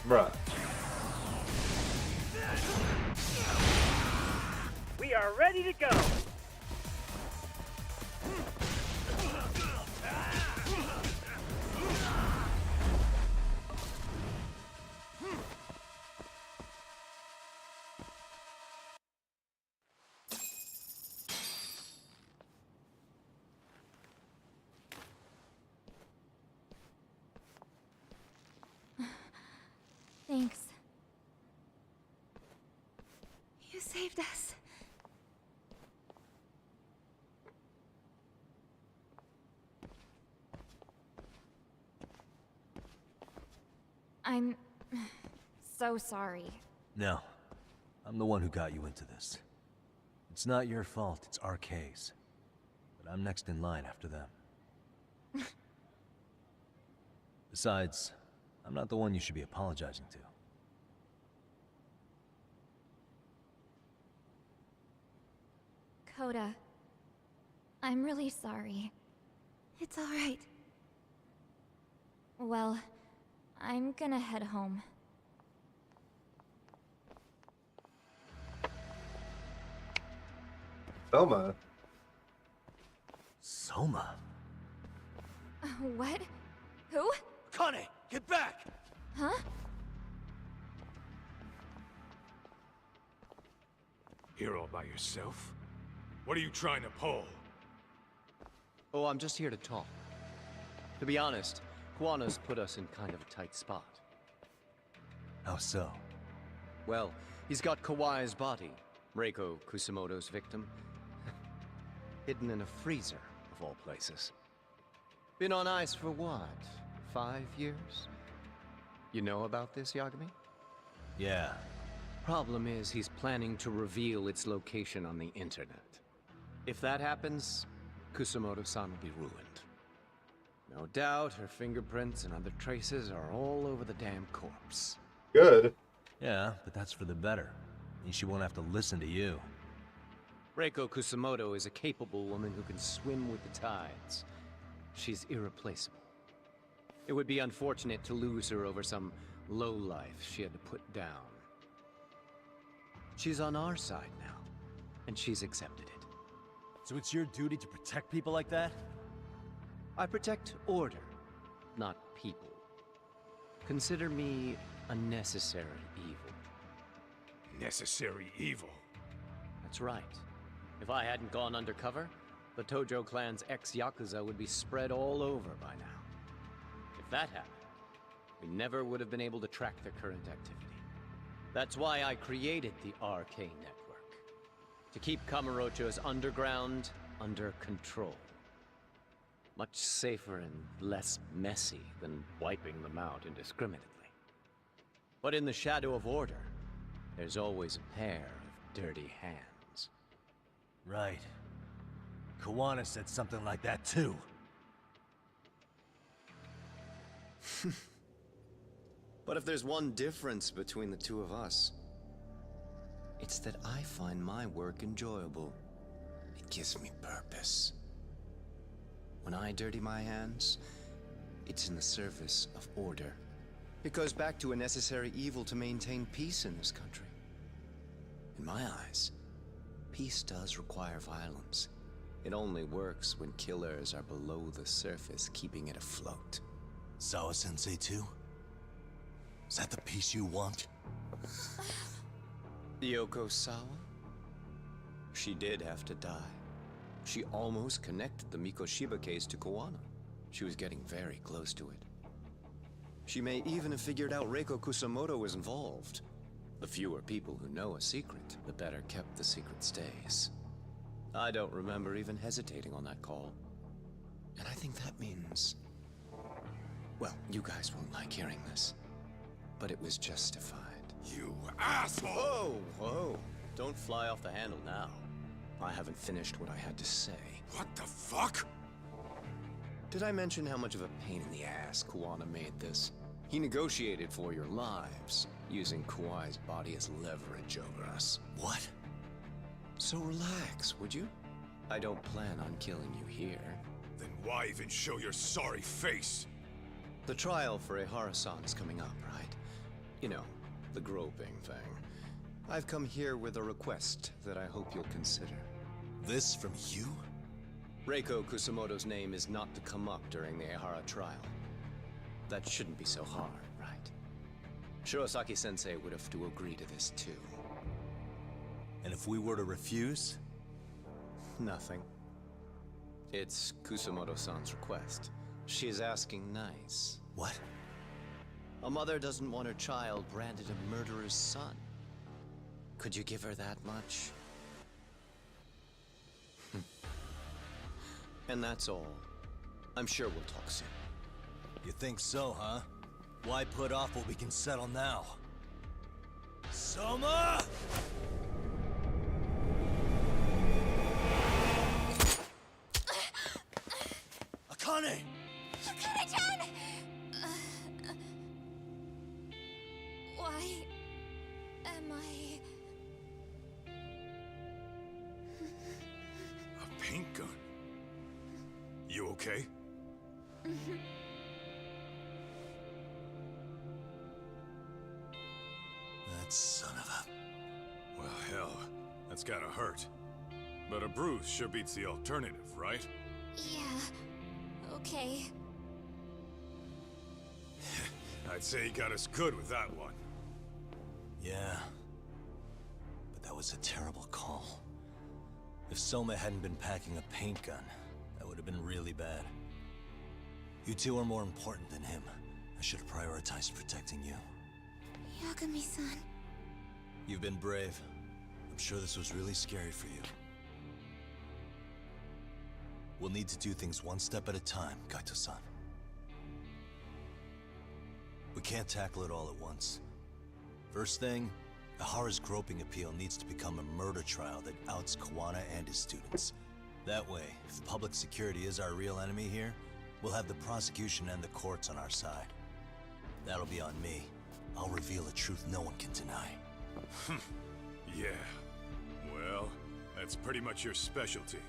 Bruh. We are ready to go. Thanks. You saved us. I'm so sorry. No. I'm the one who got you into this. It's not your fault, it's RK's. But I'm next in line after them. Besides, I'm not the one you should be apologizing to. Coda, I'm really sorry. It's all right. Well, I'm gonna head home. Soma. Soma? What? Who? Connie, get back! Huh? Here all by yourself? What are you trying to pull? Oh, I'm just here to talk. To be honest, Kuwano's put us in kind of a tight spot. How so? Well, he's got Kawai's body, Reiko Kusamoto's victim, hidden in a freezer, of all places. Been on ice for what, 5 years? You know about this, Yagami? Yeah. Problem is, he's planning to reveal its location on the internet. If that happens, Kusamoto-san will be ruined. No doubt her fingerprints and other traces are all over the damn corpse. Good. Yeah, but that's for the better. Means she won't have to listen to you. Reiko Kusamoto is a capable woman who can swim with the tides. She's irreplaceable. It would be unfortunate to lose her over some lowlife she had to put down. She's on our side now, and she's accepted it. So it's your duty to protect people like that? I protect order, not people. Consider me a necessary evil. Necessary evil? That's right. If I hadn't gone undercover, the Tojo clan's ex-Yakuza would be spread all over by now. If that happened, we never would have been able to track their current activity. That's why I created the RK Network. To keep Kamurocho's underground under control. Much safer and less messy than wiping them out indiscriminately. But in the shadow of order, there's always a pair of dirty hands. Right. Kuwana said something like that too. But if there's one difference between the two of us, it's that I find my work enjoyable. It gives me purpose. When I dirty my hands, it's in the service of order. It goes back to a necessary evil to maintain peace in this country. In my eyes, peace does require violence. It only works when killers are below the surface, keeping it afloat. Sawa-sensei too? Is that the peace you want? Yoko Sawa? She did have to die. She almost connected the Mikoshiba case to Kuwana. She was getting very close to it. She may even have figured out Reiko Kusamoto was involved. The fewer people who know a secret, the better kept the secret stays. I don't remember even hesitating on that call. And I think that means... Well, you guys won't like hearing this, but it was justified. You asshole! Whoa, whoa. Don't fly off the handle now. I haven't finished what I had to say. What the fuck? Did I mention how much of a pain in the ass Kuwana made this? He negotiated for your lives, using Kauai's body as leverage over us. What? So relax, would you? I don't plan on killing you here. Then why even show your sorry face? The trial for Ehara-san is coming up, right? You know, the groping thing. I've come here with a request that I hope you'll consider. This from you? Reiko Kusamoto's name is not to come up during the Ehara trial. That shouldn't be so hard, right? Shirosaki-sensei would have to agree to this too. And if we were to refuse? Nothing. It's Kusamoto-san's request. She is asking nice. What? A mother doesn't want her child branded a murderer's son. Could you give her that much? And that's all. I'm sure we'll talk soon. You think so, huh? Why put off what we can settle now? Soma! Akane! Akane-chan! Why am I... A paint gun? You okay? That son of a... Well, hell, that's gotta hurt. But a bruise sure beats the alternative, right? Yeah, okay. I'd say he got us good with that one. Yeah. But that was a terrible call. If Soma hadn't been packing a paint gun, that would have been really bad. You two are more important than him. I should have prioritized protecting you. Yagami-san. You've been brave. I'm sure this was really scary for you. We'll need to do things one step at a time, Kaito-san. We can't tackle it all at once. First thing, Ehara's groping appeal needs to become a murder trial that outs Kuwana and his students. That way, if public security is our real enemy here, we'll have the prosecution and the courts on our side. That'll be on me. I'll reveal a truth no one can deny. Yeah. Well, that's pretty much your specialty.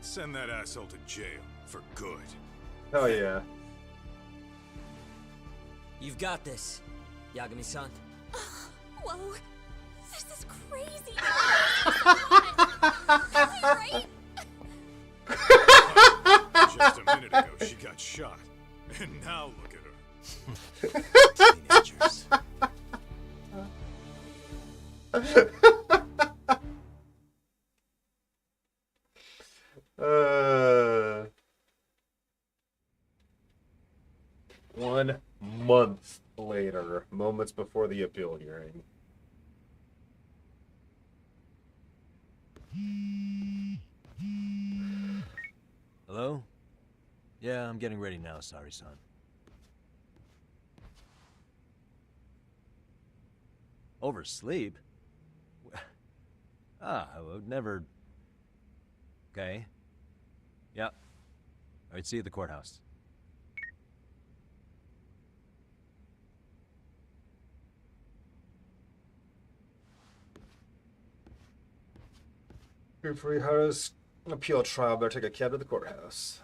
Send that asshole to jail for good. Hell yeah. You've got this, Yagami-san. Whoa, this is crazy. Right? Just a minute ago, she got shot. And now look at her. Teenagers. One month later, moments before the appeal hearing. Hello? Yeah, I'm getting ready now, Sari-san. Oversleep? I would never... Okay. Yeah. Alright, see you at the courthouse. For Ehara's appeal trial, better take a cab to the courthouse.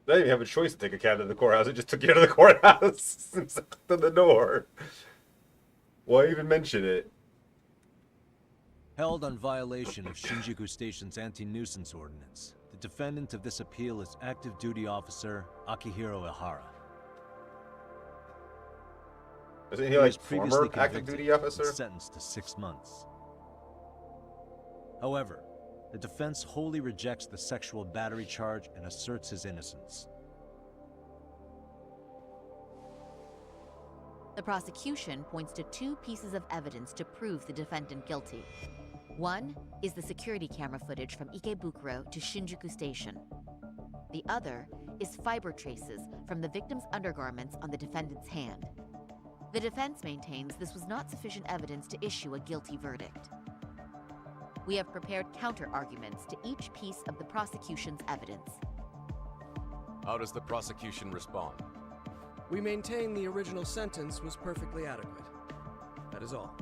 They didn't even have a choice to take a cab to the courthouse. It just took you to the courthouse. To the door. Why even mention it? Held on violation of Shinjuku Station's anti-nuisance ordinance. The defendant of this appeal is active duty officer Akihiro Ehara. Isn't he like was previously former active convicted duty officer? and sentenced to 6 months. However, the defense wholly rejects the sexual battery charge and asserts his innocence. The prosecution points to two pieces of evidence to prove the defendant guilty. One is the security camera footage from Ikebukuro to Shinjuku Station. The other is fiber traces from the victim's undergarments on the defendant's hand. The defense maintains this was not sufficient evidence to issue a guilty verdict. We have prepared counter-arguments to each piece of the prosecution's evidence. How does the prosecution respond? We maintain the original sentence was perfectly adequate. That is all.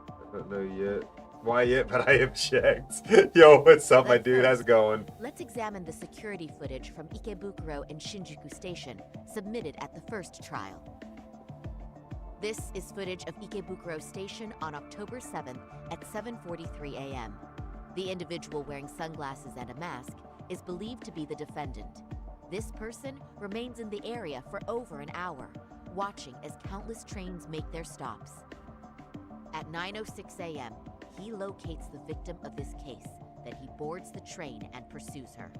I don't know yet. Why yet, but I object. Yo, what's up, my dude? How's it going? Let's examine the security footage from Ikebukuro and Shinjuku Station submitted at the first trial. This is footage of Ikebukuro Station on October 7th at 7:43 a.m. The individual wearing sunglasses and a mask is believed to be the defendant. This person remains in the area for over an hour, watching as countless trains make their stops. At 9:06 a.m., he locates the victim of this case, then he boards the train and pursues her.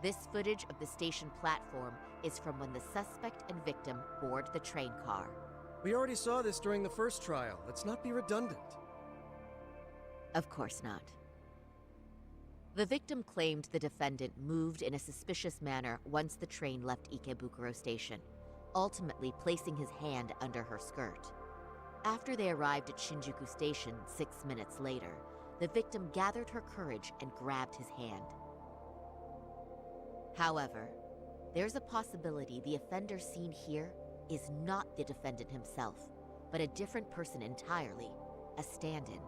This footage of the station platform is from when the suspect and victim board the train car. We already saw this during the first trial. Let's not be redundant. Of course not. The victim claimed the defendant moved in a suspicious manner once the train left Ikebukuro Station, ultimately placing his hand under her skirt. After they arrived at Shinjuku Station 6 minutes later, the victim gathered her courage and grabbed his hand. However, there's a possibility the offender seen here is not the defendant himself, but a different person entirely, a stand-in.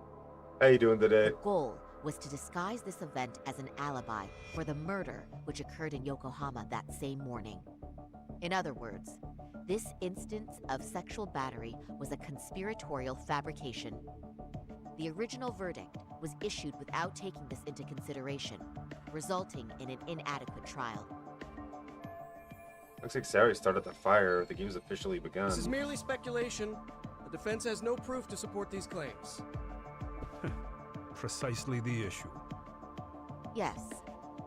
How you doing today? The goal was to disguise this event as an alibi for the murder which occurred in Yokohama that same morning. In other words, this instance of sexual battery was a conspiratorial fabrication. The original verdict was issued without taking this into consideration, resulting in an inadequate trial. Looks like Sari started the fire. The game's officially begun. This is merely speculation. The defense has no proof to support these claims. Precisely the issue. Yes,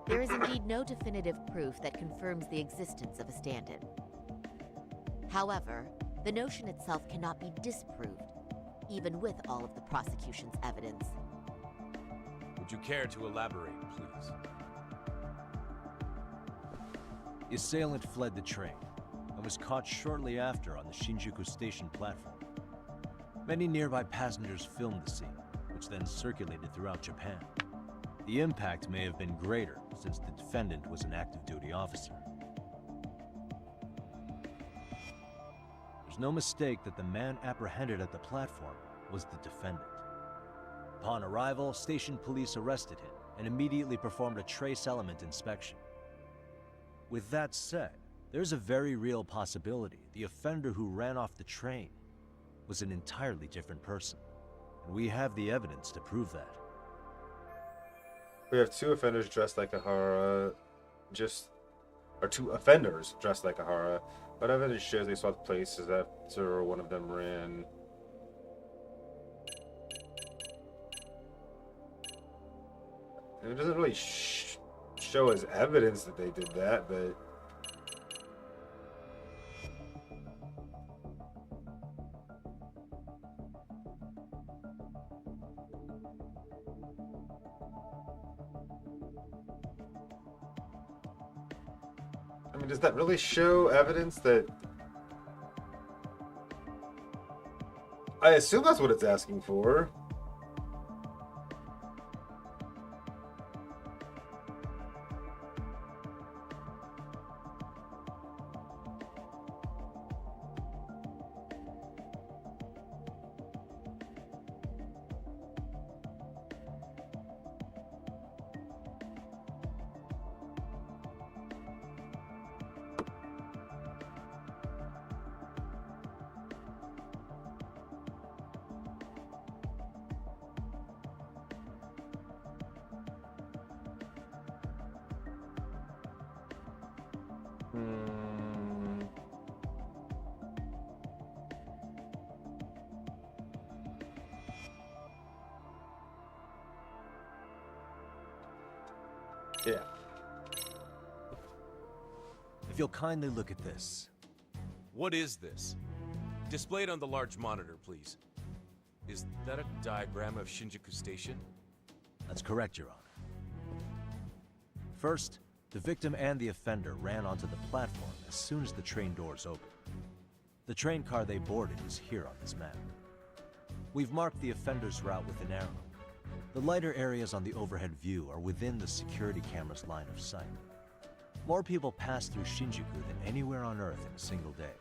there is indeed no definitive proof that confirms the existence of a stand-in. However, the notion itself cannot be disproved, even with all of the prosecution's evidence. Would you care to elaborate, please? The assailant fled the train and was caught shortly after on the Shinjuku Station platform. Many nearby passengers filmed the scene, which then circulated throughout Japan. The impact may have been greater since the defendant was an active duty officer. There's no mistake that the man apprehended at the platform was the defendant. Upon arrival, station police arrested him and immediately performed a trace element inspection. With that said, there's a very real possibility the offender who ran off the train was an entirely different person, and we have the evidence to prove that. We have two offenders dressed like Ahara, or two offenders dressed like Ahara, but evidence shows they swapped places after one of them ran. And it doesn't really show as evidence that they did that, but I mean, does that really show evidence that... I assume that's what it's asking for. Yeah. If you'll kindly look at this. What is this? Display it on the large monitor, please. Is that a diagram of Shinjuku Station? That's correct, Your Honor. First, the victim and the offender ran onto the platform as soon as the train doors opened. The train car they boarded is here on this map. We've marked the offender's route with an arrow. The lighter areas on the overhead view are within the security camera's line of sight. More people pass through Shinjuku than anywhere on Earth in a single day.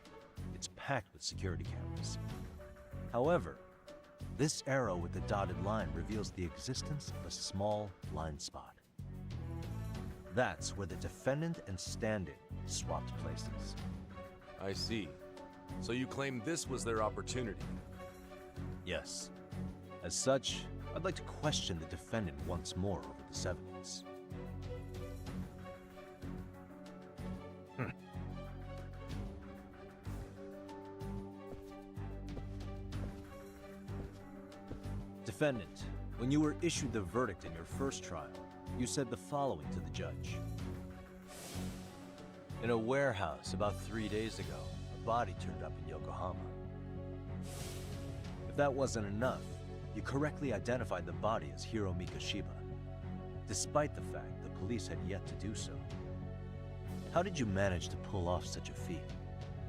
It's packed with security cameras. However, this arrow with the dotted line reveals the existence of a small blind spot. That's where the defendant and stand-in swapped places. I see. So you claim this was their opportunity? Yes. As such, I'd like to question the defendant once more over this evidence. Defendant, when you were issued the verdict in your first trial, you said the following to the judge. In a warehouse about 3 days ago, a body turned up in Yokohama. If that wasn't enough, you correctly identified the body as Hiro Mikoshiba, despite the fact the police had yet to do so. How did you manage to pull off such a feat?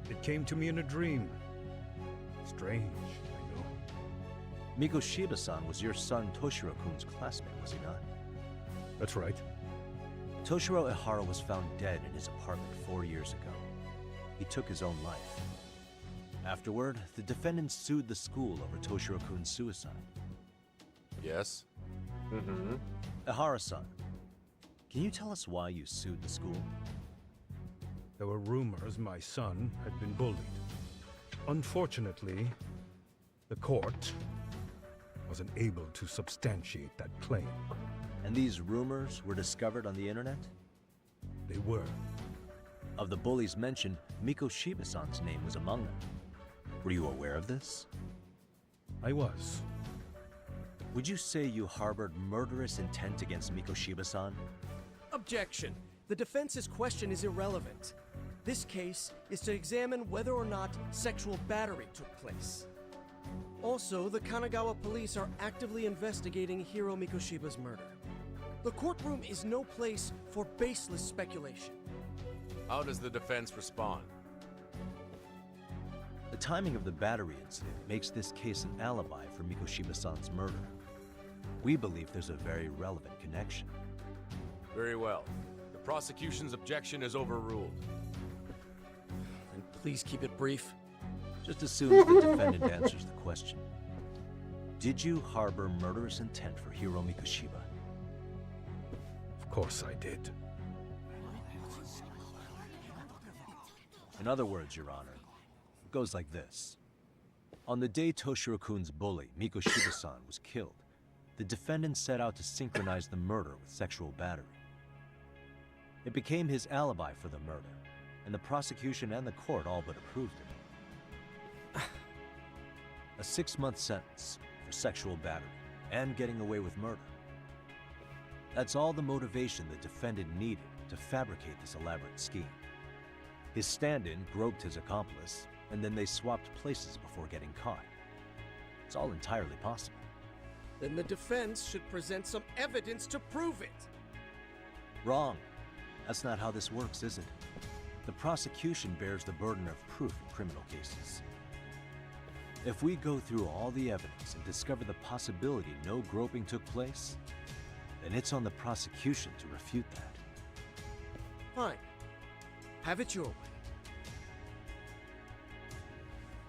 It came to me in a dream. Strange, I know. Mikoshiba-san was your son Toshiro-kun's classmate, was he not? That's right. Toshiro Ehara was found dead in his apartment 4 years ago. He took his own life. Afterward, the defendant sued the school over Toshiro-kun's suicide. Yes? Mm-hmm. Ehara-san, can you tell us why you sued the school? There were rumors my son had been bullied. Unfortunately, the court wasn't able to substantiate that claim. And these rumors were discovered on the internet? They were. Of the bullies mentioned, Mikoshiba-san's name was among them. Were you aware of this? I was. Would you say you harbored murderous intent against Mikoshiba-san? Objection. The defense's question is irrelevant. This case is to examine whether or not sexual battery took place. Also, the Kanagawa police are actively investigating Hiro Mikoshiba's murder. The courtroom is no place for baseless speculation. How does the defense respond? The timing of the battery incident makes this case an alibi for Mikoshiba-san's murder. We believe there's a very relevant connection. Very well. The prosecution's objection is overruled. And please keep it brief. Just as soon as the defendant answers the question. Did you harbor murderous intent for Hiro Mikoshiba? Of course I did. In other words, Your Honor, it goes like this. On the day Toshiro-kun's bully, Mikoshiba-san, was killed, the defendant set out to synchronize the murder with sexual battery. It became his alibi for the murder, and the prosecution and the court all but approved it. A 6-month sentence for sexual battery and getting away with murder. That's all the motivation the defendant needed to fabricate this elaborate scheme. His stand-in groped his accomplice, and then they swapped places before getting caught. It's all entirely possible. Then the defense should present some evidence to prove it. Wrong. That's not how this works, is it? The prosecution bears the burden of proof in criminal cases. If we go through all the evidence and discover the possibility no groping took place, then it's on the prosecution to refute that. Fine. Have it your way.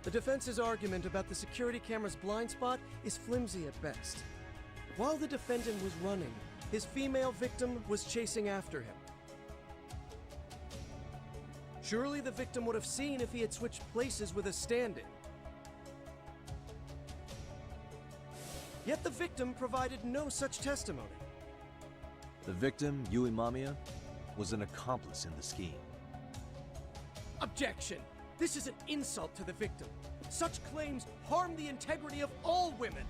The defense's argument about the security camera's blind spot is flimsy at best. While the defendant was running, his female victim was chasing after him. Surely the victim would have seen if he had switched places with a stand-in. Yet the victim provided no such testimony. The victim, Yui Mamiya, was an accomplice in the scheme. Objection! This is an insult to the victim. Such claims harm the integrity of all women.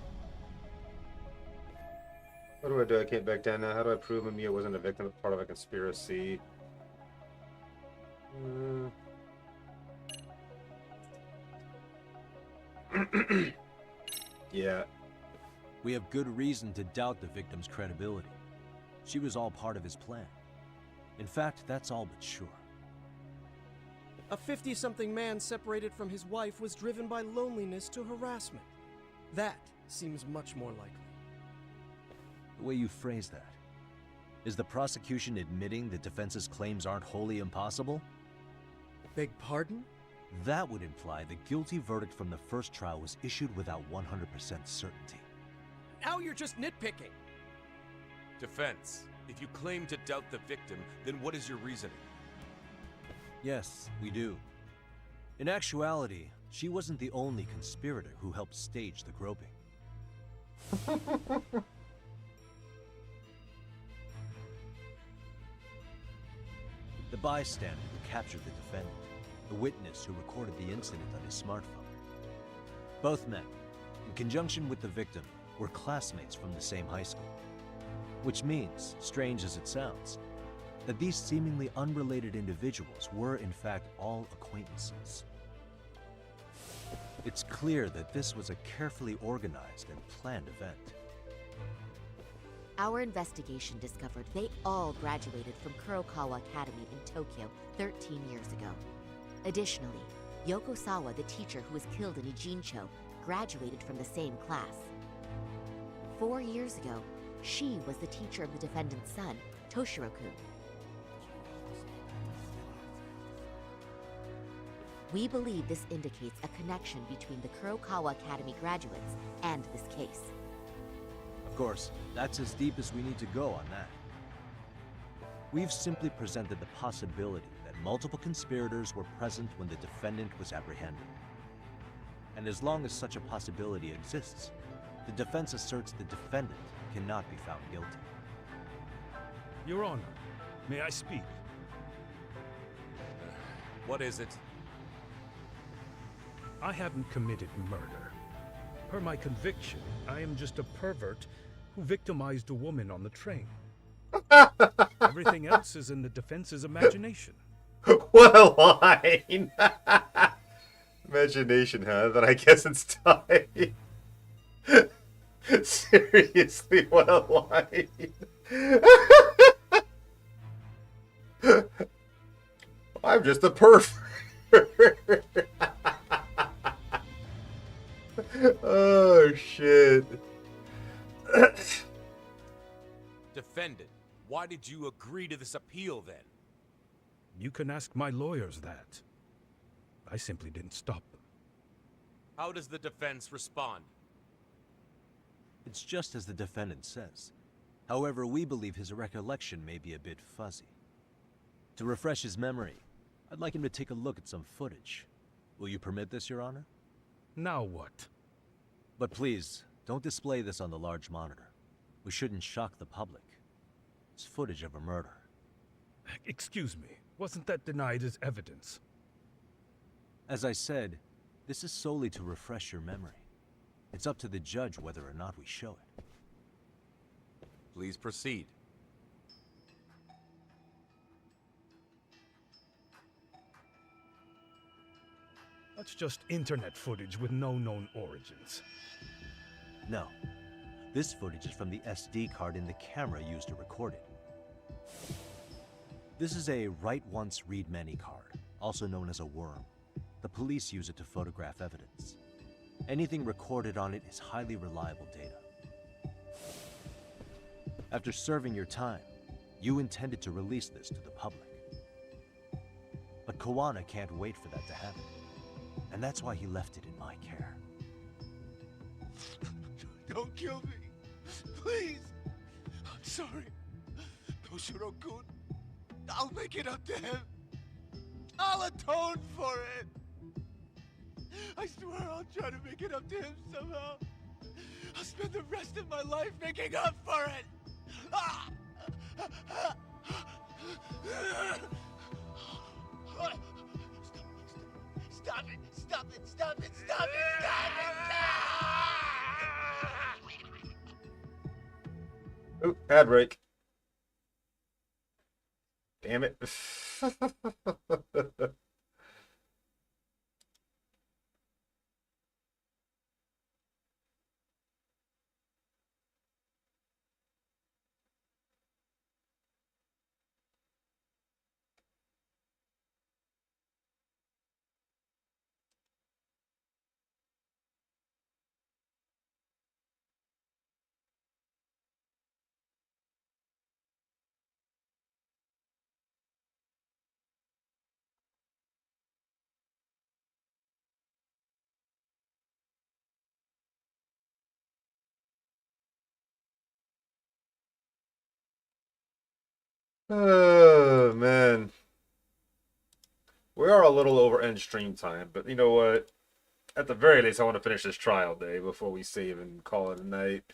What do I do? I can't back down now. How do I prove Mamiya wasn't a victim of part of a conspiracy? Yeah. We have good reason to doubt the victim's credibility. She was all part of his plan. In fact, that's all but sure. A 50-something man separated from his wife was driven by loneliness to harassment. That seems much more likely. The way you phrase that. Is the prosecution admitting the defense's claims aren't wholly impossible? Beg pardon? That would imply the guilty verdict from the first trial was issued without 100% certainty. Now you're just nitpicking. Defense, if you claim to doubt the victim, then what is your reasoning? Yes, we do. In actuality, she wasn't the only conspirator who helped stage the groping. The bystander who captured the defendant, the witness who recorded the incident on his smartphone. Both men, in conjunction with the victim, were classmates from the same high school. Which means, strange as it sounds, that these seemingly unrelated individuals were in fact all acquaintances. It's clear that this was a carefully organized and planned event. Our investigation discovered they all graduated from Kurokawa Academy in Tokyo 13 years ago. Additionally, Yoko Sawa, the teacher who was killed in Ijincho, graduated from the same class. 4 years ago, she was the teacher of the defendant's son, Toshiro-kun. We believe this indicates a connection between the Kurokawa Academy graduates and this case. Of course, that's as deep as we need to go on that. We've simply presented the possibility that multiple conspirators were present when the defendant was apprehended. And as long as such a possibility exists, the defense asserts the defendant cannot be found guilty. Your Honor, may I speak? What is it? I haven't committed murder. Per my conviction, I am just a pervert who victimized a woman on the train. Everything else is in the defense's imagination. What a line! Imagination, huh? Then I guess it's time. Seriously, what a line! I'm just a pervert. Oh shit. Defendant, why did you agree to this appeal then? You can ask my lawyers that. I simply didn't stop them. How does the defense respond? It's just as the defendant says. However, we believe his recollection may be a bit fuzzy. To refresh his memory, I'd like him to take a look at some footage. Will you permit this, Your Honor? Now what? But please, don't display this on the large monitor. We shouldn't shock the public. It's footage of a murder. Excuse me, wasn't that denied as evidence? As I said, this is solely to refresh your memory. It's up to the judge whether or not we show it. Please proceed. That's just internet footage with no known origins. No. This footage is from the SD card in the camera used to record it. This is a write once, read many card, also known as a worm. The police use it to photograph evidence. Anything recorded on it is highly reliable data. After serving your time, you intended to release this to the public. But Kawana can't wait for that to happen. And that's why he left it in my care. Don't kill me. Please. I'm sorry. Toshiro-kun. I'll make it up to him. I'll atone for it. I swear I'll try to make it up to him somehow. I'll spend the rest of my life making up for it. Ah! Stop it! Stop it! Stop it! Stop it! Stop it! Ooh, ad break. Damn it. Oh, man. We are a little over end stream time, but you know what? At the very least, I want to finish this trial day before we save and call it a night.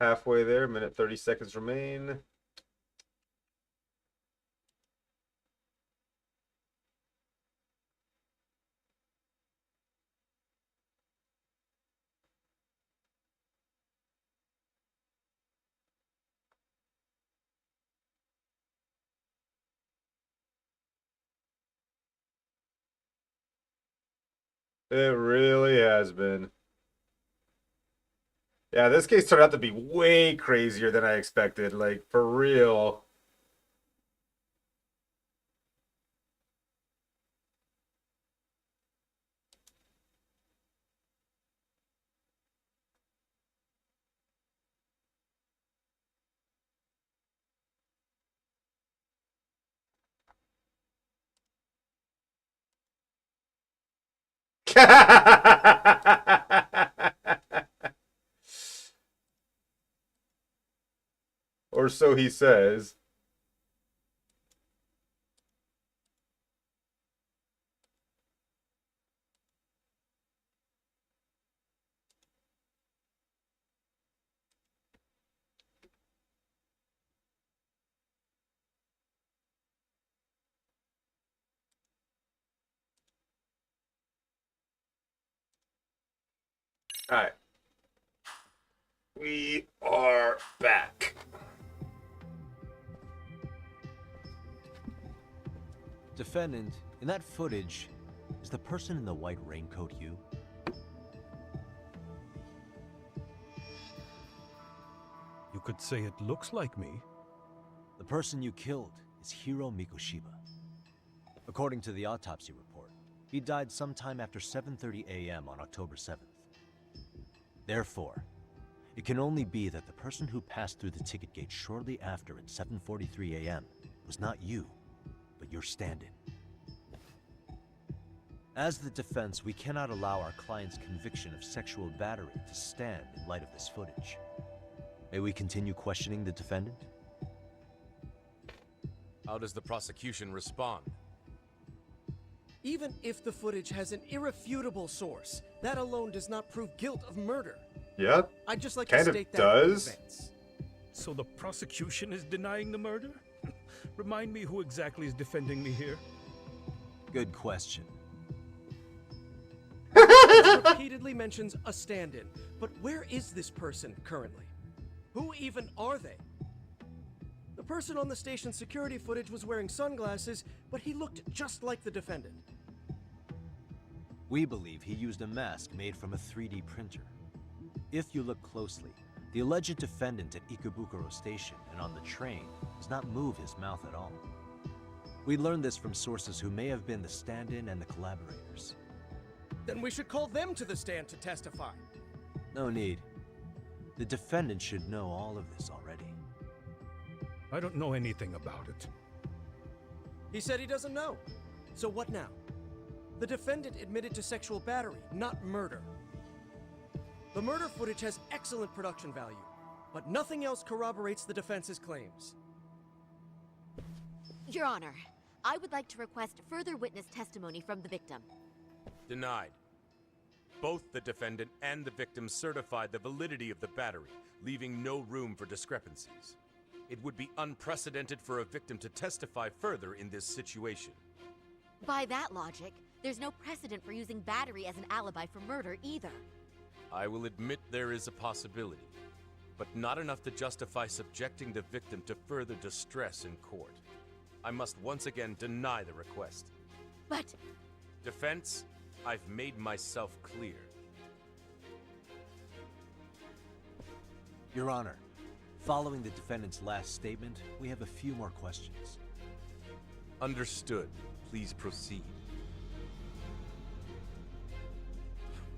Halfway there, minute 30 seconds remain. It really has been. Yeah, this case turned out to be way crazier than I expected. Like, for real. Or so he says. All right. We are back. Defendant, in that footage, is the person in the white raincoat you? You could say it looks like me. The person you killed is Hiro Mikoshiba. According to the autopsy report, he died sometime after 7:30 a.m. on October 7th. Therefore, it can only be that the person who passed through the ticket gate shortly after at 7:43 a.m. was not you, but your stand-in. As the defense, we cannot allow our client's conviction of sexual battery to stand in light of this footage. May we continue questioning the defendant? How does the prosecution respond? Even if the footage has an irrefutable source, that alone does not prove guilt of murder. Yeah, I'd just like kind to of state that does. in advance. So the prosecution is denying the murder? Remind me who exactly is defending me here. Good question. It repeatedly mentions a stand-in, but where is this person currently? Who even are they? The person on the station security footage was wearing sunglasses, but he looked just like the defendant. We believe he used a mask made from a 3D printer. If you look closely, the alleged defendant at Ikebukuro Station and on the train does not move his mouth at all. We learned this from sources who may have been the stand-in and the collaborators. Then we should call them to the stand to testify. No need. The defendant should know all of this already. I don't know anything about it. He said he doesn't know. So what now? The defendant admitted to sexual battery, not murder. The murder footage has excellent production value, but nothing else corroborates the defense's claims. Your Honor, I would like to request further witness testimony from the victim. Denied. Both the defendant and the victim certified the validity of the battery, leaving no room for discrepancies. It would be unprecedented for a victim to testify further in this situation. By that logic, there's no precedent for using battery as an alibi for murder either. I will admit there is a possibility, but not enough to justify subjecting the victim to further distress in court. I must once again deny the request. But... Defense, I've made myself clear. Your Honor, following the defendant's last statement, we have a few more questions. Understood. Please proceed.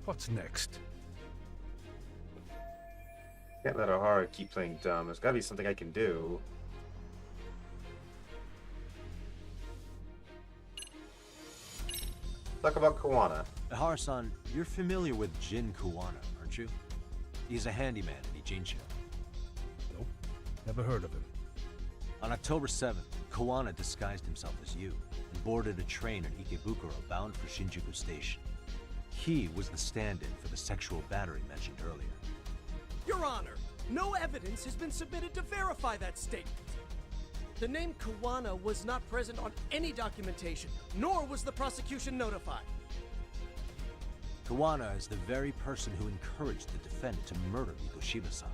What's next? Can't let O'Hara keep playing dumb. There's gotta be something I can do. Talk about Kuwana. Ihara-san, you're familiar with Jin Kuwana, aren't you? He's a handyman in Ijincho. Nope, never heard of him. On October 7th, Kuwana disguised himself as you and boarded a train in Ikebukuro bound for Shinjuku Station. He was the stand-in for the sexual battery mentioned earlier. Your Honor, no evidence has been submitted to verify that statement. The name Kuwana was not present on any documentation, nor was the prosecution notified. Kuwana is the very person who encouraged the defendant to murder Mikoshiba-san.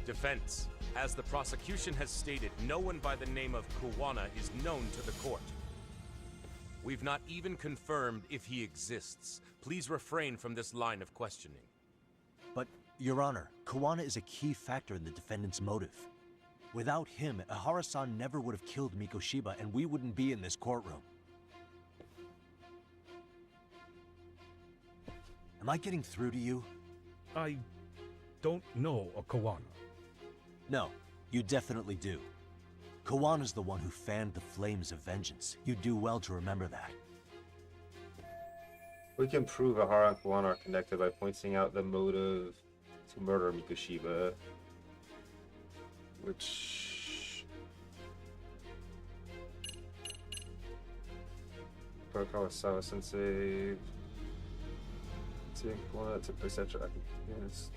Defense, as the prosecution has stated, no one by the name of Kuwana is known to the court. We've not even confirmed if he exists. Please refrain from this line of questioning. But, Your Honor, Kuwana is a key factor in the defendant's motive. Without him, Ihara-san never would have killed Mikoshiba, and we wouldn't be in this courtroom. Am I getting through to you? I don't know a Kuwana. No, you definitely do. Kawana's the one who fanned the flames of vengeance. You do well to remember that. We can prove O'Hara and Kuwana are connected by pointing out the motive to murder Mikoshiba. Which... Protocol with Sawa Sensei... Seeing Kuwana took place after... Yes.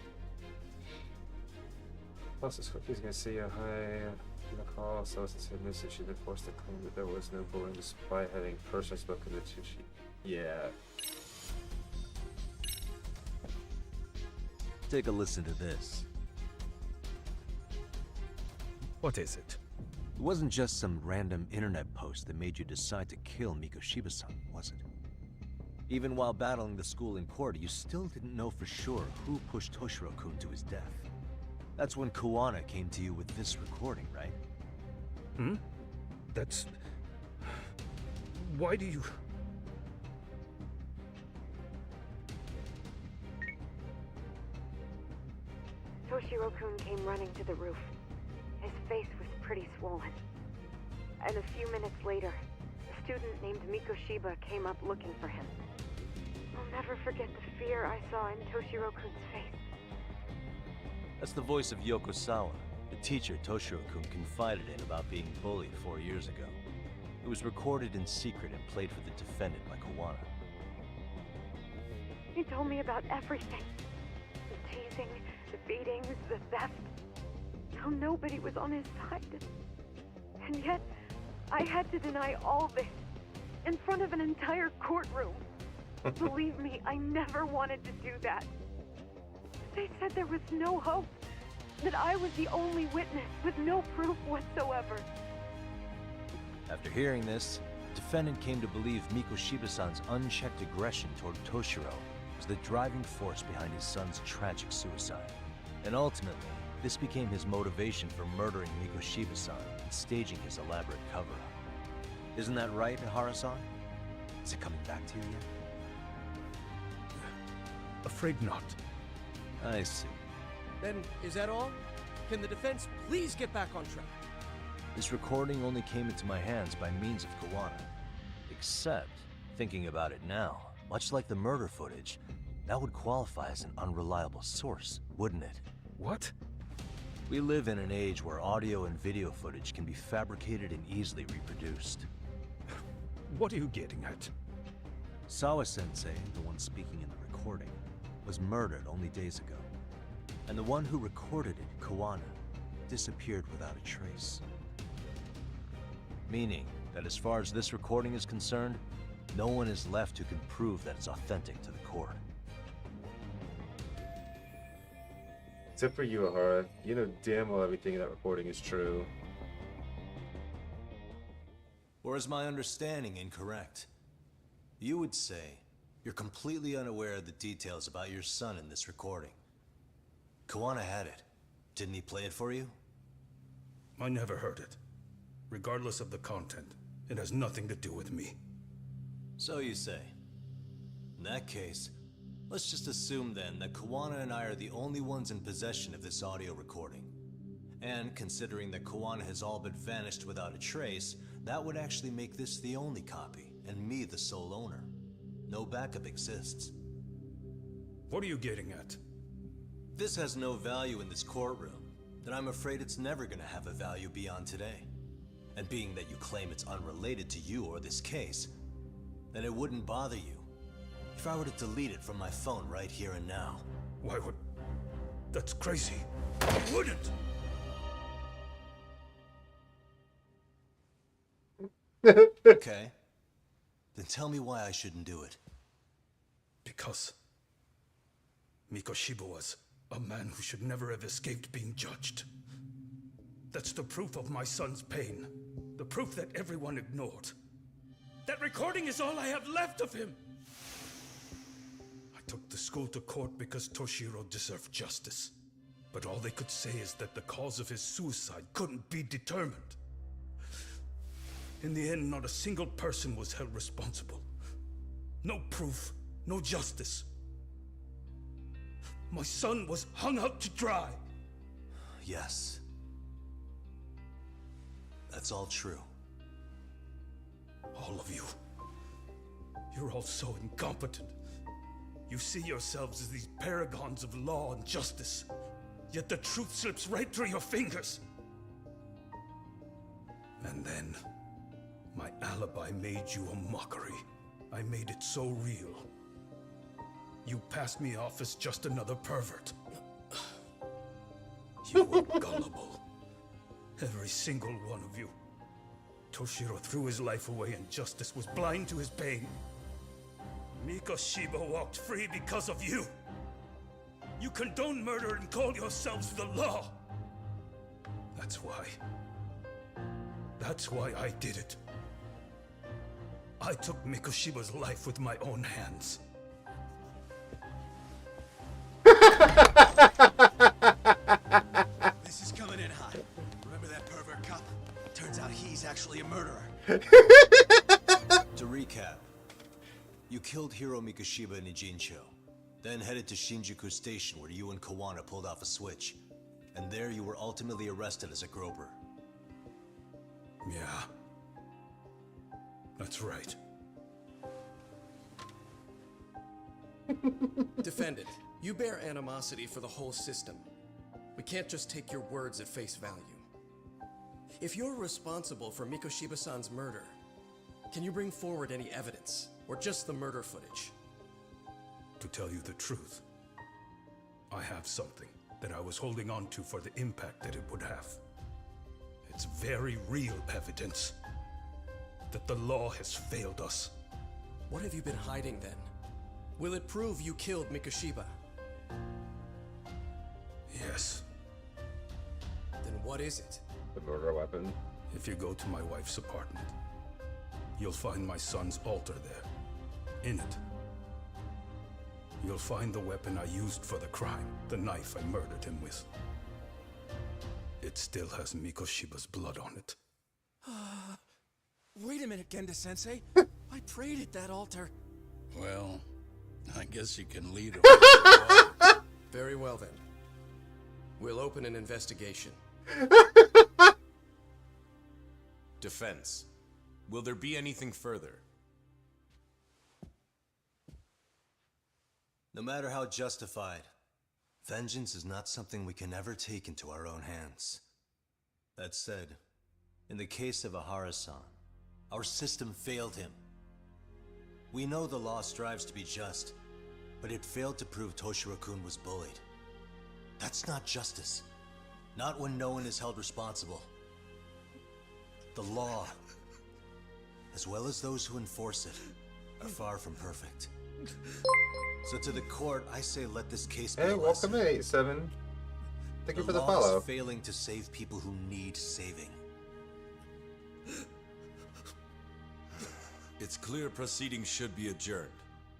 Plus, this he's gonna see a high... In the call, Sawa Sensei admits that she'd been forced to claim that there was no bullying despite having personally spoken to Tsuchi. Yeah. Take a listen to this. What is it? It wasn't just some random internet post that made you decide to kill Mikoshiba-san, was it? Even while battling the school in court, you still didn't know for sure who pushed Toshiro-kun to his death. That's when Kuwana came to you with this recording, right? Hmm? That's... Why do you... Toshiro-kun came running to the roof. His face was pretty swollen. And a few minutes later, a student named Mikoshiba came up looking for him. I'll never forget the fear I saw in Toshiro-kun's face. That's the voice of Yoko Sawa, the teacher Toshiro-kun confided in about being bullied 4 years ago. It was recorded in secret and played for the defendant by Kuwana. He told me about everything. The teasing, the beatings, the theft. How nobody was on his side. And yet, I had to deny all this in front of an entire courtroom. Believe me, I never wanted to do that. They said there was no hope, that I was the only witness with no proof whatsoever. After hearing this, the defendant came to believe Mikoshiba-san's unchecked aggression toward Toshiro was the driving force behind his son's tragic suicide. And ultimately, this became his motivation for murdering Mikoshiba-san and staging his elaborate cover-up. Isn't that right, Ihara-san? Is it coming back to you yet? Afraid not. I see. Then, is that all? Can the defense please get back on track? This recording only came into my hands by means of Kuwana. Except, thinking about it now, much like the murder footage, that would qualify as an unreliable source, wouldn't it? What? We live in an age where audio and video footage can be fabricated and easily reproduced. What are you getting at? Sawa-sensei, the one speaking in the recording, was murdered only days ago. And the one who recorded it, Kawana, disappeared without a trace. Meaning that as far as this recording is concerned, no one is left who can prove that it's authentic to the core. Except for you, Ohara. You know damn well everything in that recording is true. Or is my understanding incorrect? You would say you're completely unaware of the details about your son in this recording. Kawana had it. Didn't he play it for you? I never heard it. Regardless of the content, it has nothing to do with me. So you say. In that case, let's just assume then that Kawana and I are the only ones in possession of this audio recording. And considering that Kawana has all but vanished without a trace, that would actually make this the only copy, and me the sole owner. No backup exists. What are you getting at? This has no value in this courtroom, then I'm afraid it's never gonna have a value beyond today. And being that you claim it's unrelated to you or this case, then it wouldn't bother you if I were to delete it from my phone right here and now. Why would... That's crazy. I wouldn't! Okay. Then tell me why I shouldn't do it. Because Mikoshiba was a man who should never have escaped being judged. That's the proof of my son's pain. The proof that everyone ignored. That recording is all I have left of him! I took the school to court because Toshiro deserved justice. But all they could say is that the cause of his suicide couldn't be determined. In the end, not a single person was held responsible. No proof, no justice. My son was hung out to dry. Yes. That's all true. All of you. You're all so incompetent. You see yourselves as these paragons of law and justice. Yet the truth slips right through your fingers. And then, my alibi made you a mockery. I made it so real. You passed me off as just another pervert. You were gullible. Every single one of you. Toshiro threw his life away and justice was blind to his pain. Mikoshiba walked free because of you. You condone murder and call yourselves the law. That's why. That's why I did it. I took Mikoshiba's life with my own hands. This is coming in hot. Remember that pervert cop? Turns out he's actually a murderer. To recap, you killed Hiro Mikoshiba in Ijincho, then headed to Shinjuku Station where you and Kawana pulled off a switch, and there you were ultimately arrested as a groper. Yeah. That's right. Defendant, you bear animosity for the whole system. We can't just take your words at face value. If you're responsible for Mikoshiba-san's murder, can you bring forward any evidence, or just the murder footage? To tell you the truth, I have something that I was holding on to for the impact that it would have. It's very real evidence that the law has failed us. What have you been hiding then? Will it prove you killed Mikoshiba? Yes. Then what is it? The murder weapon. If you go to my wife's apartment, you'll find my son's altar there. In it, you'll find the weapon I used for the crime, the knife I murdered him with. It still has Mikoshiba's blood on it. Wait a minute, Genda-sensei. I prayed at that altar. Well, I guess you can lead him. Very well then. We'll open an investigation. Defense. Will there be anything further? No matter how justified, Vengeance is not something we can ever take into our own hands. That said, in the case of Ahara-san, our system failed him. We know the law strives to be just, but it failed to prove Toshiro-kun was bullied. That's not justice. Not when no one is held responsible. The law, as well as those who enforce it, are far from perfect. So to the court, I say let this case be Hey, a welcome lesson. in, 87. Thank you for the law follow. is failing to save people who need saving. It's clear proceedings should be adjourned.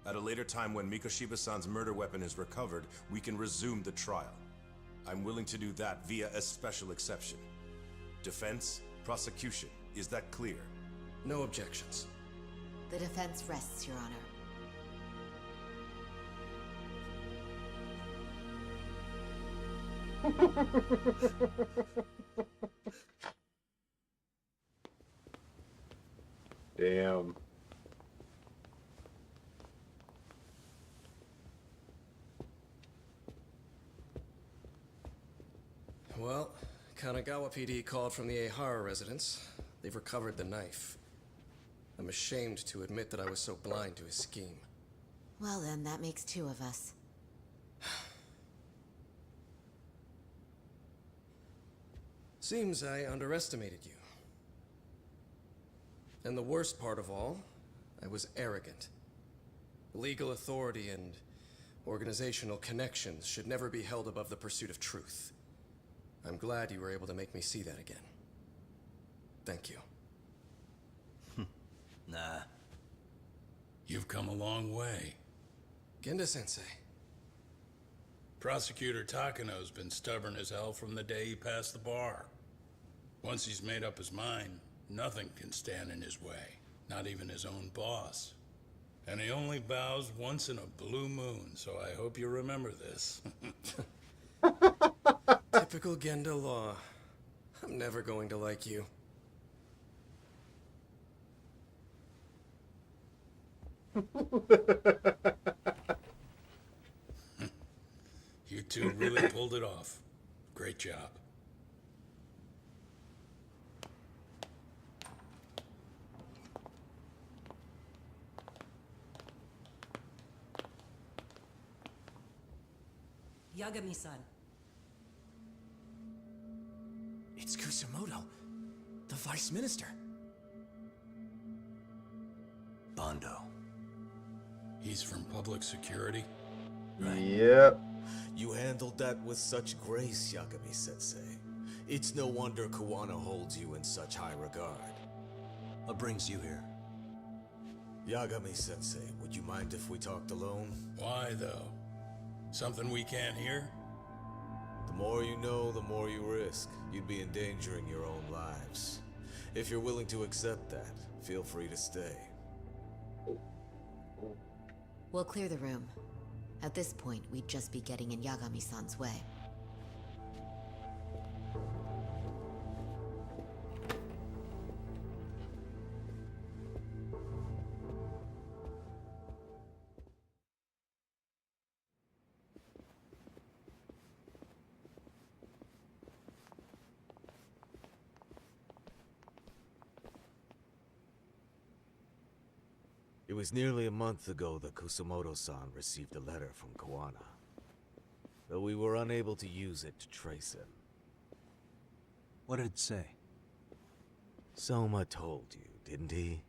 At a later time when Mikoshiba-san's murder weapon is recovered, we can resume the trial. I'm willing to do that via a special exception. Defense, prosecution, is that clear? No objections. The defense rests, Your Honor. Damn. Well, Kanagawa PD called from the Ehara residence. They've recovered the knife. I'm ashamed to admit that I was so blind to his scheme. Well then, that makes two of us. Seems I underestimated you. And the worst part of all, I was arrogant. Legal authority and organizational connections should never be held above the pursuit of truth. I'm glad you were able to make me see that again. Thank you. Nah. You've come a long way. Genda-sensei. Prosecutor Takano's been stubborn as hell from the day he passed the bar. Once he's made up his mind, nothing can stand in his way, not even his own boss. And he only bows once in a blue moon, so I hope you remember this. Typical Genda law. I'm never going to like you. You two really pulled it off. Great job. Yagami-san. It's Kusumoto, the Vice Minister. Bondo. He's from public security? Yep. You handled that with such grace, Yagami-sensei. It's no wonder Kuwana holds you in such high regard. What brings you here? Yagami-sensei, would you mind if we talked alone? Why, though? Something we can't hear? The more you know, the more you risk. You'd be endangering your own lives. If you're willing to accept that, feel free to stay. We'll clear the room. At this point, we'd just be getting in Yagami-san's way. It was nearly a month ago that Kusumoto-san received a letter from Kuwana. Though we were unable to use it to trace him. What did it say? Soma told you, didn't he?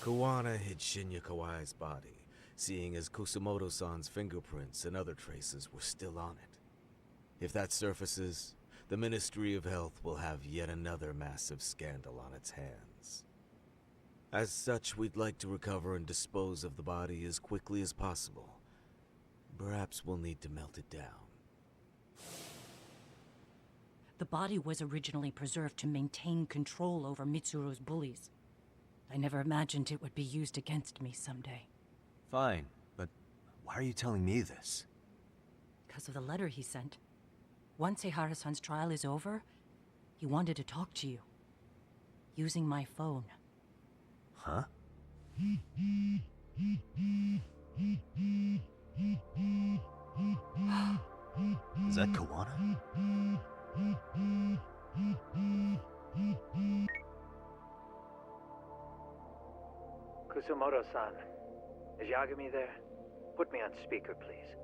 Kuwana hid Shinya Kawai's body, seeing as Kusumoto-san's fingerprints and other traces were still on it. If that surfaces, the Ministry of Health will have yet another massive scandal on its hands. As such, we'd like to recover and dispose of the body as quickly as possible. Perhaps we'll need to melt it down. The body was originally preserved to maintain control over Mitsuru's bullies. I never imagined it would be used against me someday. Fine, but why are you telling me this? Because of the letter he sent. Once Ehara-san's trial is over, he wanted to talk to you. Using my phone. Huh? Is that Kawana? Kusumoto-san, is Yagami there? Put me on speaker, please.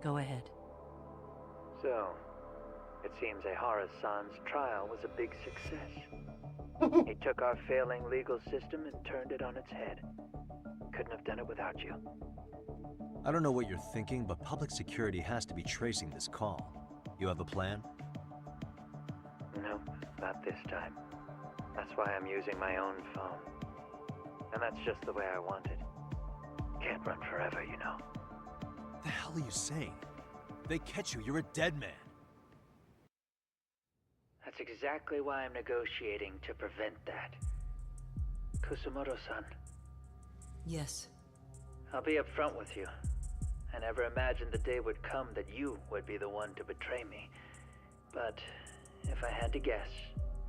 Go ahead. So, it seems Ehara-san's trial was a big success. He took our failing legal system and turned it on its head. Couldn't have done it without you. I don't know what you're thinking, but public security has to be tracing this call. You have a plan? No, not this time. That's why I'm using my own phone. And that's just the way I want it. Can't run forever, you know. The hell are you saying? If they catch you, you're a dead man. That's exactly why I'm negotiating to prevent that. Kusumoto-san. Yes. I'll be upfront with you. I never imagined the day would come that you would be the one to betray me. But if I had to guess,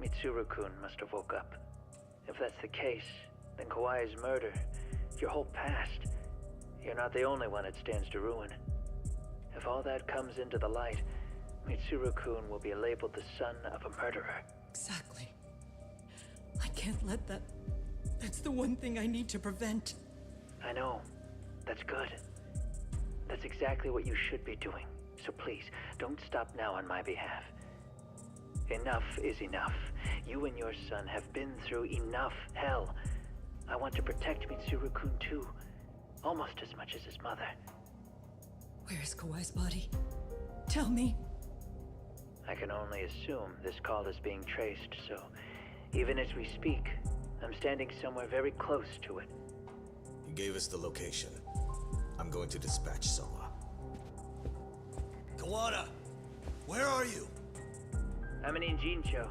Mitsuru-kun must have woke up. If that's the case, then Kawai's murder, your whole past, you're not the only one it stands to ruin. If all that comes into the light, Mitsuru-kun will be labeled the son of a murderer. Exactly. I can't let that... That's the one thing I need to prevent. I know. That's good. That's exactly what you should be doing. So please, don't stop now on my behalf. Enough is enough. You and your son have been through enough hell. I want to protect Mitsuru-kun too. Almost as much as his mother. Where is Kawai's body? Tell me. I can only assume this call is being traced, so even as we speak, I'm standing somewhere very close to it. You gave us the location. I'm going to dispatch Soma. Kawana! Where are you? I'm in Injincho.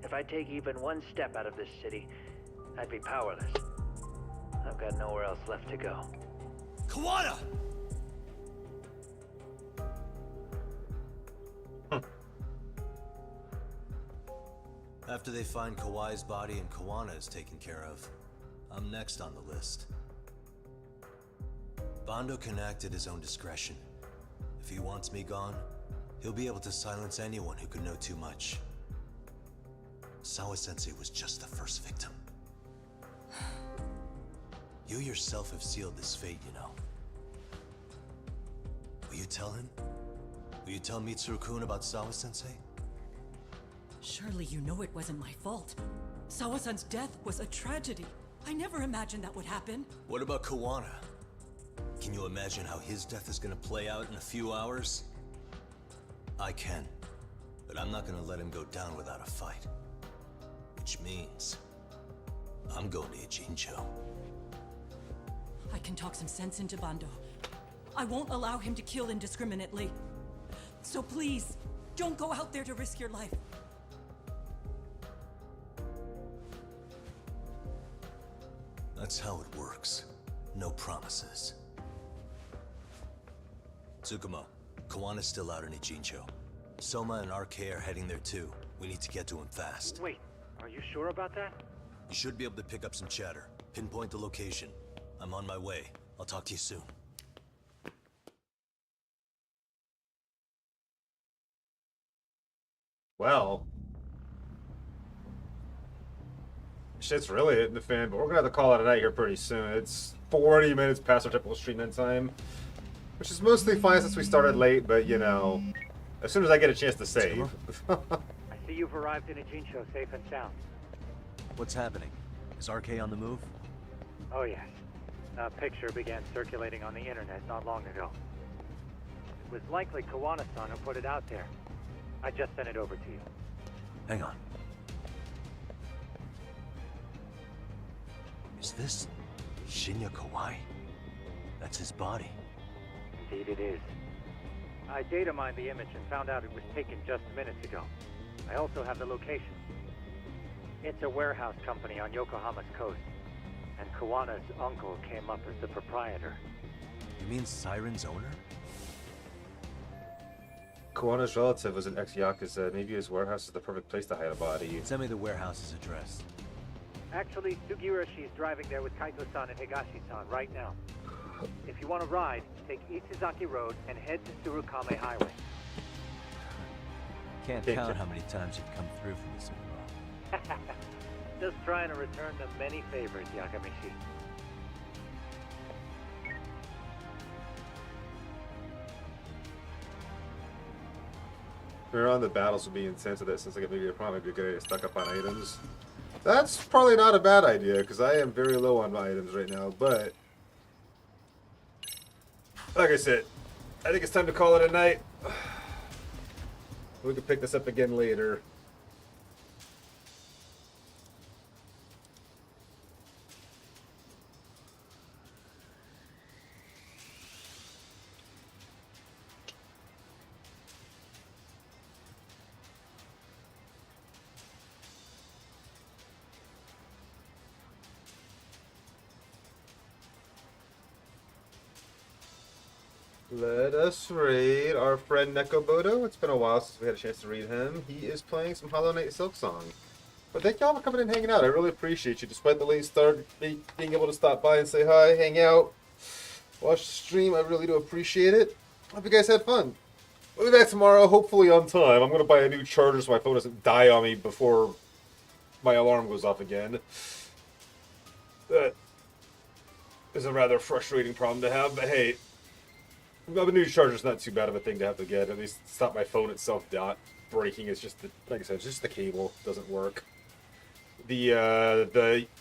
If I take even one step out of this city, I'd be powerless. I've got nowhere else left to go. Kawana! After they find Kawai's body and Kawana is taken care of, I'm next on the list. Bando can act at his own discretion. If he wants me gone, he'll be able to silence anyone who could know too much. Sawa-sensei was just the first victim. You yourself have sealed this fate, you know. Will you tell him? Will you tell Mitsuru-kun about Sawa-sensei? Surely you know it wasn't my fault. Sawa-san's death was a tragedy. I never imagined that would happen. What about Kawana? Can you imagine how his death is gonna play out in a few hours? I can, but I'm not gonna let him go down without a fight. Which means, I'm going to Ijincho. I can talk some sense into Bando. I won't allow him to kill indiscriminately. So please, don't go out there to risk your life. That's how it works. No promises. Tsukumo, Kawana's still out in Ijincho. Soma and RK are heading there too. We need to get to him fast. Wait, are you sure about that? You should be able to pick up some chatter. Pinpoint the location. I'm on my way. I'll talk to you soon. Well, shit's really hitting the fan, but we're gonna have to call it a night here pretty soon. It's 40 minutes past our typical stream end time, which is mostly fine since we started late, but you know, as soon as I get a chance to save. I see you've arrived in Ijincho safe and sound. What's happening? Is RK on the move? Oh yes. A picture began circulating on the internet not long ago. It was likely Kawana-san who put it out there. I just sent it over to you. Hang on. Is this Shinya Kawai? That's his body. Indeed it is. I data mined the image and found out it was taken just minutes ago. I also have the location. It's a warehouse company on Yokohama's coast, and Kawana's uncle came up as the proprietor. You mean Siren's owner? Kawana's relative was an ex-Yakuza. Maybe his warehouse is the perfect place to hide a body. Send me the warehouse's address. Actually, Sugirashi is driving there with Kaito-san and Higashi-san right now. If you want to ride, take Ichizaki Road and head to Tsurukame Highway. Can't count how many times you've come through for me, Suguro. Just trying to return the many favors, Yagamishi. We're on the battles will be insensitive since like maybe probably be a good idea to stock up on items. That's probably not a bad idea because I am very low on my items right now, but like I said, I think it's time to call it a night. We can pick this up again later. Let us raid our friend Nekobodo. It's been a while since we had a chance to read him. He is playing some Hollow Knight Silksong. But thank y'all for coming and hanging out. I really appreciate you. Despite the late start, being able to stop by and say hi, hang out, watch the stream, I really do appreciate it. Hope you guys had fun. We'll be back tomorrow, hopefully on time. I'm going to buy a new charger so my phone doesn't die on me before my alarm goes off again. That is a rather frustrating problem to have, but hey, a new charger's not too bad of a thing to have to get. At least stop my phone itself not breaking. It's just the, like I said, it's just the cable doesn't work. The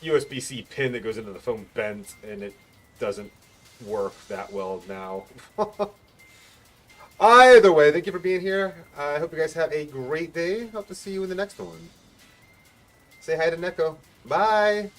USB-C pin that goes into the phone bent, and it doesn't work that well now. Either way, thank you for being here. I hope you guys have a great day. Hope to see you in the next one. Say hi to Neko. Bye.